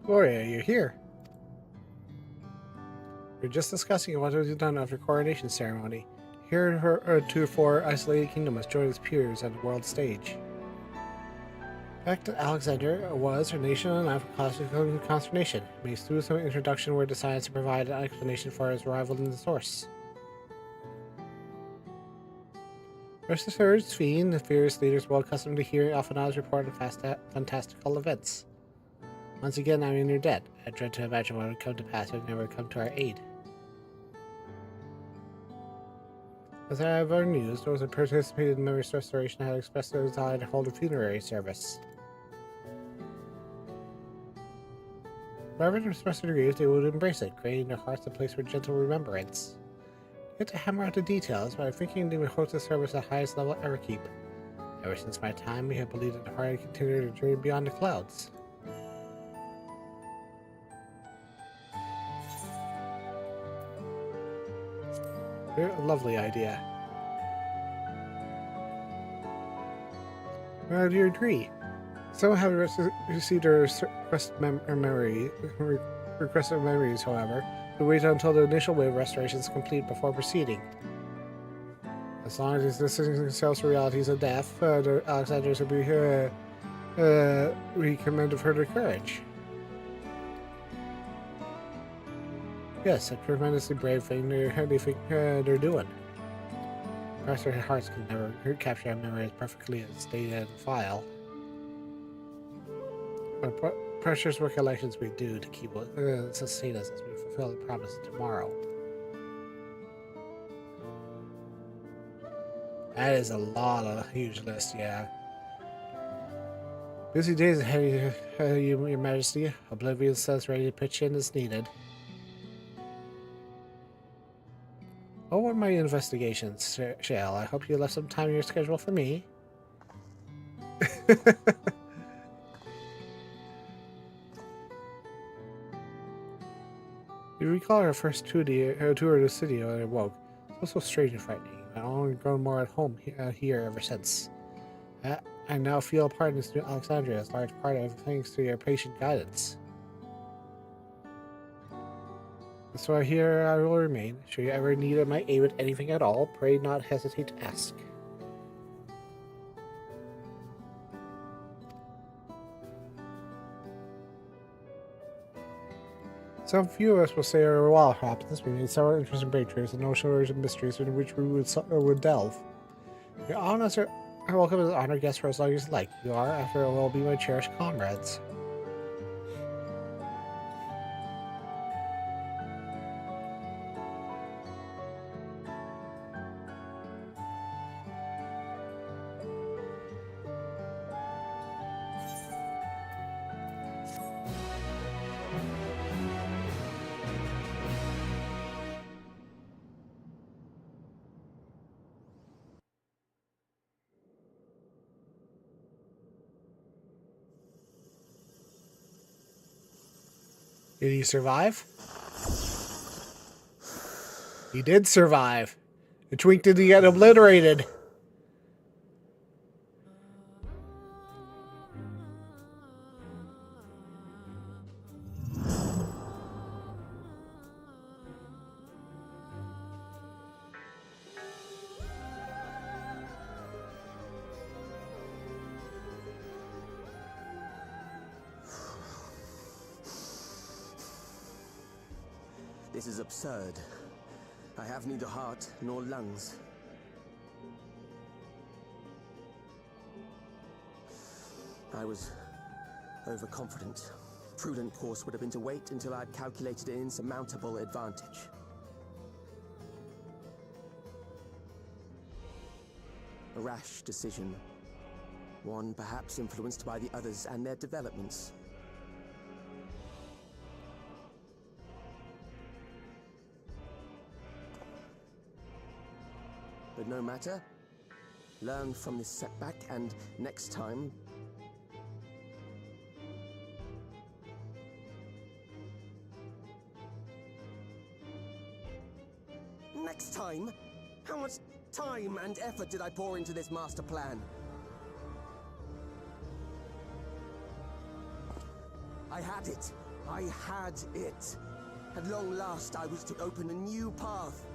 [SPEAKER 1] Gloria, you're here. We're just discussing what was done after coronation ceremony. Here, her two-four isolated kingdom must join its peers on the world stage. Back to Alexander was her nation and life caused consternation. May through some introduction were decided to provide an explanation for his arrival in the source. Rest assured, Sven, the fierce leaders well accustomed to hearing Alphinaud's report on fantastical events. Once again, I'm in your debt. I dread to imagine what would come to pass if you never come to our aid. As I have other news, those who participated in memory restoration had expressed their desire to hold a funerary service. Wherever they expressed their grief, they would embrace it, creating their hearts a place for gentle remembrance. Yet to hammer out the details, but I'm thinking they would host a service at the highest level I ever keep. Ever since my time, we have believed that the party continued their journey beyond the clouds. A lovely idea. Do you agree? Some have received their requested memories, however. We wait until the initial wave of restoration is complete before proceeding. As long as this distancing themselves from realities of death, the Alexanders will be recommended further courage. Yes, a tremendously brave thing they think they're doing. Perhaps their hearts can never capture a memory as perfectly as stated in the file. But precious recollections we do to keep sustain us as we fulfill the promise tomorrow. That is a lot of a huge list, yeah. Busy days ahead of you, Your Majesty. Oblivion says ready to pitch in as needed. What were my investigations, Shale? I hope you left some time in your schedule for me. You recall our first tour of the city when I woke. It was so strange and frightening. I've only grown more at home here ever since. I now feel a part in this new Alexandria, as large part of thanks to your patient guidance. So here I will remain. Should you ever need my aid with anything at all, pray not hesitate to ask. Some few of us will say our while happens. We made several interesting breakthroughs and no shortage of mysteries in which we would delve. Your honors are welcome as honored guests for as long as you like. You are, after all, will be my cherished comrades. Did he survive? He did survive. The twink didn't get obliterated.
[SPEAKER 14] This is absurd. I have neither heart nor lungs. I was overconfident. Prudent course would have been to wait until I'd calculated an insurmountable advantage. A rash decision. One perhaps influenced by the others and their developments. But no matter. Learn from this setback, and next time... Next time? How much time and effort did I pour into this master plan? I had it. I had it. At long last, I was to open a new path.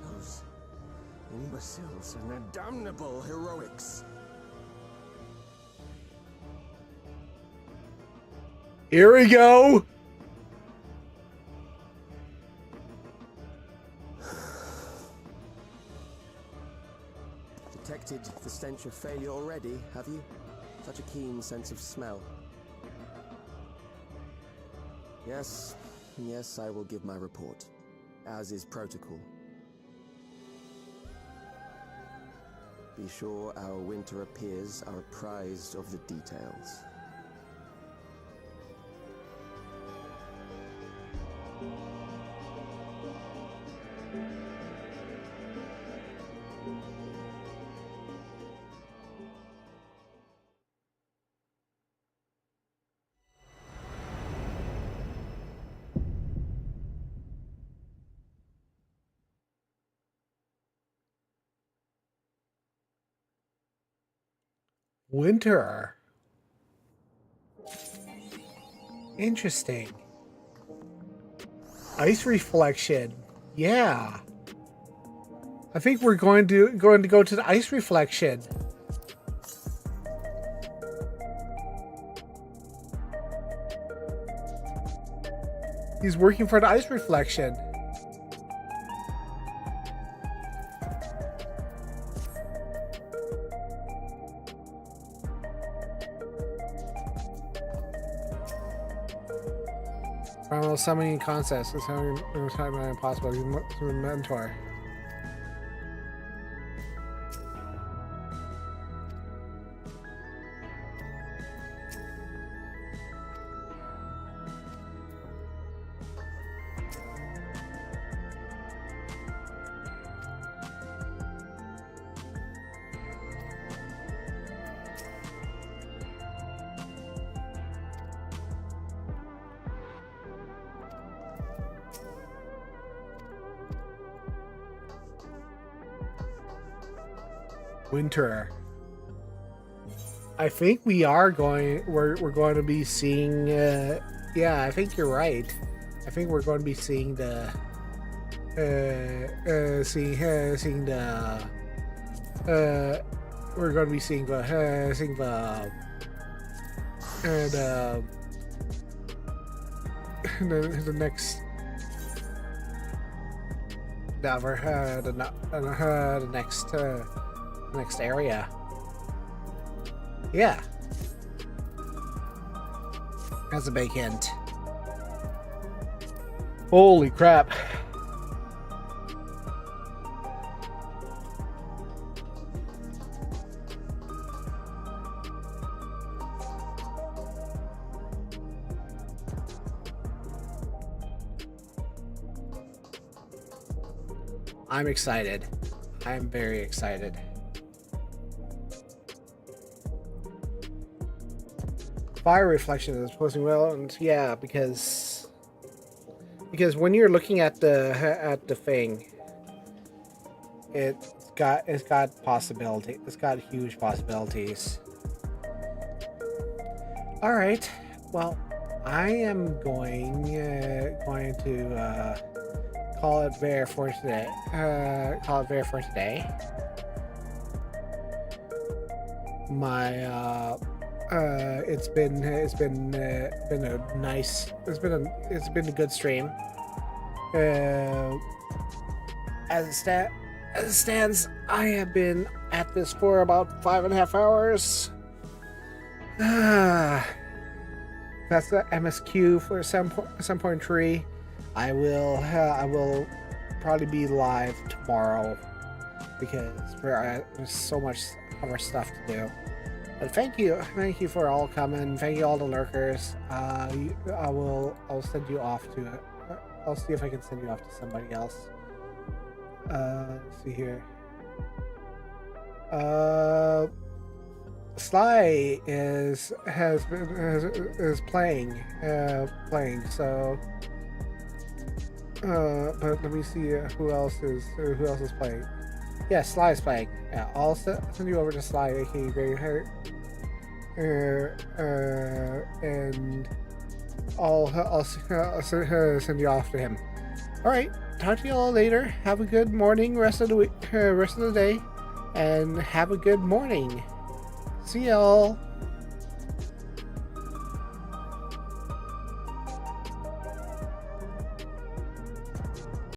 [SPEAKER 14] Those imbeciles and their damnable heroics.
[SPEAKER 1] Here we go.
[SPEAKER 14] Detected the stench of failure already, have you? Such a keen sense of smell. Yes, I will give my report, as is protocol. Be sure our winter peers are apprised of the details.
[SPEAKER 1] Winter. Interesting. Ice reflection. Yeah. I think we're going to go to the ice reflection. He's working for the ice reflection. Primal summoning concepts is how you're impossible. He's a mentor. Winter. I think we are going. We're going to be seeing. Yeah, I think you're right. I think we're going to be seeing the. Seeing the. We're going to be seeing the. the next next area. Yeah, that's a big hint. Holy crap. I'm excited. I'm very excited. Fire reflection is posing well, and yeah, because when you're looking at the thing, it's got possibility. It's got huge possibilities. All right. Well, I am going to call it there for today. My it's been a good stream. As it stands, I have been at this for about 5.5 hours. That's the MSQ for 7.3. I will probably be live tomorrow because there's so much other stuff to do. But thank you for all coming. Thank you all the lurkers. I'll send you off to it. I'll see if I can send you off to somebody else. Let's see here. Sly is playing. So. But let me see who else is playing. Yeah, Sly is playing. Yeah, I'll send you over to Sly, aka Grey Heart, and I'll send you off to him. All right, talk to you all later. Have a good morning, rest of the week, rest of the day, and have a good morning. See y'all.